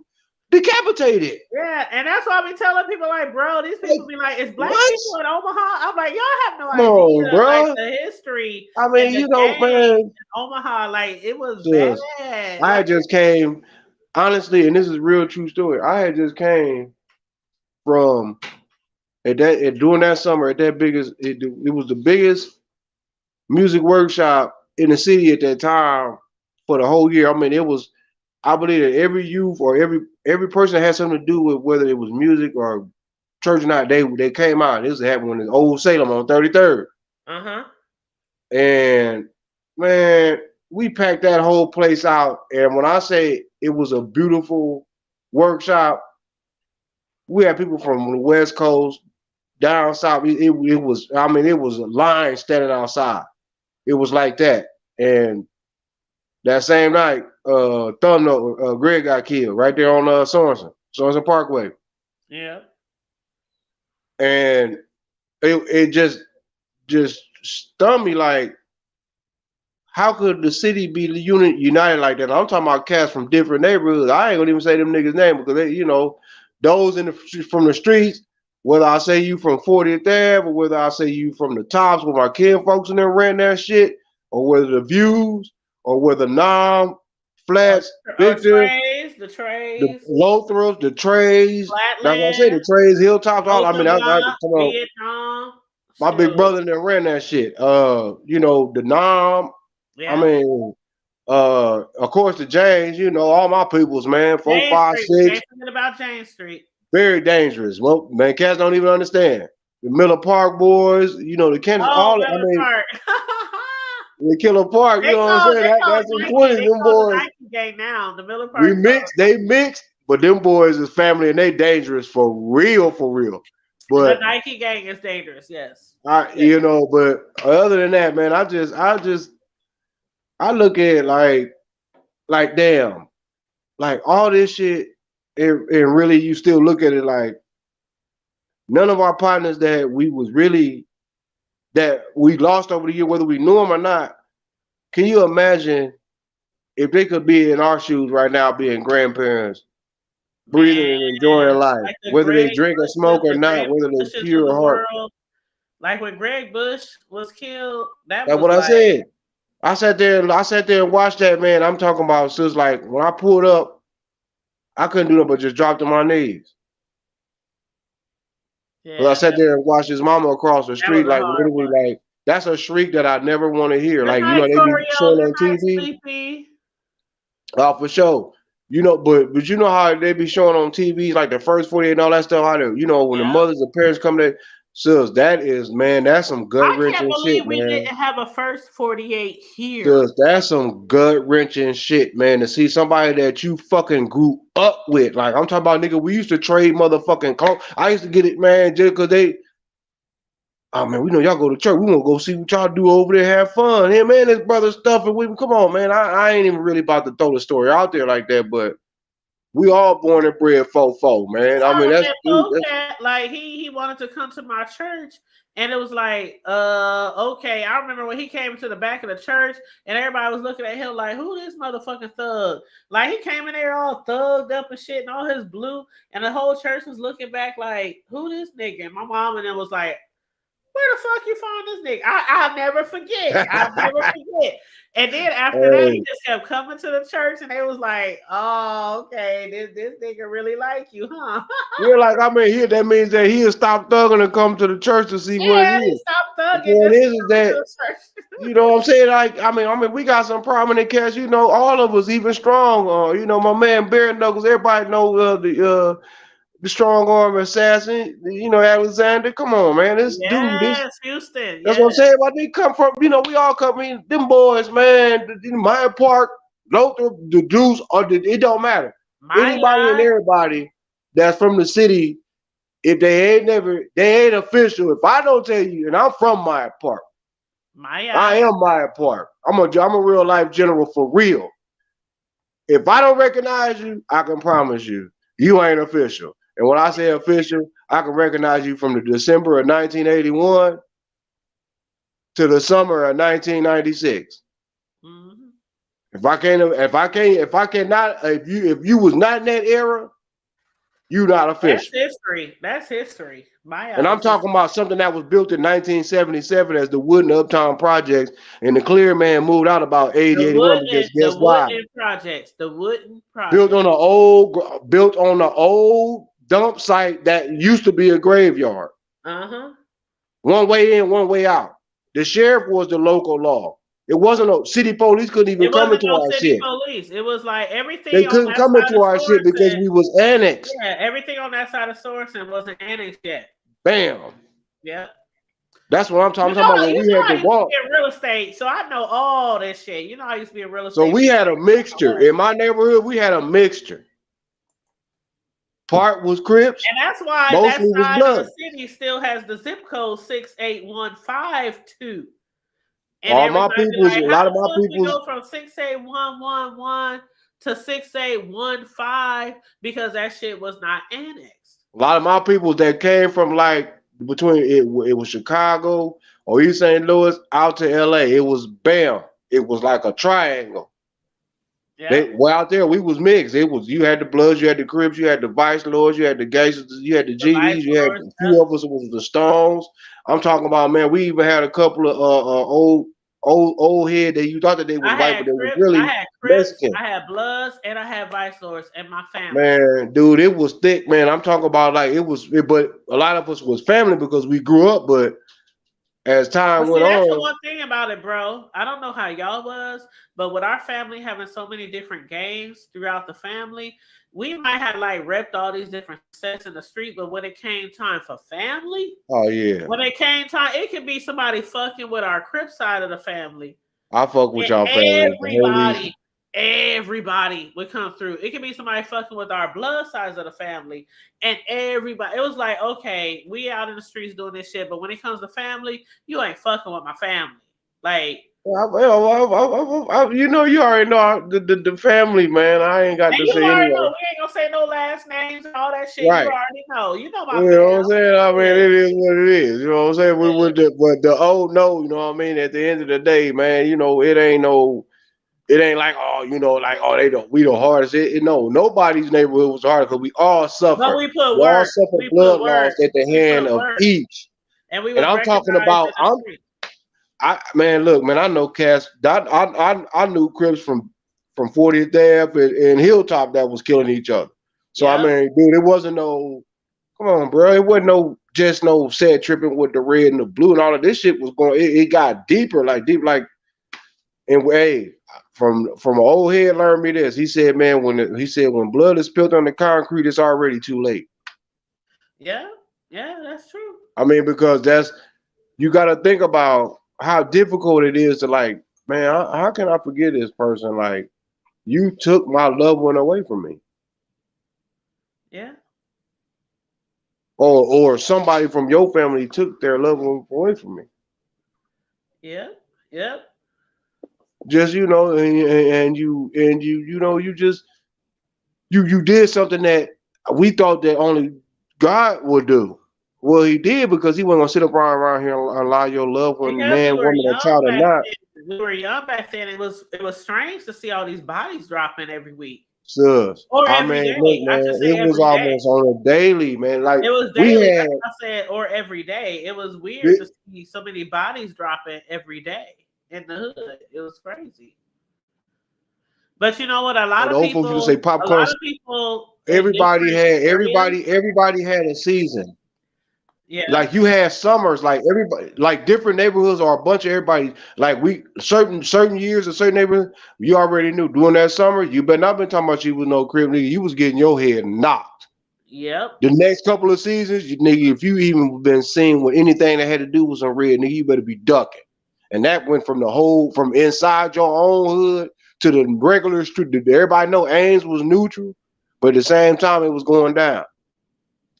decapitated. yeah, and that's why I be telling people like, bro, these people be like, it's black what? people in Omaha. I'm like, y'all have no Come on, idea, bro. like the history. I mean, and the man. gangs in Omaha, like it was Sis, bad. I had just came, honestly, and this is a real true story. I had just came from during that summer at that biggest. It was the biggest music workshop in the city at that time for the whole year. I mean, it was, I believe that every youth or every person that had something to do with whether it was music or church or not, they came out. This happened in Old Salem on 33rd. And man, we packed that whole place out. And when I say it was a beautiful workshop, we had people from the West Coast, down south. It was, I mean, it was a line standing outside. It was like that. And that same night, Thunder, Greg got killed right there on Sorensen Parkway. Yeah. And it just stunned me, like, how could the city be united like that? I'm talking about cats from different neighborhoods. I ain't gonna even say them niggas' name because they, you know, those from the streets, whether I say you from 40th Ave or whether I say you from the Tops where my kid folks in there ran that shit, or whether the Views, or whether Nam, Flats, Victor, the Trays, the Lothros, the Trays, Flatland, like I say, the Trays, Hilltops, all. I mean, I come on. Vietnam. My big brother that ran that shit. You know, the Nam. Yeah. I mean, of course the James. You know, all my peoples, man. 4, 5, 6. Can't forget about James Street. Very dangerous. Well, man, cats don't even understand. The Miller Park boys. You know, the Kennedy. The Killer Park. You know what I'm saying? That's the 20s. Them boys. Nike gang now. The Miller Park. We mixed. They mixed, but them boys is family and they dangerous for real. But the Nike gang is dangerous. Yes. You know, but other than that, man, I look at it like damn, like all this shit, and really you still look at it like none of our partners that we lost over the year, whether we knew them or not. Can you imagine if they could be in our shoes right now, being grandparents, breathing and enjoying life, like whether they drink or smoke or not, whether they're pure or heart. Like when Greg Bush was killed, that's what I said. I sat there and watched that, man. I'm talking about, so it's like when I pulled up, I couldn't do nothing but just drop to my knees. Yeah, I sat there and watched his mama across the street, like literally, like that's a shriek that I never want to hear. Like, you know, they be showing on TV. Oh, for sure. You know, but you know how they be showing on TV, like the first 48 and all that stuff. How they, you know, when the mothers and parents come there. Sis, that is, man, that's some gut wrenching shit, man. We didn't have a first 48 here. Sis, that's some gut wrenching shit, man. To see somebody that you fucking grew up with, like I'm talking about, nigga. We used to trade motherfucking clothes. I used to get it, man, just because they. Oh man, we know y'all go to church. We want to go see what y'all do over there, have fun. Him and his brother stuff, and we come on, man. I ain't even really about to throw the story out there like that, but. We all born and bred fofo, man. I mean, that's like he wanted to come to my church, and it was like, okay. I remember when he came to the back of the church, and everybody was looking at him like, "Who this motherfucking thug?" Like he came in there all thugged up and shit, and all his blue, and the whole church was looking back like, "Who this nigga?" And my mom and them was like, "Where the fuck you find this nigga?" I'll never forget. I'll never forget. And then after that, he just kept coming to the church, and they was like, "Oh, okay, this nigga really like you, huh?" Yeah, like I mean, that means that he'll stop thugging and come to the church to see what it is. Stop thugging. What is that? You know what I'm saying? Like, I mean, we got some prominent cats. You know, all of us, even strong. You know, my man Barry Knuckles. Everybody know the strong arm assassin, you know, Alexander. Come on, man. This Houston. That's what I'm saying. Like, they come from, you know, we all come in, them boys, man, Maya Park, Lothrop, the Deuce, it don't matter. Anybody and everybody that's from the city, if they ain't official. If I don't tell you, and I'm from Maya Park. I am Maya Park. I'm a real life general for real. If I don't recognize you, I can promise you, you ain't official. And when I say official, I can recognize you from the December of 1981 to the summer of 1996. Mm-hmm. If you was not in that era, you not official. That's history. And I'm talking about something that was built in 1977 as the Wooden Uptown Projects, and the Clear Man moved out about 81. Guess why? The Wooden Project. Built on the old dump site that used to be a graveyard. Uh-huh. One way in, one way out. The sheriff was the local law. It wasn't no city police couldn't even It come wasn't into no our city shit. police. It was like everything They on couldn't that come side into of our shit because Sorensen. we was annexed. Yeah, everything on that side of Sorensen wasn't annexed yet. Bam. Yeah. That's what I'm talking You about know, when you we know had I to used to walk. be in real estate, so I know all this shit. You know, I used to be in real estate. So we had a mixture. In my neighborhood, we had a mixture. Part was Crips. And that's why mostly that was side blood. of the city still has the zip code 68152. And All my everybody be people's, like, a how lot the of my fuck we people's, go from 68111 to 6815 because that shit was not annexed. a lot of my peoples that came from like between it was Chicago or East St. Louis out to LA. It was bam. It was like a triangle. Yeah. Well, out there we was mixed. It was you had the Bloods, you had the Crips, you had the Vice Lords, you had the Gangsters, you had the GDs, you had a few of us was the Stones. I'm talking about, man. We even had a couple of old head that you thought that they was white, but they was really I had Crips, Mexican. I had Bloods, and I had Vice Lords in my family. Man, dude, it was thick, man. I'm talking about like but a lot of us was family because we grew up, but as time But went see, that's the on, one thing about it, bro. I don't know how y'all was, but with our family having so many different gangs throughout the family, we might have like repped all these different sets in the street, but when it came time for family, oh yeah, when it came time, it could be somebody fucking with our Crip side of the family. I fuck with y'all family. Everybody would come through. It could be somebody fucking with our blood sides of the family, and everybody. It was like, okay, we out in the streets doing this shit, but when it comes to family, you ain't fucking with my family. Like, you know, you already know the family, man. I ain't got and to you say already anyway. know. We ain't gonna say no last names and all that shit. Right. You already know. You know my You family. know what I'm saying? I mean, it is what it is. You know what I'm saying? We with but the old no, you know what I mean? At the end of the day, man, you know, it ain't like, oh, you know, like, oh, we the hardest. No, nobody's neighborhood was hard because we all suffer. But we put We all work. suffer We blood put work. loss at the hand of each. And we And was I'm talking recognized about, in the street. man, look, man, I know Cass. I knew Crips from 40th Ave and Hilltop that was killing each other. So I mean, dude, it wasn't no. Come on, bro. It wasn't no sad tripping with the red and the blue and all of this shit was going. It got deeper, like deep, like. And hey, from an old head learned me this. He said, man, when blood is spilled on the concrete, it's already too late. Yeah, that's true. I mean, because you got to think about how difficult it is to like, man, how can I forget this person? Like, you took my loved one away from me. Yeah. Or somebody from your family took their loved one away from me. Yeah. Just, you know, and you know, you did something that we thought that only God would do. Well, he did because he wasn't gonna sit up around here and allow your loved one, man, woman, or child or not. We were young back then. It was strange to see all these bodies dropping every week. Sus. Or I every mean, day. look, man, it was almost on a daily, man. Like it was daily. That's what I said, or every day. It was weird to see so many bodies dropping every day in the hood. It was crazy. But you know what? A lot of people say popcorn. A lot of people. Everybody had a season. Yeah. Like you had summers, like everybody, like different neighborhoods or a bunch of everybody. Like we certain years or certain neighborhoods, you already knew during that summer. You better not been talking about you was no crib nigga. You was getting your head knocked. Yep. The next couple of seasons, nigga, if you even been seen with anything that had to do with some red, nigga, you better be ducking. And that went from from inside your own hood to the regular street. Everybody know Ames was neutral, but at the same time, it was going down.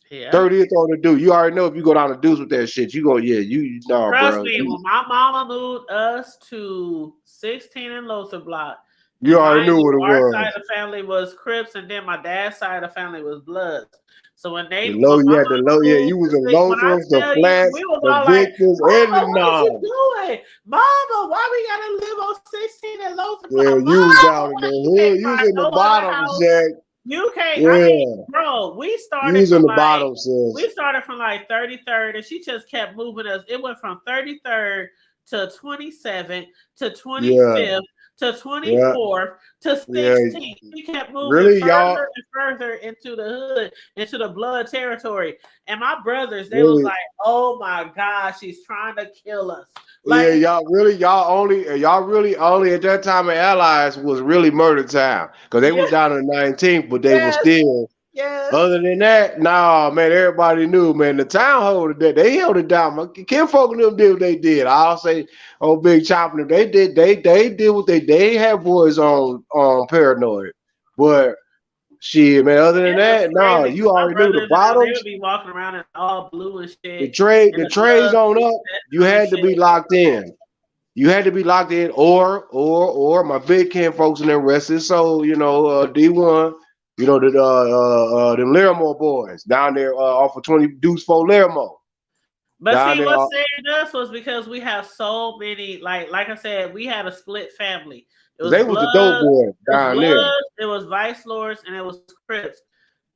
Yeah. 30th on the Deuce. You already know if you go down the Deuce with that shit, you go, Trust bro. me, when my mama moved us to 16 and Lother Block, you already knew what it our was. side of the family was Crips, and then my dad's side of the family was Bloods. So when they you was in Lothers, the Flats, the Victors, and the What Knobs. you doing? Mama, why we gotta live on 16 and Lother Block? Yeah, you was down in the hood. You was in the bottom, Jack. You can't. Yeah. I mean, bro, we started. You was in from the bottom, sis. We started from like 33rd, and she just kept moving us. It went from 33rd to 27th to 25th to 24th to 16th. She kept moving Really, further y'all? and further into the hood, into the blood territory. And my brothers, they Really? was like, "Oh my God, she's trying to kill us." Yeah, y'all really only at that time of Allies was really murder time because they was down to the 19th, but they was still. Other than that, nah, man, everybody knew, man. The town held it. They held it down. My kinfolk and them did what they did. I'll say, oh, Big Chop, they did what they had boys on paranoid, but. Shit, man. Other than that, no, you already knew the They bottoms. would be walking around in all blue and shit. The trades on up. You had to be locked in. You had to be locked in, or my big kin folks and them rested. So D1, them Larimore boys down there off of 20 Deuce 4 Larimore. But see, what saved us was because we have so many, like I said, we had a split family. It was they was the dope boys down there. It was Vice Lords and it was Crips.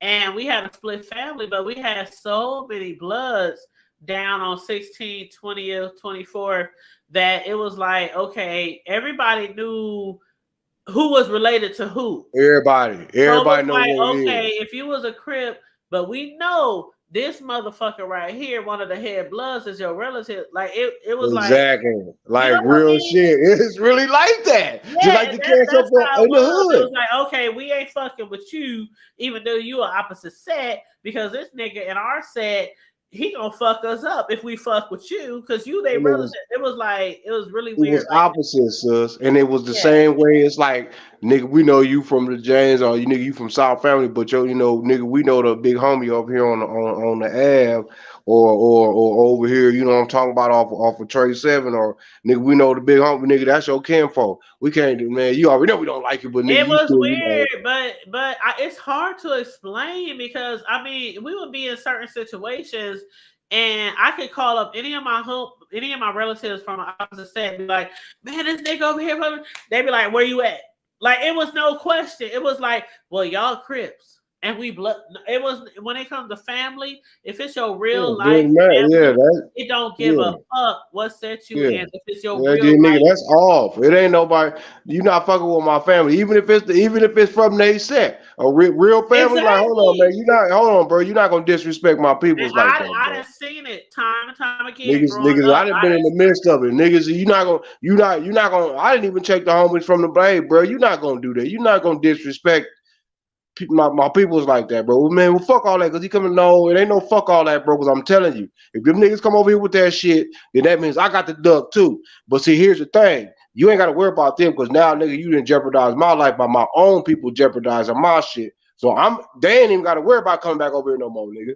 And we had a split family, but we had so many bloods down on 16th, 20th, 24th that it was like, okay, everybody knew who was related to who. Everybody So know like, what it okay, is. if you was a Crip, but we know this motherfucker right here, one of the head bloods, is your relative. Like it was Exactly. Like you know what I real mean? shit. It's really like that. Just like the cats up how in the it was. It hood. was like, okay, we ain't fucking with you, even though you are opposite set, because this nigga in our set, he gonna fuck us up if we fuck with you, because you they relative. It was like, it was really It weird. was opposite, sis, and it was the same way. It's like, nigga, we know you from the James, or you from South Family, but nigga, we know the big homie over here on the Ave, or over here, you know what I'm talking about, off of Trade 7, or nigga, we know the big homie, nigga, that's your kinfolk. We can't do, man. You already know we don't like you, but nigga, It you was still, weird, but it's hard to explain because I mean we would be in certain situations, and I could call up any of my relatives from the opposite set and be like, "Man, this nigga over here," they'd be like, "Where you at?" Like it was no question. It was like, "Well, y'all Crips." And we blood. It was when it comes to family. If it's your real life family, it don't give a fuck what set you in. If it's your real nigga, life, that's off. It ain't nobody. You not fucking with my family, even if it's from they set. A real family, like hold on, man. Hold on, bro. You're not gonna disrespect my peoples and like that. I done seen it time and time again. Niggas, I done been in the midst of it. Niggas, you're not gonna. I didn't even check the homies from the blade, bro. You're not gonna do that. You're not gonna disrespect my people's like that, bro. Man, well, fuck all that, because he coming, no, it ain't no fuck all that, bro, because I'm telling you, if them niggas come over here with that shit, then that means I got the duck too. But see, here's the thing. You ain't got to worry about them, because now, nigga, you didn't jeopardize my life by my own people jeopardizing my shit. So they ain't even got to worry about coming back over here no more, nigga.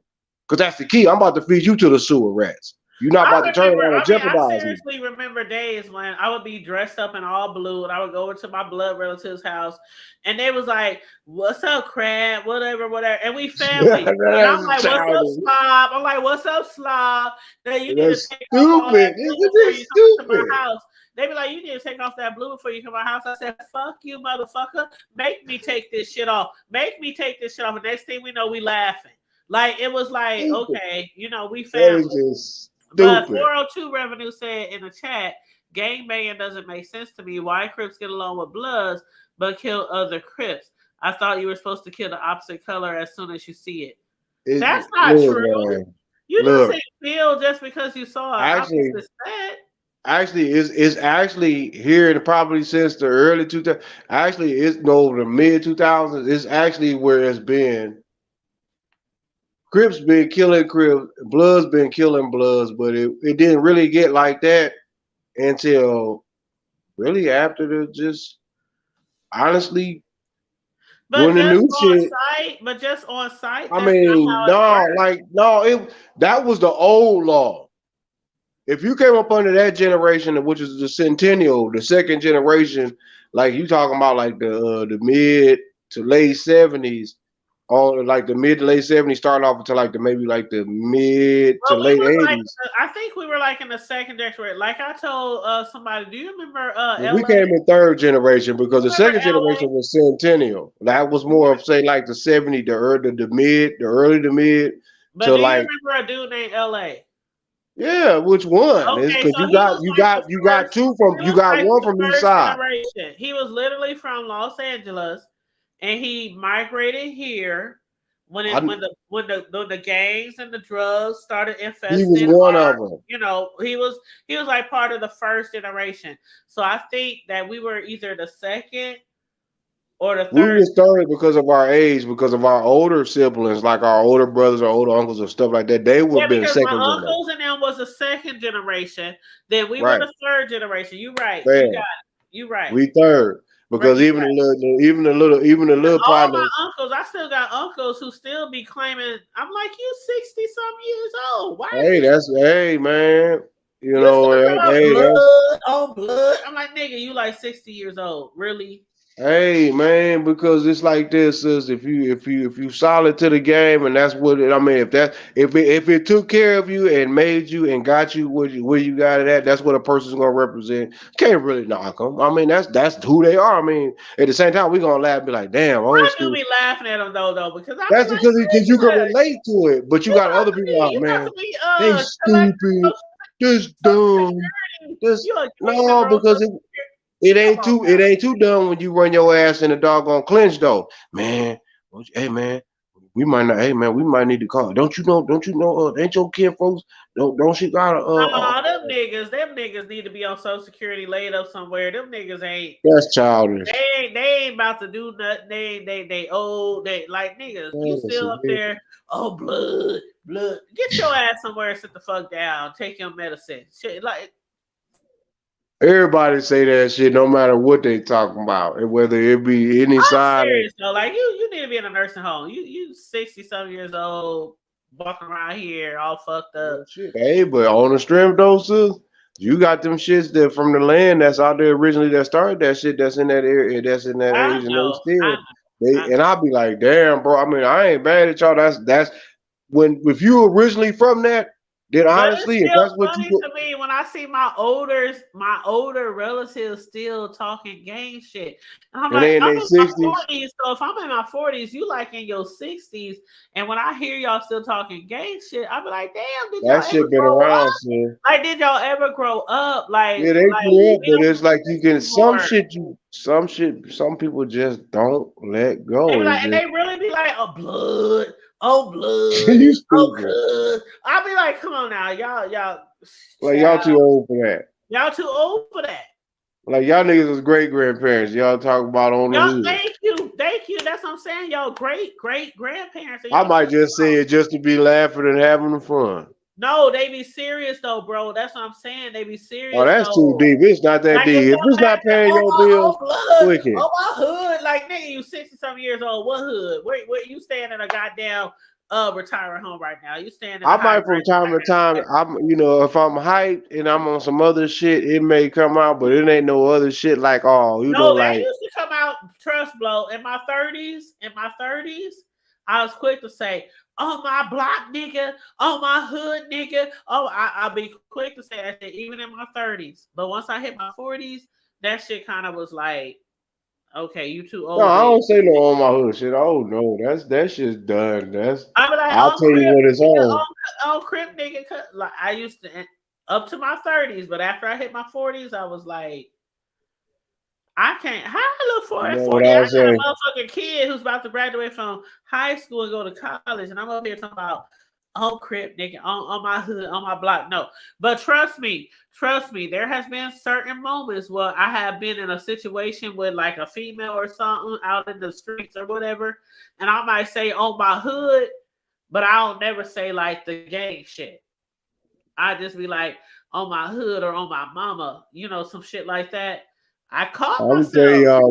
Because that's the key. I'm about to feed you to the sewer rats. You're not about to turn around and jeopardize I me. seriously remember days when I would be dressed up in all blue and I would go into my blood relative's house and they was like, "What's up, Crab? Whatever. And we family." And I'm like, "What's up, Slob?" I'm like, "What's up, Slob?" Now you need to take off all that blue before you come to my house. They be like, "You need to take off that blue before you come to my house." I said, "Fuck you, motherfucker. Make me take this shit off. Make me take this shit off." And next thing we know, we laughing. Like, it was like, okay, we family. But 402 Revenue said in the chat, gangbanging doesn't make sense to me. Why Crips get along with Bloods but kill other Crips? I thought you were supposed to kill the opposite color as soon as you see it. That's not true. Man. You just say feel just because you saw an opposite set. Actually, it's actually here in probably since the early 2000s. Actually, it's the mid 2000s. It's actually where it's been. Crips been killing Crips, Bloods been killing Bloods, but it didn't really get like that until really after the just honestly doing the new shit. But just on site. I mean, that was the old law. If you came up under that generation, which is the centennial, the second generation, like you talking about, like the mid to late 70s. On like the mid to late 70s, starting off until like the mid to late 80s. I think we were like in the second generation. Like I told somebody, do you remember we came in third generation because the second generation was centennial. That was more of say like the 70s, the early to mid. But do you remember a dude named LA? Yeah, which one? It's Okay, because so he was like the you got first. two from He you was got like one the from each first side. generation. He was literally from Los Angeles, and he migrated here when I, the gangs and the drugs started he was infesting one our. of them. You know, he was like part of the first generation. So I think that we were either the second or the We third. was third because of our age, because of our older siblings, like our older brothers or older uncles or stuff like that. They would Yeah, have been because my second generation. uncles and them was the second generation. Then we were Right. the third generation. You right. Yeah. You got it. You right. We third. Because Right, even the little all partners, my uncles, I still got uncles who still be claiming. I'm like, you 60 some years old. Why is hey man. You you know, still got hey, blood on blood? I'm like, nigga, you like 60 years old. Really? hey man, because it's like this is if you solid to the game, and that's what it, I mean. If it took care of you and made you and got you where you got it at, that's what a person's gonna represent. Can't really knock them. I mean, that's who they are. I mean, at the same time, we gonna laugh, and be like, damn, old I do school. be laughing at them though, because I That's be like, because you can nigga, relate to it, but you got other people like, you man, got to be they stupid, this dumb, this you a no, because it ain't too dumb when you run your ass in the doggone clinch though, man. Hey man, we might not. Hey man, we might need to call. Don't you know? Ain't your kid folks? Don't she got Nah, them niggas need to be on Social Security laid up somewhere. Them niggas ain't. That's childish. They ain't about to do nothing. They old. They like niggas. You still up there? Oh, blood. Get your ass somewhere and sit the fuck down. Take your medicine. Shit, like. Everybody say that shit, no matter what they talking about, and whether it be any I'm side. serious though. Like you need to be in a nursing home. You 60-some years old, walking around here all fucked up. Hey, but on the strength though, sis, you got them shits that from the land that's out there originally that started that shit that's in that area, that's in that age, and I'll be like, damn, bro. I mean, I ain't bad at y'all. That's when if you originally from that, then honestly, if that's what funny you to me when I see my older relatives still talking gang shit. And I'm And they like, in I'm their in my 60s. 40s, so if I'm in my 40s, you like in your 60s. And when I hear y'all still talking gang shit, I be like, damn, did y'all that shit ever been grow around, up? sis. Like, did y'all ever grow up? Like, Yeah, they grew up, but it's like you can some anymore. shit, some people just don't let go. They be It's like, and just they really be like, oh blood, oh blood, you oh stupid. cuz. I'll be like, come on now, y'all, Like y'all too old for that. y'all too old for that. Like y'all niggas was great grandparents. Y'all talk about on the Y'all, hood. thank you. That's what I'm saying. Y'all great grandparents. I might just say it just to be laughing and having fun. No, they be serious though, bro. That's what I'm saying. They be serious. Oh, that's though. too deep. It's not that Like, deep. If it's not paying your bills, click it. Oh my hood, like nigga, you 60-something years old. What hood? Where you staying in a goddamn retiring home right now? You staying in I might from time to time, if I'm hyped and I'm on some other shit, it may come out, but it ain't no other shit like No, that like used to come out. Trust blow. In my 30s, I was quick to say, "Oh my block nigga, oh my hood nigga." Oh, I'll be quick to say that shit even in my 30s. But once I hit my 40s, that shit kind of was like, okay, you too old. No, I don't say no on my hood shit. Oh no, that shit's done. I be like, I'll tell you what it's on. Oh, crip nigga. Like I used to up to my 30s, but after I hit my 40s, I was like, I can't. How I look for at 40? I got a motherfucking kid who's about to graduate from high school and go to college, and I'm up here talking about, oh, crip nigga, on my hood, on my block. No, but trust me, there has been certain moments where I have been in a situation with like a female or something out in the streets or whatever, and I might say on my hood, but I don't never say like the gang shit. I just be like on my hood or on my mama, some shit like that. I caught myself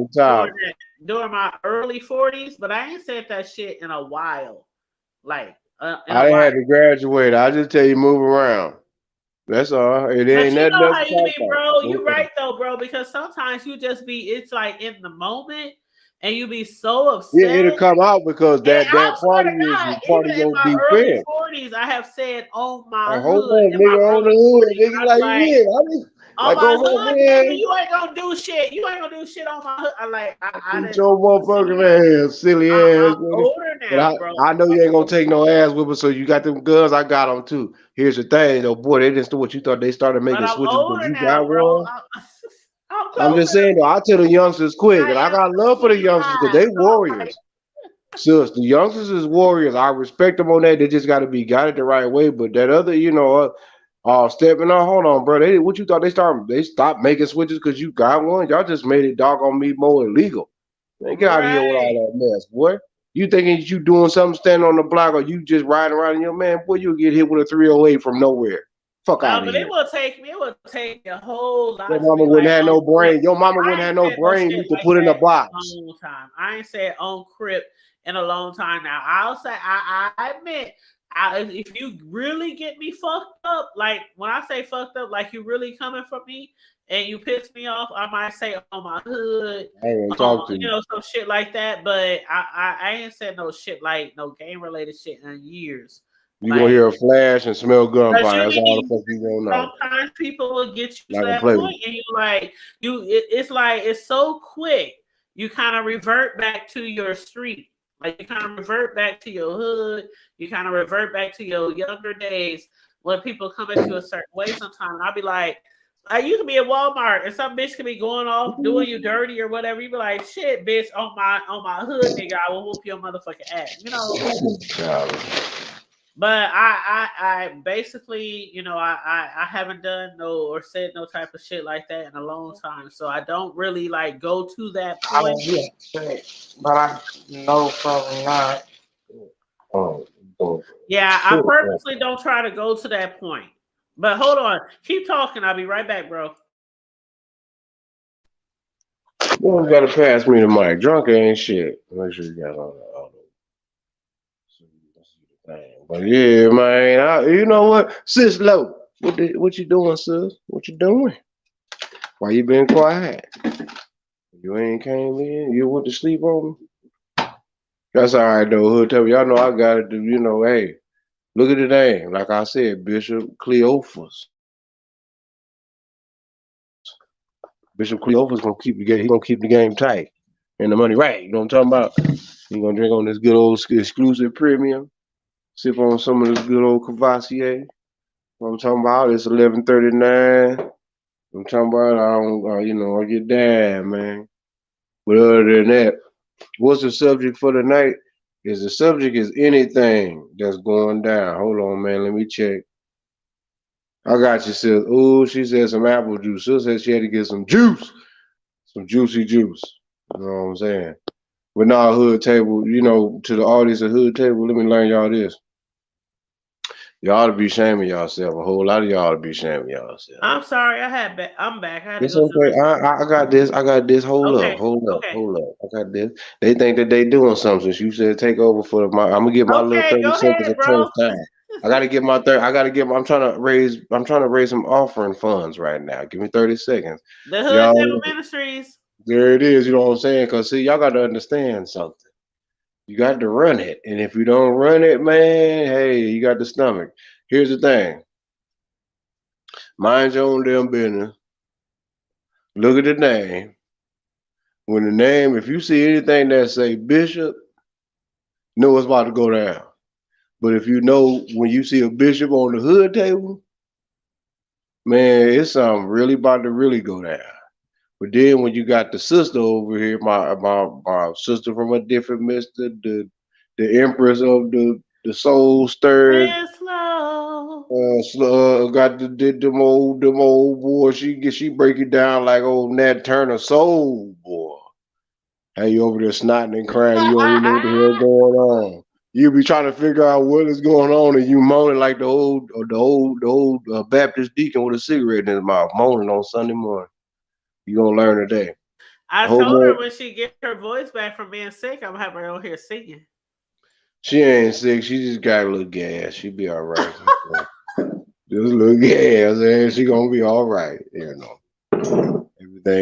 during my early 40s, but I ain't said that shit in a while. Like, I had to graduate. I just tell you, move around. That's all. It ain't nothing else how to you talk be, about. bro. You right though, bro. Because sometimes you just be, it's like in the moment, and you be so upset. Yeah, it'll come out because that party is part of Even in your my early defense. 40s, I have said, "Oh my Hold hood." on, nigga, on the hood, nigga, like yeah, On Like, my oh my hood, nigga, man, you ain't gonna do shit. You ain't gonna do shit on my hood. I beat didn't. your motherfucking ass, silly ass I'm nigga. older But now, bro. I know you ain't gonna take no ass whipping, so you got them guns. I got them too. Here's the thing, though, boy. They didn't do what you thought. They started But making I'm switches because older you now, got bro. one. I'm I'm closer just saying, though. I tell the youngsters quick, I and I am got love for the youngsters because 25. they warriors. Sis, the youngsters is warriors. I respect them on that. They just got to be guided the right way. But that other, stepping on. Hold on, bro. What you thought they stopped making switches because you got one? Y'all just made it doggone me more illegal. Man, get out of here with all that mess, boy. You thinking you doing something standing on the block or you just riding around in your man, boy, you'll get hit with a 308 from nowhere. Fuck No, out of but here. it will take a whole Your lot to mama be wouldn't like have on no Crip. brain. Your mama I wouldn't have ain't no said no brain shit you could like put in a that in a box. long time. I ain't said on Crip in a long time now. I'll say I admit if you really get me fucked up, like when I say fucked up, like you really coming for me and you piss me off, I might say on my hood, I ain't gonna talk to you. some shit like that. But I ain't said no shit like no game related shit in years. You gonna hear a flash and smell gunfire. That's all the Because fuck you gonna know. sometimes people will get you to Not gonna that play point, with and it's like it's so quick. You kind of revert back to your street, like you kind of revert back to your hood. You kind of revert back to your younger days when people come at you a certain way. Sometimes I'll be like, you can be at Walmart and some bitch can be going off doing you dirty or whatever. You be like, shit, bitch, on my hood, nigga, I will whoop your motherfucking ass. But I basically, I haven't done or said no type of shit like that in a long time. So I don't really like go to that I point. mean, yeah, but I know probably not. Yeah, I purposely don't try to go to that point. But hold on. Keep talking. I'll be right back, bro. You gotta pass me the mic. Drunk ain't shit. Make sure you got all the thing. But yeah, man, you know what? Sis Low, what you doing, sis? What you doing? Why you been quiet? You ain't came in? You went to sleep on me? That's all right, though. Hood tell me, y'all know I got it. Hey, look at the name. Like I said, Bishop Cleophas. Bishop Cleophas gonna keep the game. He gonna keep the game tight and the money right. You know what I'm talking about? He gonna drink on this good old exclusive premium. Sip on some of this good old Cavassier. You know what I'm talking about? It's 11:39. I'm talking about I get down, man. But other than that, what's the subject for tonight? The subject is anything that's going down. Hold on, man. Let me check. I got you, sis. Oh, she said some apple juice. Sis said she had to get some juice. Some juicy juice. You know what I'm saying? But now hood table, to the audience of hood table, let me learn y'all this. Y'all to be shaming yourself. A whole lot of y'all to be shaming yourself. I'm sorry. I'm back. I had It's to go to okay. I got this. I got this. Hold Okay, up. Hold up. okay. Hold up. I got this. They think that they doing something. Since you said take over for my, I'm gonna get my little 30 go seconds ahead, of bro. first time. I gotta get my third. I'm trying to raise some offering funds right now. Give me 30 seconds. The Hood Y'all, Table Ministries. there it is. You know what I'm saying? Cause see, y'all got to understand something. You got to run it, and if you don't run it, man, hey, you got the stomach. Here's the thing. Mind your own damn business. Look at the name. When the name, if you see anything that say Bishop, know it's about to go down. But if you know when you see a bishop on the hood table, man, it's something really about to really go down. But then when you got the sister over here, my sister from a different mister, the empress of the soul stirred. Got them old boy. She break it down like old Nat Turner soul boy. Hey, you over there snotting and crying. You don't even know what the hell going on. You be trying to figure out what is going on, and you moaning like the old Baptist deacon with a cigarette in his mouth, moaning on Sunday morning. You gonna learn today. I told her when she get her voice back from being sick, I'm gonna have her on here singing. She ain't sick. She just got a little gas. She be all right. Just a little gas, and she gonna be all right. Everything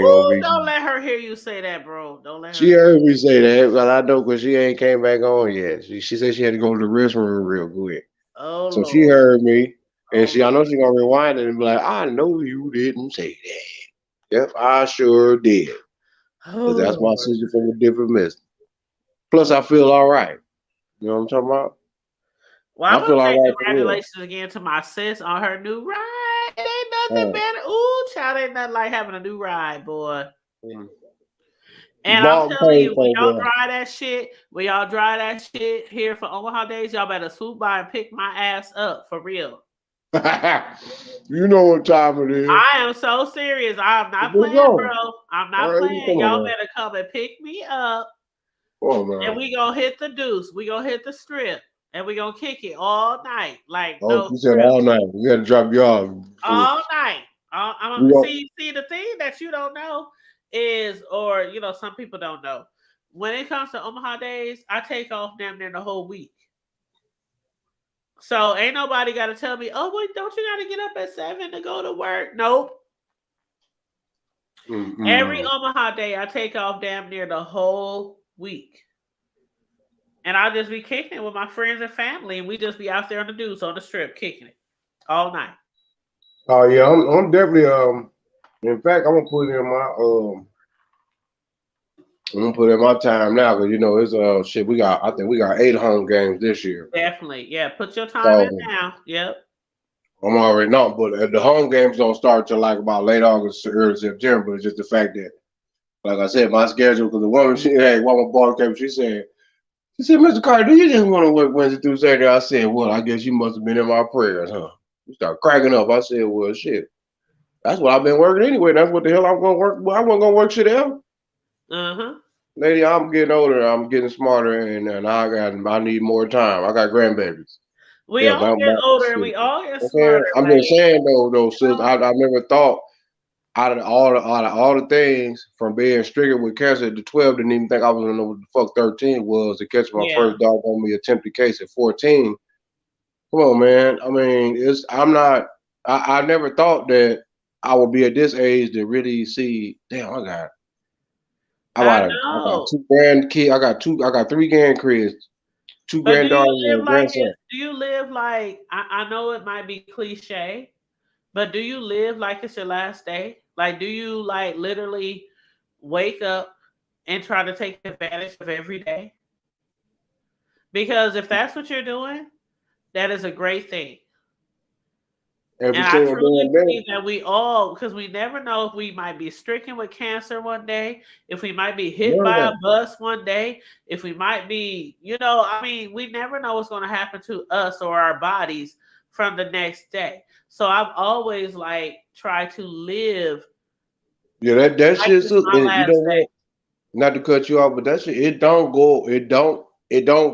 gonna be. Don't let her hear you say that, bro. Don't let her. She heard me say that, but I know because she ain't came back on yet. She said she had to go to the restroom real quick. Oh, so Lord. she heard me. And I know she's gonna rewind it and be like, I know you didn't say that. Yep, I sure did. Because that's my sister from a different mister. Plus, I feel all right. You know what I'm talking about? Well, I I feel want to all say right for real. congratulations again to my sis on her new ride. It ain't nothing better. Ooh, child, ain't nothing like having a new ride, boy. And I'm telling you, when y'all drive that shit here for Omaha Days, y'all better swoop by and pick my ass up for real. You know what time it is. I am so serious. I'm not playing, bro. I'm not playing. Y'all better come and pick me up. Oh, man. And we gonna hit the deuce. We gonna hit the strip. And we gonna kick it all night. Like Oh, you said all night. We gotta drop you off. All night. See, the thing that you don't know is, or you know, some people don't know. When it comes to Omaha Days, I take off damn near the whole week. So ain't nobody got to tell me, oh, wait, don't you got to get up at 7 to go to work? Nope. Every Omaha Day, I take off damn near the whole week. And I'll just be kicking it with my friends and family, and we just be out there on the deuce on the strip kicking it all night. Oh yeah, I'm definitely in fact I'm gonna put in my time now because you know it's shit I think we got 8 home games this year. Definitely, yeah. Put your time in now. Yep. I'm already not, but the home games don't start till like about late August to early September. It's just the fact that, like I said, my schedule because the woman one ball came, she said, Mr. Carter, do you just want to work Wednesday through Saturday? I said, well, I guess you must have been in my prayers, huh? You start cracking up. I said, well, shit. That's what I've been working anyway. That's what the hell I'm gonna work. Well, I wasn't gonna work shit else. Lady, I'm getting older. I'm getting smarter, and I need more time. I got grandbabies. We all get older, and we all get smarter. I'm just saying though, sis. I never thought out of all the things from being stricken with cancer at 12, didn't even think I was gonna know what the fuck 13 was to catch my first dog on me attempted case at 14. Come on, man. I mean, I never thought that I would be at this age to really see. Damn, I got 2 grandkids. I got 3 grandkids, 2 granddaughters, and a grandson. Do you live like I know it might be cliche, but do you live like it's your last day? Like, do you like literally wake up and try to take advantage of every day? Because if that's what you're doing, that is a great thing. And I truly believe that we all, because we never know if we might be stricken with cancer one day, if we might be hit by a bus one day, if we might be, you know, I mean, we never know what's going to happen to us or our bodies from the next day. So I've always like tried to live. Yeah, that shit. You know what? Not to cut you off, but that shit, it don't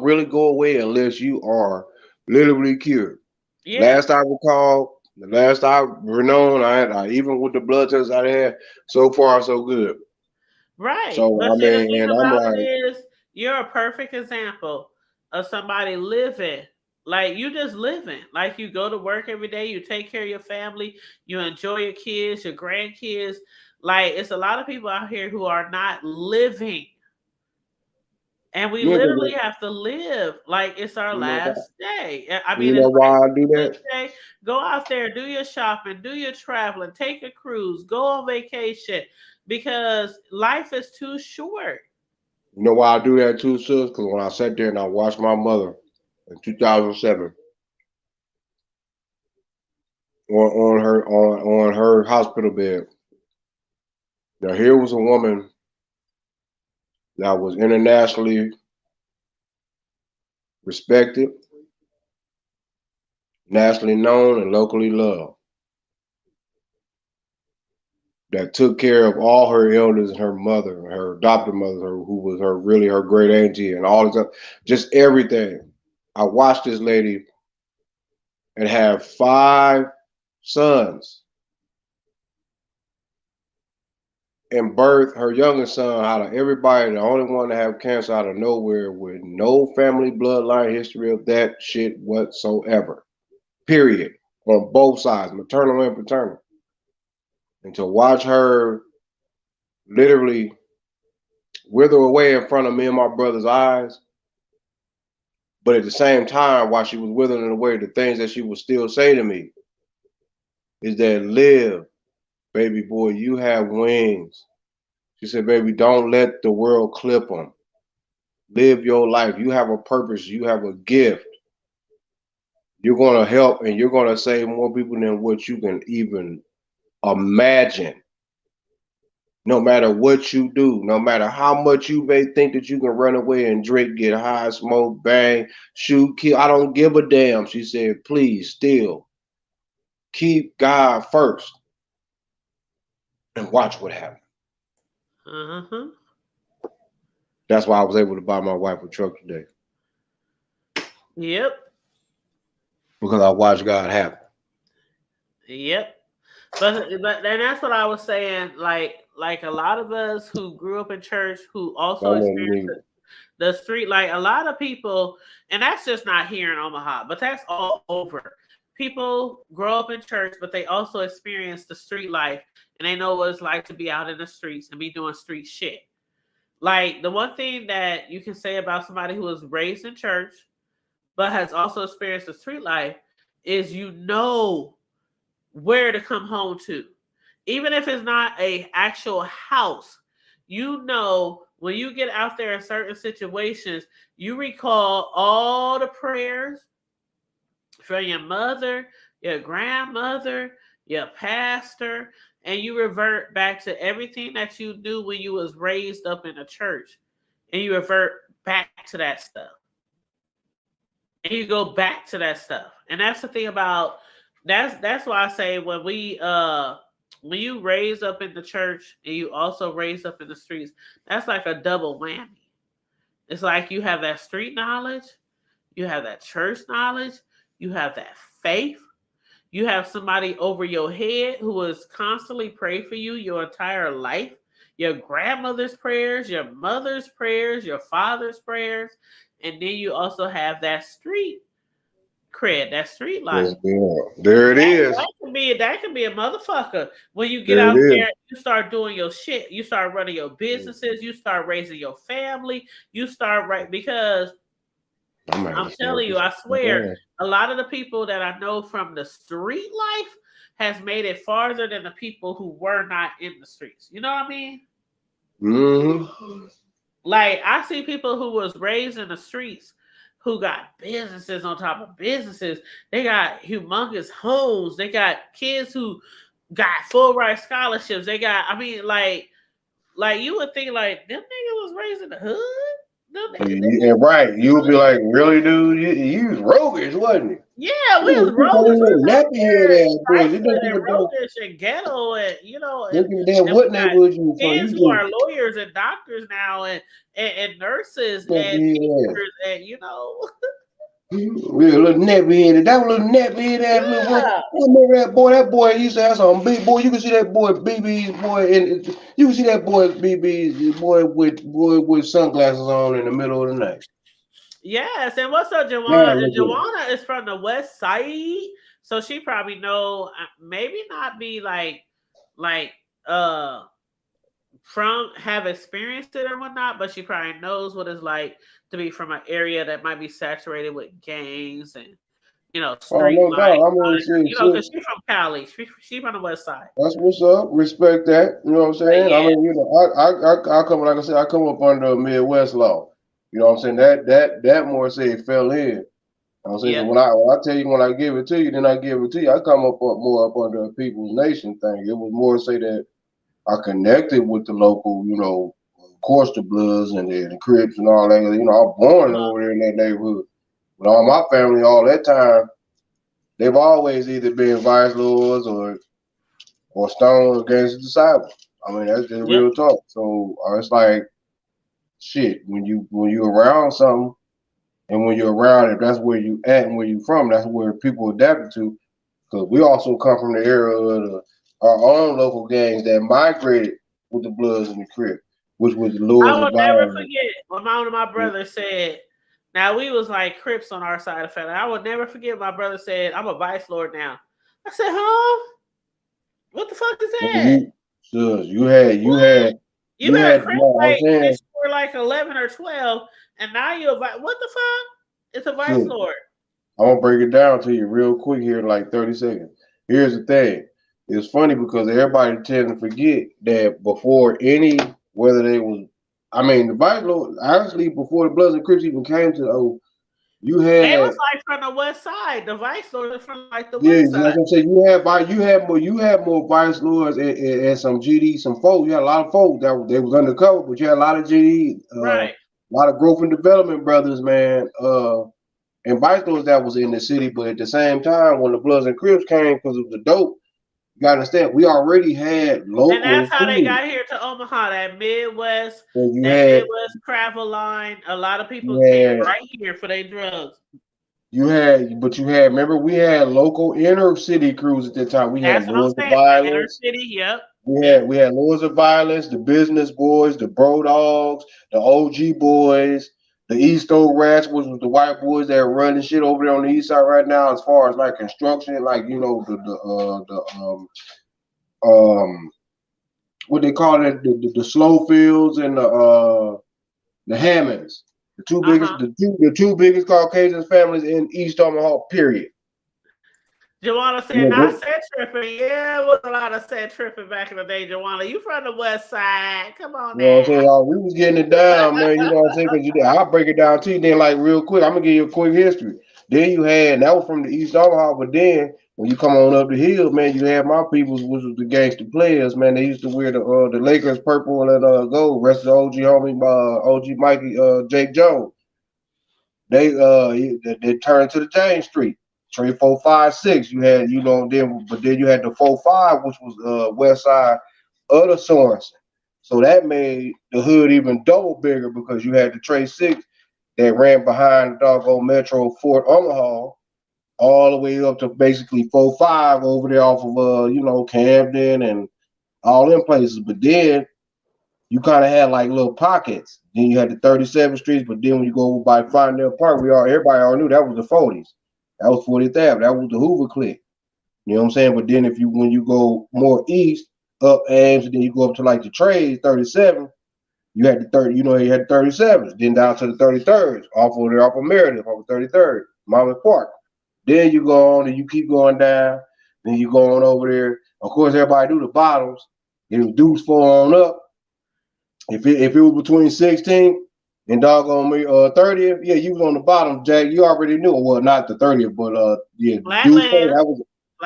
really go away unless you are literally cured. Yeah. Last I recall, the last I known, I even with the blood tests I had, so far so good. Right. So but I mean, and I'm like, you're a perfect example of somebody living. Like you just living. Like you go to work every day, you take care of your family, you enjoy your kids, your grandkids. Like it's a lot of people out here who are not living. And we literally have to live like it's our last day. I mean, you know why I do that? Go out there, do your shopping, do your traveling, take a cruise, go on vacation, because life is too short. You know why I do that too, sis? Because when I sat there and I watched my mother in 2007 on her hospital bed. Now here was a woman that was internationally respected, nationally known, and locally loved. That took care of all her elders, her mother, her adopted mother, who was her great auntie, and all this, just everything. I watched this lady and have 5 sons. And birth her youngest son out of everybody, the only one to have cancer out of nowhere with no family bloodline history of that shit whatsoever. Period. On both sides, maternal and paternal. And to watch her literally wither away in front of me and my brother's eyes, but at the same time, while she was withering away, the things that she would still say to me, is that live, baby boy, you have wings. She said, baby, don't let the world clip them. Live your life. You have a purpose. You have a gift. You're going to help and you're going to save more people than what you can even imagine. No matter what you do, no matter how much you may think that you can run away and drink, get high, smoke, bang, shoot, kill, I don't give a damn. She said, please still keep God first and watch what happens. Uh-huh. That's why I was able to buy my wife a truck today. Yep. Because I watched God happen. Yep. But and that's what I was saying. Like a lot of us who grew up in church, who also experienced the street, like a lot of people, and that's just not here in Omaha, but that's all over. People grow up in church, but they also experience the street life, and they know what it's like to be out in the streets and be doing street shit. Like the one thing that you can say about somebody who was raised in church, but has also experienced the street life, is you know where to come home to. Even if it's not a actual house, you know when you get out there in certain situations, you recall all the prayers from your mother, your grandmother, your pastor, and you revert back to everything that you knew when you was raised up in a church, and you revert back to that stuff. And you go back to that stuff. And that's the thing about that's why I say when you raise up in the church and you also raise up in the streets, that's like a double whammy. It's like you have that street knowledge, you have that church knowledge, you have that faith, you have somebody over your head who is constantly praying for you your entire life, your grandmother's prayers, your mother's prayers, your father's prayers, and then you also have that street cred, that street life. There it is. That can be a motherfucker. When you get out there, you start doing your shit. You start running your businesses. You start raising your family. You start because I'm telling you, I swear, a lot of the people that I know from the street life has made it farther than the people who were not in the streets. You know what I mean? Mm-hmm. Like I see people who was raised in the streets who got businesses on top of businesses. They got humongous homes. They got kids who got full ride scholarships. They got, I mean, like you would think like them niggas was raised in the hood. Yeah, right. You would be like, really, dude? You was roguish, wasn't it? Yeah, we was roguish. Nappy-head roguish and ghetto, and you know, what neighborhood you from? Kids who are lawyers and doctors now, and nurses and teachers, and you know. Real little nappy-headed. That was a little nappy-headed ass little boy. I remember that boy. That boy, he used to have some big boy. You can see that boy BB's boy, and you can see that boy BB's boy with sunglasses on in the middle of the night. Yes, and what's up, Joanna? Joanna is from the West Side, so she probably know. Maybe not be like from have experienced it or whatnot, but she probably knows what it's like to be from an area that might be saturated with gangs and street life. Because she's from Cali, she's from the West Side. That's what's up. Respect that. You know what I'm saying? Yeah. I mean, I come, like I said, I come up under Midwest law. You know what I'm saying? That more say fell in. You know what I'm saying? So when I tell you when I give it to you, then I give it to you. I come up more up under a People's Nation thing. It was more say that I connected with the local, of course the Bloods and the Crips and all that. I was born over there in that neighborhood. But all my family, all that time, they've always either been vice lords or stones against the disciples. I mean, that's just real talk. So it's like, shit, when you around something, and when you're around it, that's where you at and where you from. That's where people adapted to. Because we also come from the era of our own local gangs that migrated with the Bloods and the Crips, which was the Lords. I will never forget when one of my brothers said, now we was like Crips on our side of the family. I will never forget my brother said, I'm a vice lord now. I said, huh? What the fuck is that? You had Crips were like 11 or 12, and now you're what the fuck? It's a vice lord. I'm gonna break it down to you real quick here in like 30 seconds. Here's the thing. it's funny because everybody tends to forget that before any, whether they was, I mean, the Vice Lord, actually before the Bloods and Crips even came to the O, you They had, was like from the west side. The Vice Lord was from like the yeah, west that's side. what I'm saying. You had more Vice Lords and some GD, some folks. You had a lot of folks that they was undercover, but you had a lot of GD, Right. a lot of growth and development brothers, man. And Vice Lords that was in the city, but at the same time, when the Bloods and Crips came because of the dope, you gotta understand, we already had local And that's how they food. got here to Omaha, that Midwest, And you that had, Midwest travel line. A lot of people you came had, right here for their drugs. but you had, remember, we had local inner city crews at that time. We had That's what I'm Lords of saying. The inner Violence. city, yep. We had Lords of Violence, the Business Boys, the Bro Dogs, the OG Boys, the East Oak Rats, which was the white boys that are running shit over there on the east side right now, as far as like construction, like what they call it, the slow fields and the Hammonds, the two biggest the two biggest Caucasian families in East Omaha, period. Joanna said, Yeah, not set tripping. Yeah, it was a lot of set tripping back in the day, Joanna. You from the west side. Come on You know what I'm now. saying? We was getting it down, man. You know what I'm saying? Because I'll break it down to you then, like, real quick. I'm going to give you a quick history. Then you had, and that was from the East Omaha, but then when you come on up the hill, man, you had my peoples, which was the gangster players, man. They used to wear the Lakers purple and gold. Rest of the OG homie, OG Mikey, Jake Jones. They turned to the James Street. 3, 4, 5, 6. You had, but then you had the 4, 5, which was west side of the Sorensen. So that made the hood even double bigger because you had the Trey 6 that ran behind the doggone Metro Fort Omaha all the way up to basically 4, 5 over there off of Camden and all them places. But then you kind of had like little pockets. Then you had the 37th Streets, but then when you go by Findale Park, everybody all knew that was the 40s. That was 40th Ave. That was the Hoover clique. You know what I'm saying? But then when you go more east, up Ames, and then you go up to like the trades, 37, you had the 30, you had the 37s, then down to the 33rds, off of Meredith, off of 33rd, Mama Park. Then you go on and you keep going down, then you go on over there. Of course, everybody do the bottoms. It was Deuce 4 on up. If it was between 16 and doggone me 30th, yeah, you was on the bottom, Jack. You already knew. Well, not the 30th, but yeah, Deuce 4,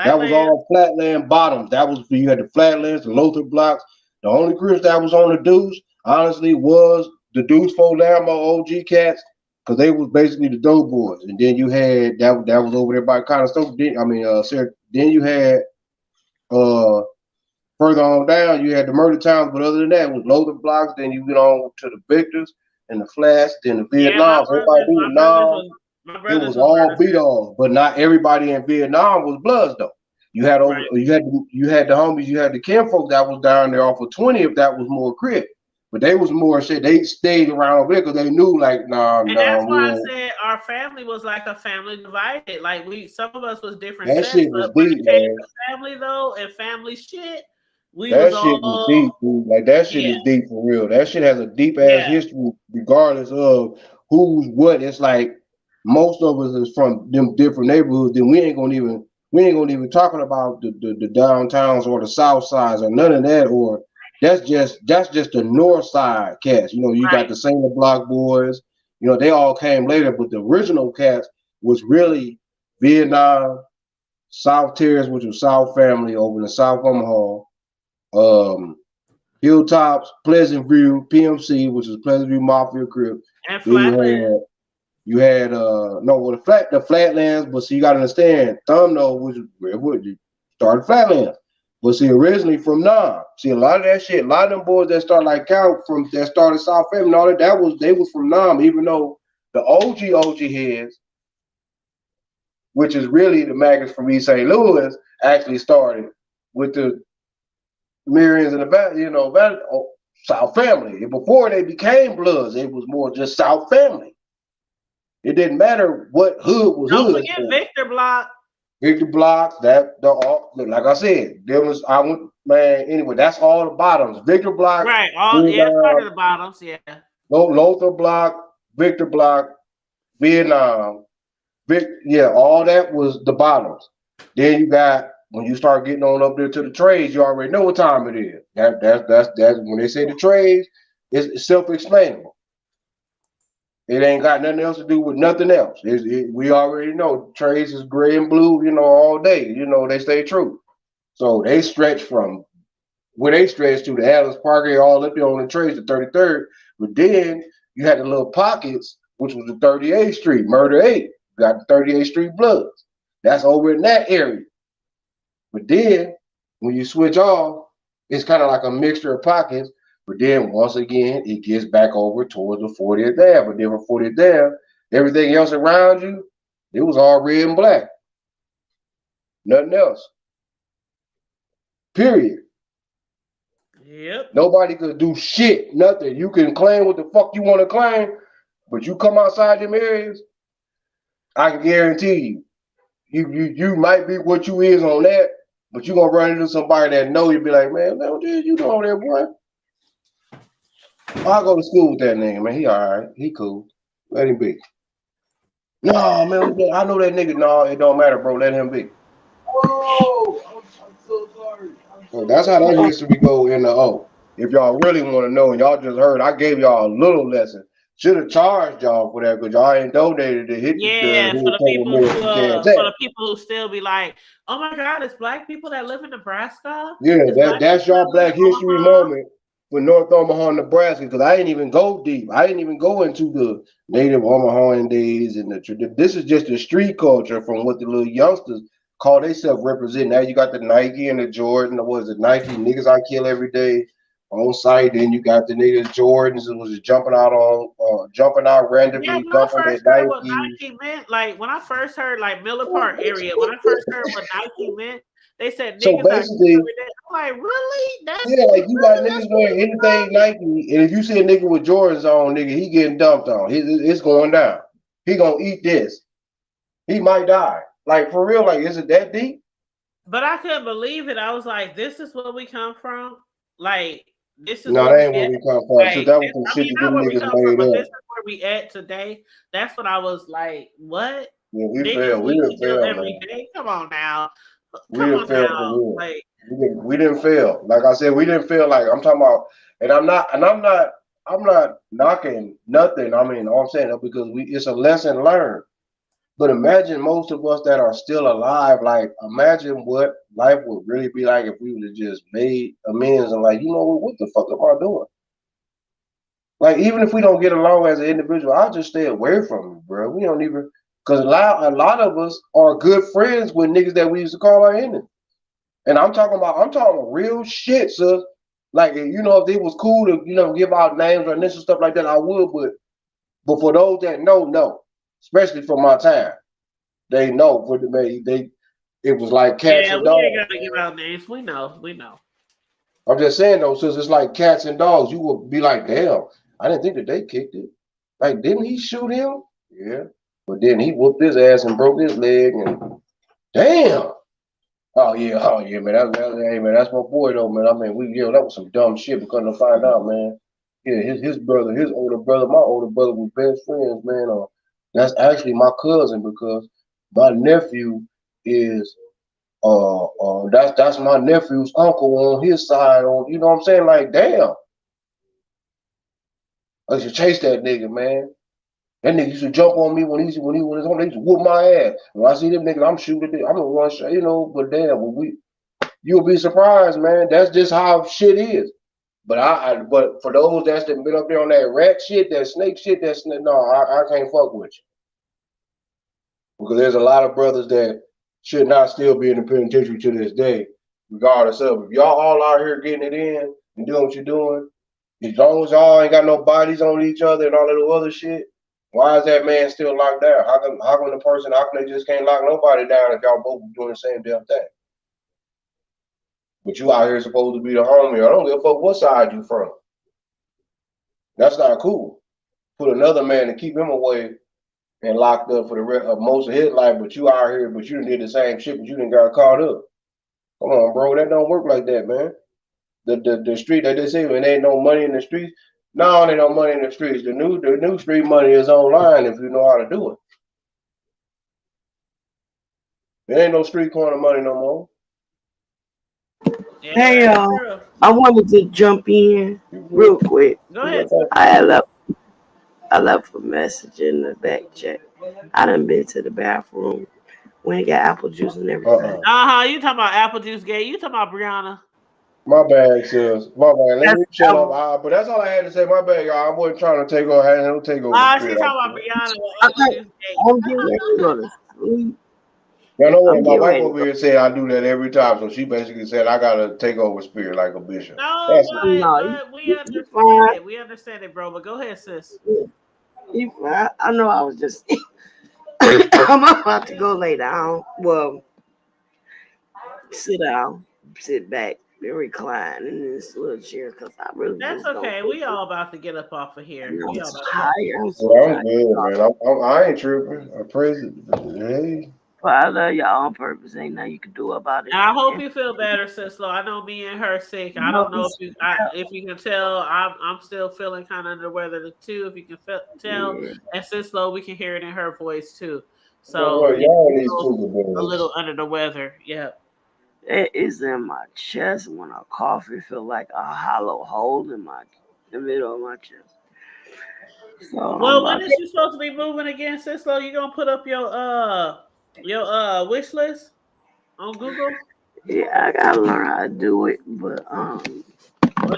that was all flatland bottoms. That was, you had the flatlands, the Lothar blocks. The only Crips that was on the Deuce, honestly, was the Deuce 4 Lambo OG cats, because they was basically the dope boys. And then you had that was over there by Conestoga. Then you had further on down, you had the Murder Towns, but other than that, it was Lothar blocks. Then you went on to the Victors and the Flats, then the Vietnams. Everybody knew the Nam. It was all beat-offs, but not everybody in Vietnam was Bloods though. You had you had the homies, you had the kinfolk that was down there off of 20th that was more Crip, but they was more shit. They stayed around over there because they knew like And that's why I said our family was like a family divided. Like some of us was different. That shit was deep, man. Family though, and family shit. That shit was deep, dude. Like that shit is deep for real. That shit has a deep ass history, regardless of who's what. It's like most of us is from them different neighborhoods. Then we ain't gonna even talking about the downtowns or the south sides or none of that. Or that's just the north side cats. You got the Sailor Block boys. They all came later, but the original cats was really Vietnam, South Terrace, which was South Family over in the South Omaha. Hilltops, Pleasant View, PMC, which is Pleasant View Mafia Crip. And Flatland. You had the Flatlands, but see, you gotta understand, Thumbnail was started Flatlands. But see, originally from Nam. See, a lot of that shit, a lot of them boys that start like Cal that started South Family and all that, they was from Nam, even though the OG heads, which is really the maggots from East St. Louis, actually started with the Marians and the South Family. And before they became Bloods, it was more just South Family. It didn't matter what hood was Don't hood. forget Victor Block. Victor Blocks, like I said, anyway, that's all the bottoms. Victor Block. Right, part of the bottoms, yeah. Lothar Block, Victor Block, Vietnam. All that was the bottoms. Then you got when you start getting on up there to the trades, you already know what time it is. That's when they say the trades, it's self-explainable. It ain't got nothing else to do with nothing else. We already know trades is gray and blue, you know, all day. You know, they stay true. So they stretch from where they stretch to the Adams Park area, all up there on the trades, the 33rd. But then you had the little pockets, which was the 38th Street, Murder 8. Got the 38th Street Bloods. That's over in that area. But then when you switch off, it's kind of like a mixture of pockets. But then once again, it gets back over towards the 40th Ave. But then from 40th Ave, everything else around you, it was all red and black. Nothing else. Period. Yep. Nobody could do shit. Nothing. You can claim what the fuck you want to claim, but you come outside them areas, I can guarantee you might be what you is on that, but you gonna run into somebody that know you, be like, man, what you doing over there, boy? I'll go to school with that nigga, man. He all right. He cool. Let him be. No, man, I know that nigga. No, it don't matter, bro. Let him be. Whoa! I'm so sorry. So that's how that history go in the O. If y'all really want to know, and y'all just heard, I gave y'all a little lesson. Should have charged y'all for that because y'all ain't donated to hit Yeah, the for the people who still be like, oh my God, it's black people that live in Nebraska. Yeah, that's y'all Black History moment for North Omaha, Nebraska. Because I didn't even go deep. I didn't even go into the Native Omahaan days and this is just the street culture from what the little youngsters call themselves represent. Now you got the Nike and the Jordan. What is it? Nike niggas I kill every day on site. Then you got the niggas Jordans who was jumping out randomly. Yeah, when I first heard what Nike meant, like when I first heard like Miller Park area, when I first heard what Nike meant, they said so niggas basically, every day. I'm like, really? That's like you got niggas wearing anything Nike, and if you see a nigga with Jordans on, nigga, he getting dumped on. It's going down. He gonna eat this. He might die. Like for real, like is it that deep? But I couldn't believe it. I was like, this is where we come from. Like this is no, where that ain't where we come from. Like, So that was some shit that them niggas made but up. this is where we at today. That's what I was like, what? Yeah, we didn't fail, every man. day. Come on now. We didn't fail for real. Like we didn't fail. Like I said, we didn't fail. Like I'm talking about, and I'm not knocking nothing. I mean, all I'm saying is because it's a lesson learned. But imagine most of us that are still alive, like imagine what life would really be like if we would have just made amends and like, you know what the fuck am I doing? Like even if we don't get along as an individual, I'll just stay away from you, bro. We don't even because a lot of us are good friends with niggas that we used to call our enemies. And I'm talking real shit, sis. Like you know, if it was cool to give out names or initial stuff like that, I would. But for those that know, especially from my time, they know for the it was like cats and dogs. Yeah, we ain't gotta give out names. We know. I'm just saying though, since it's like cats and dogs, you will be like, damn, I didn't think that they kicked it. Like, didn't he shoot him? Yeah. But then he whooped his ass and broke his leg and damn. Oh yeah, man. Hey man, that's my boy though, man. I mean, that was some dumb shit because to find out, man. Yeah, his older brother, my older brother was best friends, man. That's actually my cousin because my nephew is that's my nephew's uncle on his side. You know what I'm saying? Like, damn. I should chase that nigga, man. That nigga used to jump on me when he was home. They used to whoop my ass. When I see them niggas, I'm shooting. I'm gonna run, But damn, you'll be surprised, man. That's just how shit is. But but for those that's been up there on that rat shit, that snake shit, no, I can't fuck with you because there's a lot of brothers that should not still be in the penitentiary to this day, regardless of if y'all all out here getting it in and doing what you're doing. As long as y'all ain't got no bodies on each other and all that other shit. Why is that man still locked down? How come they just can't lock nobody down if y'all both doing the same damn thing? But you out here supposed to be the homie. I don't give a fuck what side you from. That's not cool. Put another man to keep him away and locked up for the rest of most of his life, but you out here, but you done did the same shit, but you done got caught up. Come on, bro. That don't work like that, man. The street that they say when there ain't no money in the streets. No, there ain't no money in the streets. The new street money is online if you know how to do it. There ain't no street corner money no more. Yeah, Hey that's y'all, true. I wanted to jump in real quick. Go ahead. I left a message in the back chat. I done been to the bathroom when it got apple juice and everything. You talking about Apple Juice Gate? You talking about Brianna? My bad, sis. My bad. Let me That's shut up. But that's all I had to say. My bad, y'all. I wasn't trying to take over. I had no take over the She spirit. talking about Brianna with I'm Apple Juice Gate. getting ready to go to sleep. Y'all know what? I'm My getting wife ready to over go. here said I do that every time. So she basically said I gotta take over spirit like a bishop. No, That's it. No, but we you understand fine. it. We understand it, bro. But go ahead, sis. You fine. I know I was just. I'm about to go lay down. Well, sit down, sit back, and recline in this little chair because I really That's just don't okay. feel We all about to get up off of here. I'm We all about to get up. tired. I'm so Yeah, I'm tired. good, man. I ain't tripping. I praise it. Hey. But I love y'all on purpose. Ain't nothing you can do about it. And I hope you feel better, sis. Lo. I know me and her sick. I don't know if you can tell. I'm still feeling kind of under the weather too. If you can tell, Yeah. and sis Lo, we can hear it in her voice too. Well, So y'all need to a little under the weather. Yeah. It is in my chest when I cough. It feel like a hollow hole in the middle of my chest. So I'm Well, when about is you supposed to be moving again, sis Lo? You gonna put up your wish list on Google? yeah, I gotta learn how to do it, but Well,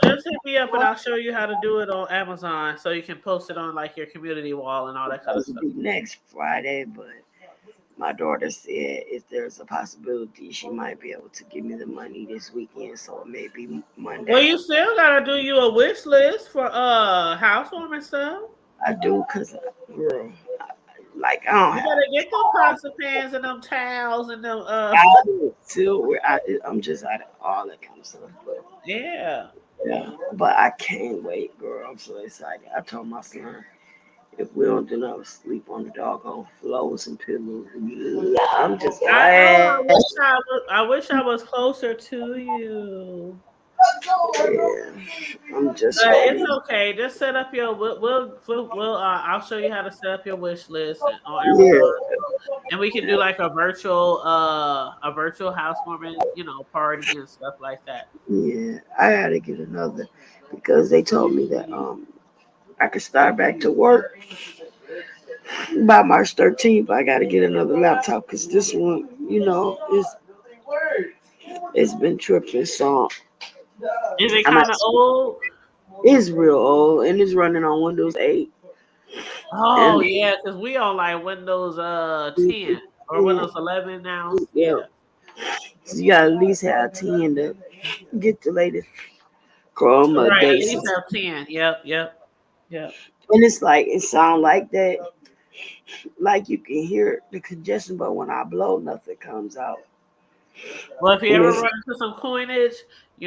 just hit me up and I'll show you how to do it on Amazon so you can post it on like your community wall and all that kind of supposed stuff. to be next Friday, but my daughter said if there's a possibility she might be able to give me the money this weekend, so it may be Monday. Well, you still gotta do you a wish list for housewarming stuff. I do because girl, like I don't You have gotta get them pasta pans and them towels and them silverware. I'm just out of all that kind of stuff, but yeah. yeah, but I can't wait, girl. I'm so excited. I told my son if we don't do nothing, sleep on the doggone floor with some pillows. I'm just I know. glad. I wish I was closer to you. Yeah, I'm just But it's hoping. okay. Just set up your. I'll show you how to set up your wish list on Yeah, Amazon, and we can do like a virtual housewarming, party and stuff like that. yeah. I gotta get another because they told me that I could start back to work by March 13th. I gotta get another laptop because this one, it's been tripping. So Is it I'm at kind of old? it's real old and it's running on Windows 8. Oh And yeah, because we on like Windows 10 or yeah, Windows 11 now. yeah. Yeah. So you gotta at least have 10 to get the latest Chrome Right, at updates. least have 10. Yep. And it's like it sound like that, like you can hear the congestion, but when I blow, nothing comes out. Well, if you And ever it's run into some coinage,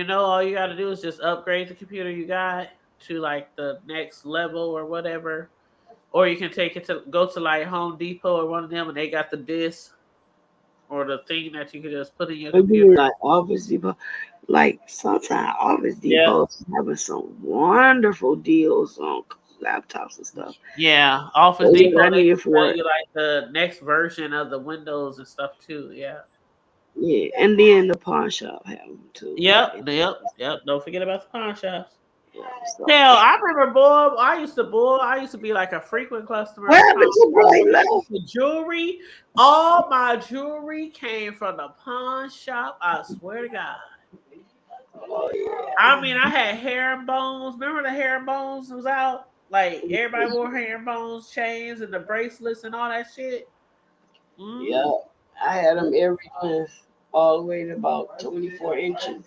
all you got to do is just upgrade the computer you got to like the next level or whatever. Or you can take it to go to like Home Depot or one of them, and they got the disc or the thing that you can just put in your maybe computer. like Office Depot. Like sometimes Office Yeah. Depot having some wonderful deals on laptops and stuff. Yeah, Office So Depot, I they need can for tell it. you like the next version of the Windows and stuff too. Yeah. Yeah, and then the pawn shop have them too. Yep. Don't forget about the pawn shops. Yeah, so. Hell, I remember, I used to be like a frequent customer. What Of happened pawn to shops. boy left? The jewelry, all my jewelry came from the pawn shop. I swear to God. Oh yeah. I mean, I had herringbones. Remember the herringbones was out? Like everybody wore herringbones chains and the bracelets and all that shit. Yeah, I had them every length, all the way to about 24 inches.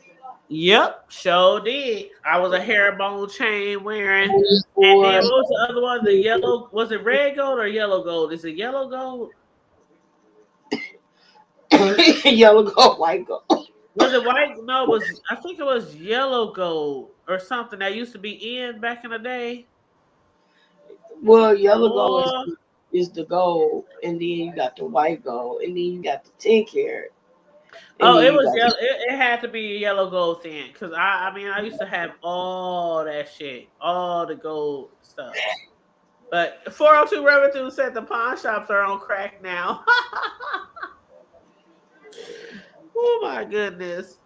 Yep, sure did. I was a herringbone chain wearing. And 24. then what was the other one? The yellow, was it red gold or yellow gold? Is it yellow gold? Yellow gold, white gold. Was it white? No, I think it was yellow gold or something that used to be in back in the day. Well, yellow gold Or is the gold, and then you got the white gold, and then you got the 10 carat. And oh, then it you was got yellow. It had to be a yellow gold thing because I mean I used to have all that shit, all the gold stuff. But 402 Revenue said the pawn shops are on crack now. Oh my goodness.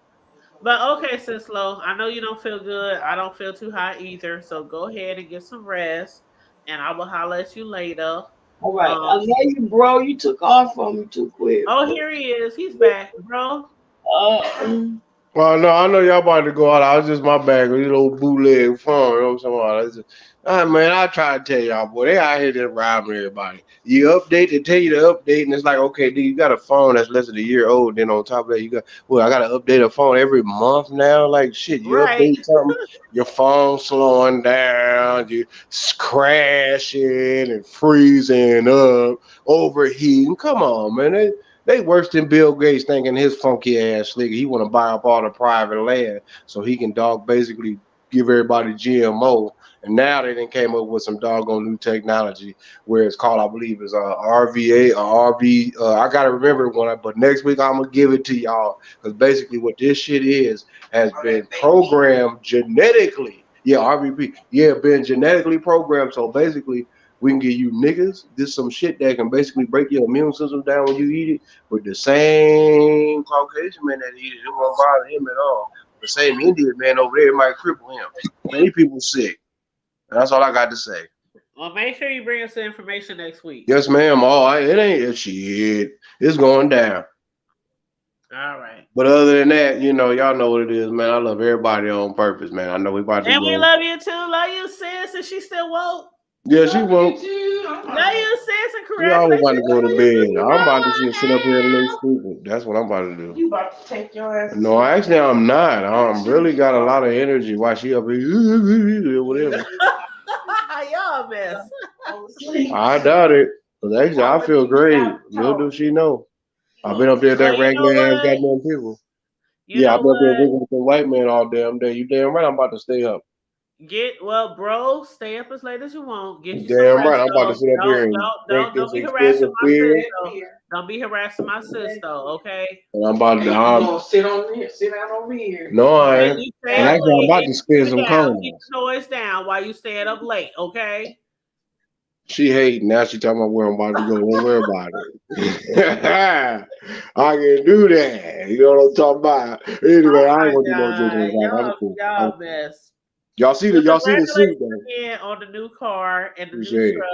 But okay, Sis Lo, I know you don't feel good. I don't feel too hot either. So go ahead and get some rest, and I will holler at you later. All right. I love you, bro. You took off from me too quick. Oh, here he is. He's back, bro. Well, no, I know y'all about to go out. I was just my bag with this little bootleg phone. You know what I'm saying? Man, I try to tell y'all, boy, they out here just robbing everybody. You update, they tell you to update, and it's like, okay, dude, you got a phone that's less than a year old. Then on top of that, you got, well, I got to update a phone every month now. Like, shit, you update something, your phone slowing down, you crashing and freezing up, overheating. Come on, man. They worse than Bill Gates thinking his funky ass nigga. He want to buy up all the private land so he can basically give everybody GMO. And now they done came up with some doggone new technology where it's called, I believe, is RVA or RV. I gotta remember one, but next week I'm gonna give it to y'all because basically what this shit has been programmed genetically. Yeah, RVP. Yeah, been genetically programmed. So basically, we can give you niggas this some shit that can basically break your immune system down when you eat it. But the same Caucasian man that eat it, it won't bother him at all. The same Indian man over there, it might cripple him. Many people sick. And that's all I got to say. Well, make sure you bring us the information next week. Yes, ma'am. It ain't shit. It's going down. All right. But other than that, y'all know what it is, man. I love everybody on purpose, man. I know we about to And go. we love you too. Love you, sis. And she still woke. Yeah, she won't. Love you, sis. And We always congratulations. about to go to bed. I'm about to just sit up here and look stupid. That's what I'm about to do. You about to take your ass. No, actually, I'm not. I'm really got a lot of energy while she up here, whatever. Y'all a mess. I doubt it. But actually, I feel great. Little does she know. I've been up there with that regular ass goddamn people. Yeah, I've been up there drinking with the white man all damn day. You damn right I'm about to stay up. Bro, stay up as late as you want. Get you Damn some right, rest, I'm about to sit up here and drink don't this be harassing expensive my beer. sis, though. Don't be harassing my sis, though, okay? And I'm about to sit on here, sit down over here. no, I ain't. You And stay up actually, I'm late about and to spin sit some down. cones. Keep the noise down while you staying up late, okay? She hating. Now she talking about where I'm about to go. Don't worry about it. I can do that. You know what I'm talking about. Anyway, I ain't gonna do no drinking. Y'all mess. Y'all see the suit though. Again on the new car and the Appreciate new truck.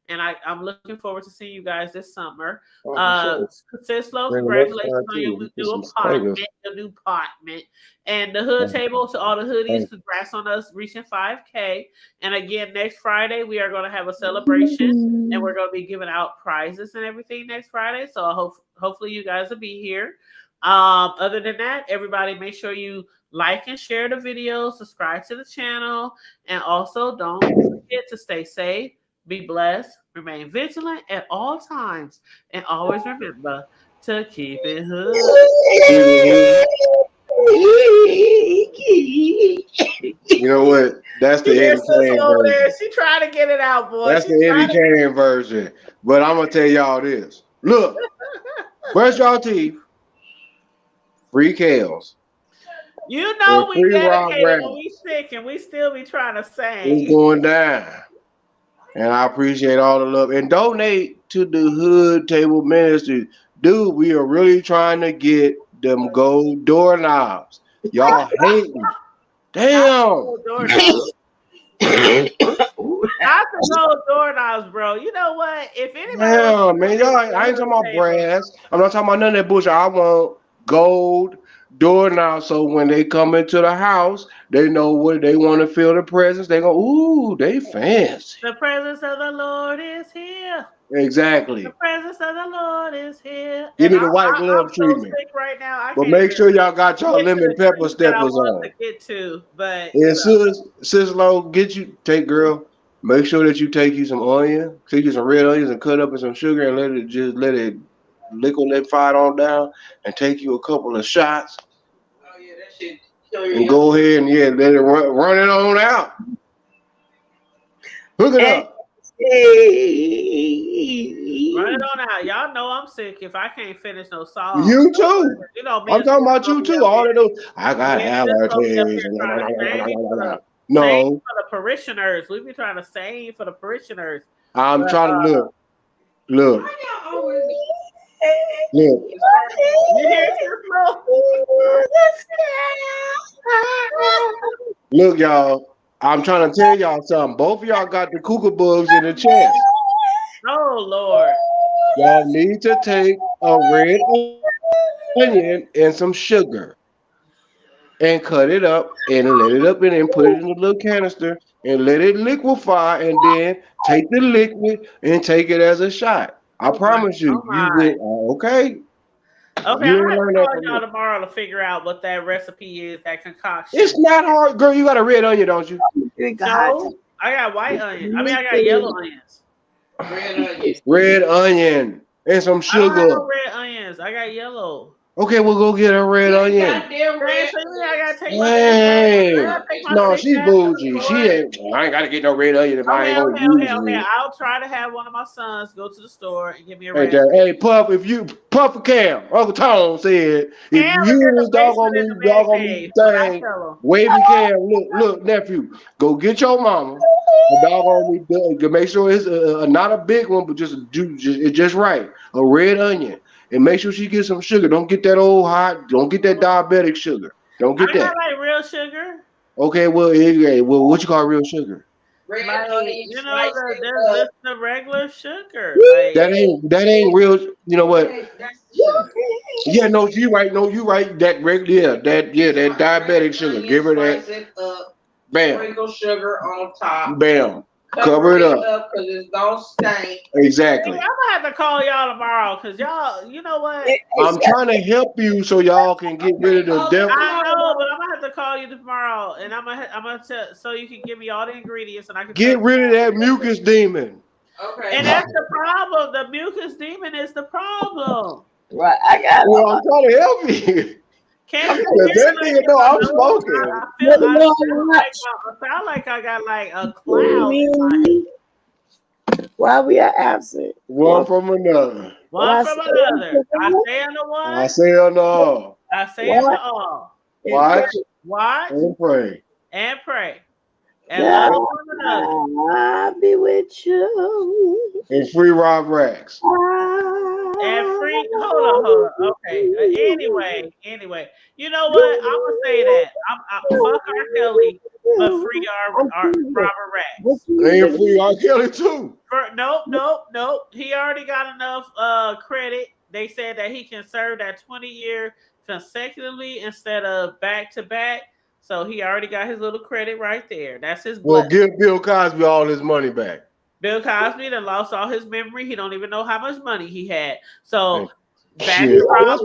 And I'm looking forward to seeing you guys this summer. Oh, Sis Lo, Bring the congratulations rest on your too. new Some apartment, spangles. your new apartment. And the hood table to all the hoodies, congrats on us reaching 5K. And again, next Friday, we are going to have a celebration and we're going to be giving out prizes and everything next Friday. So hopefully you guys will be here. Other than that, everybody make sure you like and share the video, subscribe to the channel, and also don't forget to stay safe, be blessed, remain vigilant at all times, and always remember to keep it hood. You know what? That's the Eddie Kane version. She trying to get it out, boy. That's the Eddie Kane version. But I'm gonna tell y'all this. Look, brush y'all teeth. Free Kales. You know we free raw dedicated grass. when we sick and we still be trying to sing. It's going down. And I appreciate all the love. And donate to the Hood Table Ministry. Dude, we are really trying to get them gold doorknobs. Y'all hate me. Damn. Not the gold doorknobs, bro. You know what? If anybody Damn, man. Y'all, I ain't talking about brass. I'm not talking about none of that bullshit. I want gold doorknobs so when they come into the house, they know what they want to feel the presence. They go, ooh, they fancy. The presence of the Lord is here. Exactly. The presence of the Lord is here. Give me the white glove treatment. So sick right now. But make sure y'all got y'all lemon pepper steppers on. To get to, but and sis Lo, take girl. Make sure that you take you some onion, take you some red onions and cut up in some sugar and let it liquefy on down and take you a couple of shots. Oh yeah, that shit. And go ahead and let it run it on out. Hook it up. Run it on out. Y'all know I'm sick if I can't finish no song. You too. You know, I'm talking about you too. All of those. I got allergies. No. For the parishioners. We be trying to sing for the parishioners. I'm trying to look. You hear Look, y'all, I'm trying to tell y'all something. Both of y'all got the cuckoo bugs in the chest. Oh Lord. Y'all need to take a red onion and some sugar and cut it up and let it up in and put it in a little canister and let it liquefy and then take the liquid and take it as a shot. I promise you, you will. Okay. Okay, You I'm ain't gonna learn that call from y'all me. tomorrow to figure out what that recipe is, that concoction. It's not hard, girl. You got a red onion, don't you? No, I got white onion. I mean, I got yellow onions. Red onion and some I don't have sugar. no red onions. I got yellow. Okay, we'll go get a red onion. I gotta take my Hey, no, steak she's back to the bougie. She store. ain't. I ain't gotta get no red onion if I ain't gonna use it. I'll try to have one of my sons go to the store and give me a Hey, red. Dad, hey, Puff, if you Puff Cam, Uncle Tom said, if Cam you is in use the basement in the man doggone cave. What I thing, tell him. wavy Cam, look, nephew, go get your mama a doggone me to make sure it's not a big one, but just it's just right, a red onion, and make sure she gets some sugar. Don't get that old hot. Don't get that diabetic sugar. Don't I get that. got like real sugar. Okay, well, what you call real sugar? Like, you know, the regular sugar. Like, That ain't real. You know what? Yeah, no, you right. No, you right. That regular, that diabetic sugar. Give her that. Bam. Sprinkle sugar on top. Bam. Cover it up. Because it's gonna stink. Exactly. I'm gonna have to call y'all tomorrow because y'all, you know what? I'm trying to help you so y'all can get rid of the devil. I know, but I'm gonna have to call you tomorrow, and I'm gonna tell so you can give me all the ingredients, and I can Get rid of that mucus demon. Okay. And that's the problem. The mucus demon is the problem. Right, I got. Well, I'm trying to help you. Can't you That nigga know I'm smoking. I sound like I got like a cloud in my head. While we are absent, one from another. One from another. I say on the one. I say on the all. I say on the all. Watch and pray. And pray. And love one another. I'll be with you. And free Rob Racks. And free. Hold on. Okay. Anyway, you know what? I'm gonna say that. Fuck R. Kelly, but free Robert Racks. And free R. Kelly too. Nope. He already got enough credit. They said that he can serve that 20-year consecutively instead of back to back. So he already got his little credit right there. That's his blessing. Well, give Bill Cosby all his money back. Bill Cosby done lost all his memory. He don't even know how much money he had. So back Shit. to Rob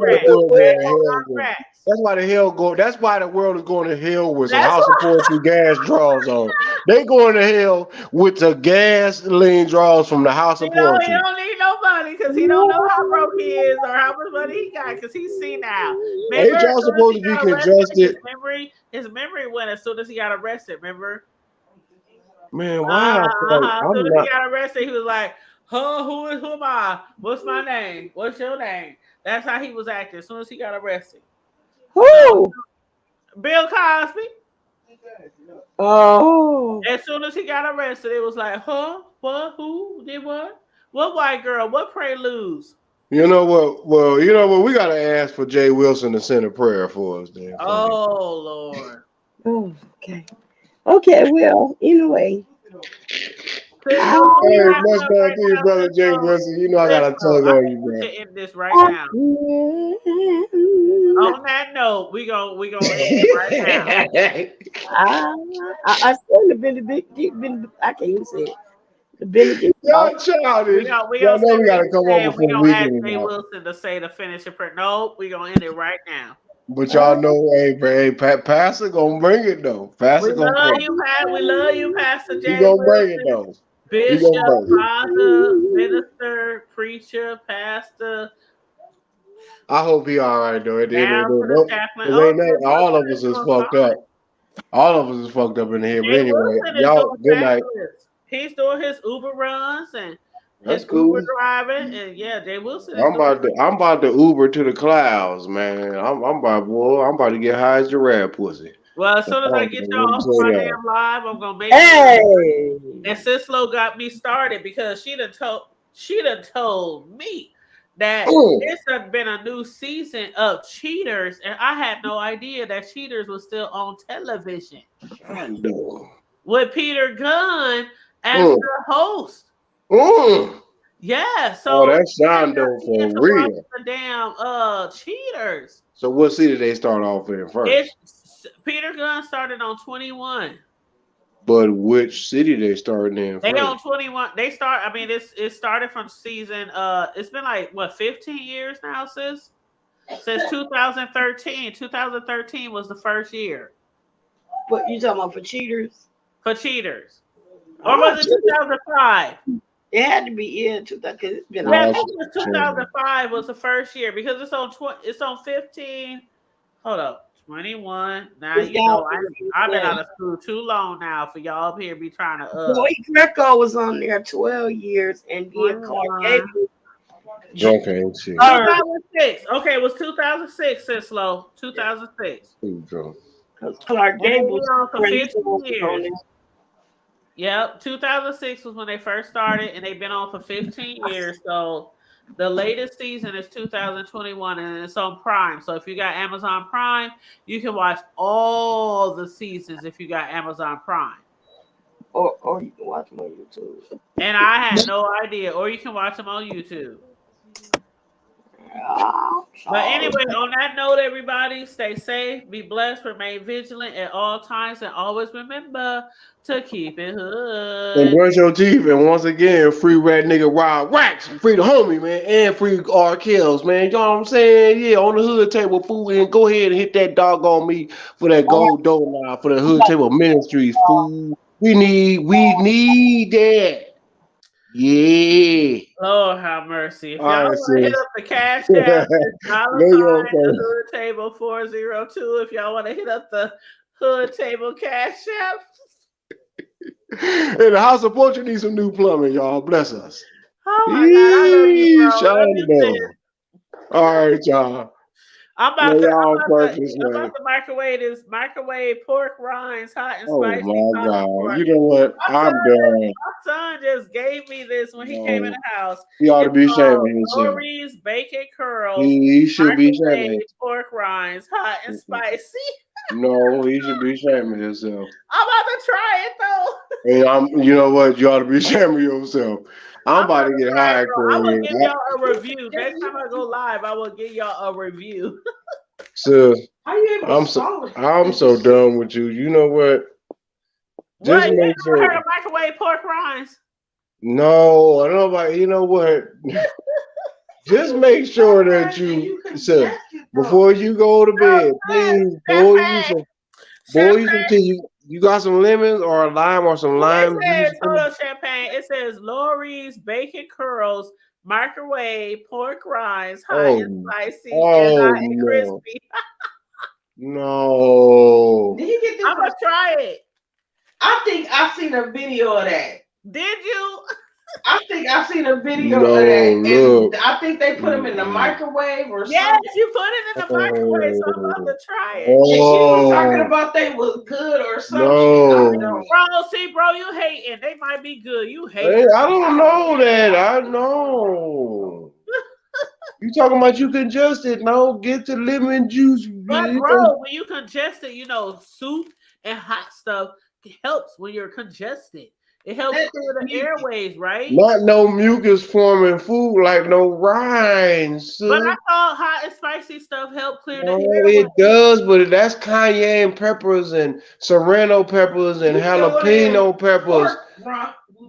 Racks. That's why the hell go. That's why the world is going to hell with some house of poetry gas draws on. They going to hell with the gasoline draws from the house of poetry. He don't need no money because he don't know how broke he is or how much money he got because he's seen now. Ain't y'all supposed to be congested? His memory went as soon as he got arrested. Remember? Man, why? As soon as he got arrested, he was like, who am I? What's my name? What's your name? That's how he was acting as soon as he got arrested. Who? Bill Cosby. Oh. As soon as he got arrested, it was like, huh? What? Who? Did what? What white girl? What preludes? You know what? Well, you know what? We got to ask for Jay Wilson to send a prayer for us, then. Oh, Lord. Oh, okay. Okay, well, anyway. Hey, much love to you, brother Jay Wilson. You know I got a tug on you, bro. To end this right now. On that note, we gonna end it right now. I said the benediction. I can't even say it. The benediction. Y'all childish. Y'all know we gotta come over for the weekend. Jay Wilson to say the finishing prayer. Nope, we gonna end it right now. But y'all know, hey, Pastor gonna bring it though. Pastor we love you, Pastor Jay. He gonna bring it though. Bishop, father, minister, preacher, pastor. I hope he all right though. At the end of the day, all of us is fucked up. All of us is fucked up in here. But anyway, y'all, good night. He's doing his Uber runs and that's his cool. Uber driving, and yeah, Jay Wilson. I'm about to Uber to the clouds, man. I'm about to get high as giraffe pussy. Well, as soon as I get y'all off my damn live, I'm gonna make And Sislo got me started because she done told me that Mm. this has been a new season of Cheaters, and I had no idea that Cheaters was still on television Shondo. with Peter Gunn as Mm. the host. Mm. Yeah, so Oh, that's Shondo you get for to watch real. the damn Cheaters. So what city they start off in first? It's Peter Gunn started on 21. But which city they starting in They first? on 21. They start. I mean, it started from season. It's been like what 15 years now, sis. Since 2013. 2013 was the first year What you talking about for cheaters? for Cheaters, or was it 2005? It had to be yeah, 2000 because it's been Yeah, I all. think it was 2005 was the first year because it's on it's on 15. Hold up. 21. Now It's you know down I've been yeah. out of school too long now for y'all up here be trying to Boy Greco was on there 12 years, and then Clark Gable. Okay, shit. 2006. Okay, it was 2006, Sis Low. 2006. Too drunk. Clark And they Gable were on for 15 on years. there. Yep, 2006 was when they first started, and they've been on for 15 years. So the latest season is 2021, and it's on Prime. So if you got Amazon Prime, you can watch all the seasons if you got Amazon Prime. Or you can watch them on YouTube. And I had no idea. Or you can watch them on YouTube. But anyway, on that note, everybody, stay safe, be blessed, remain vigilant at all times, and always remember to keep it hood. And brush your teeth, and once again, free Rat Nigga Wild Wax, free the homie, man, and free R. Kells, man. You know what I'm saying? Yeah, on the hood table, fool, and go ahead and hit that dog on me for that gold dollar for the hood table ministries, fool. We need that. Yeah. Lord have mercy. If All y'all right, want to hit sis. up the cash app, it's Lay your $the phone. hood table 402. If y'all want to hit up the hood table cash app. In the house of Portrait needs some new plumbing, y'all. Bless us. Oh my God, I love you, bro. Love you, Shondo. sis. All right, y'all. I'm about Lay to y'all purpose, man. microwave pork rinds, hot and Oh spicy. my collard God. pork. You know what? I'm done. My son just gave me this when he came in the house. He ought to be It's ashamed called of himself. Lori's Bacon Curls. He should be ashamed of Microwave himself. pork rinds, hot and spicy. No, he should be ashamed of himself. I'm about to try it though. And you know what? You ought to be ashamed of yourself. I'm about to get high. I will give y'all a review. Next time I go live, I will give y'all a review. So I'm so done with you. You know what? Just What? You make never heard sure. of microwave pork rinds? No, I don't know. You know what? Just make sure that you, so before you go to bed, please boil you some tea. You got some lemons or a lime or some lime It says, juice? hold on, Champagne. It says Lori's Bacon Curls, microwave pork rinds, hot and spicy, and hot and no. crispy. No. Did you get this? I'm gonna try it. I think I seen a video of that. Did you? I think I seen a video No, of that. look. And I think they put them in the microwave or Yes, something. you put it in the microwave, so I'm about to try it. And she was Oh. talking about they was good or something. No. I don't. Bro, you hating. They might be good. You Hey, hate. I don't know that. I know. You talking about you congested? No, get the lemon juice. But bro, when you congested, soup and hot stuff helps when you're congested. It helps clear the airways, right? Not no mucus forming food like no rinds. But I son. thought hot and spicy stuff help clear the No, airways. it does, but that's cayenne peppers and serrano peppers and jalapeno peppers,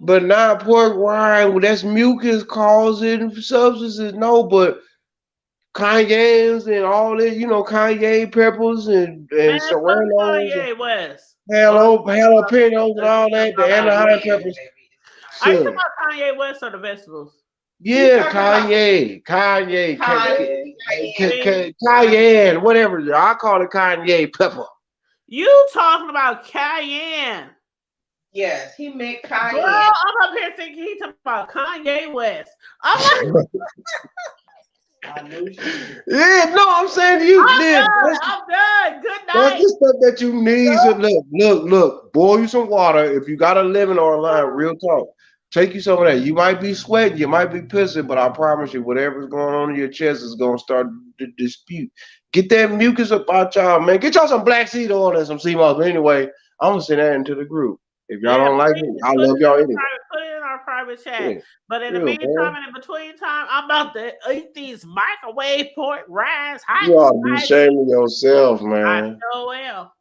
but not pork rind. That's mucus causing substances. No, but cayennes and all that, cayenne peppers and Man, serranos, Kanye West. jalapenos and all that, the Anaheim peppers. Are you Sure. talking about Kanye West or the vegetables? Yeah, Kanye, cayenne, whatever. I call it Kanye pepper. You talking about cayenne? Yes, he meant Kanye. Girl, I'm up here thinking he talking about Kanye West. I'm like, Yeah, no, I'm saying to you, I'm Liz, done. I'm done. Good that's night. the stuff that you need. So look, boil you some water. If you got a lemon or a lime, real talk, Take you some of that. You might be sweating, you might be pissing, but I promise you, whatever's going on in your chest is gonna start the dispute. Get that mucus up out y'all, man. Get y'all some black seed oil and some sea moss. But anyway, I'm gonna send that into the group. If y'all don't like it, I love y'all anyway. Put it in our private chat. Yeah. But in the Yeah, meantime man. and in between time, I'm about to eat these microwave pork rinds. You ought to be shaming yourself, I man. so will.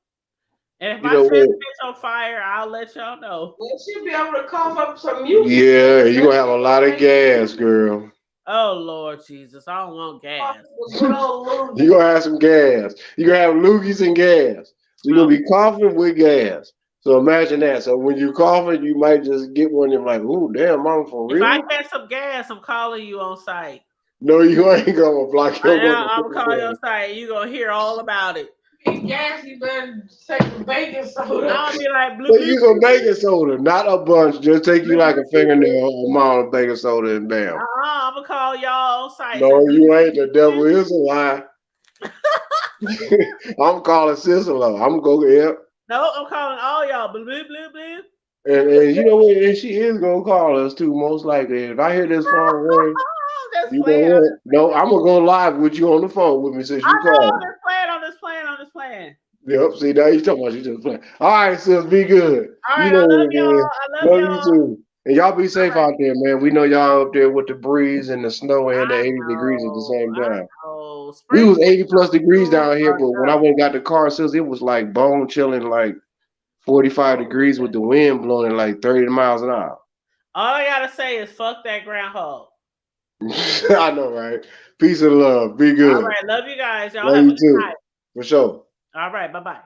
And if You my know chest what? is on fire, I'll let y'all know. Well, she'll be able to cough up some mucus. Yeah, you're gonna have a lot of gas, girl. Oh Lord Jesus, I don't want gas. Good old Lou. You're gonna have some gas. You're gonna have loogies and gas. So you're gonna be coughing with gas. So imagine that. So when you're coughing, you might just get one. You're like, "Ooh, damn, mama, for If real?" I get some gas, I'm calling you on site. No, you ain't gonna block your I'm gonna call you on site. You're gonna hear all about it. Gas, you better take some baking soda. I'll be like, blue, Take you some baking soda, not a bunch. Just take you like a fingernail amount of baking soda and bam. I'm gonna call y'all on site. No, you ain't. The devil is a lie. I'm calling Cicelo. I'm gonna go yeah. No, I'm calling all y'all. Blue, blue, blue. And you know what? And she is gonna call us too, most likely. If I hear this phone ring, you know what? No, I'm gonna go live with you on the phone with me since you called. On this plan. Yep. See, now you talking about you just playing. All right, sis, be good. All right, you know I love what it is. y'all. I love y'all. You too. And y'all be safe out there, man. We know y'all up there with the breeze and the snow and the 80 degrees at the same time. We was 80 plus degrees down here, but when I went and got the car, sis, it was like bone chilling, like 45 degrees with the wind blowing at like 30 miles an hour. All I gotta say is fuck that groundhog. I know, right? Peace and love. Be good. All right, love you guys. Y'all Love have a you good too. night. For sure. All right, bye-bye.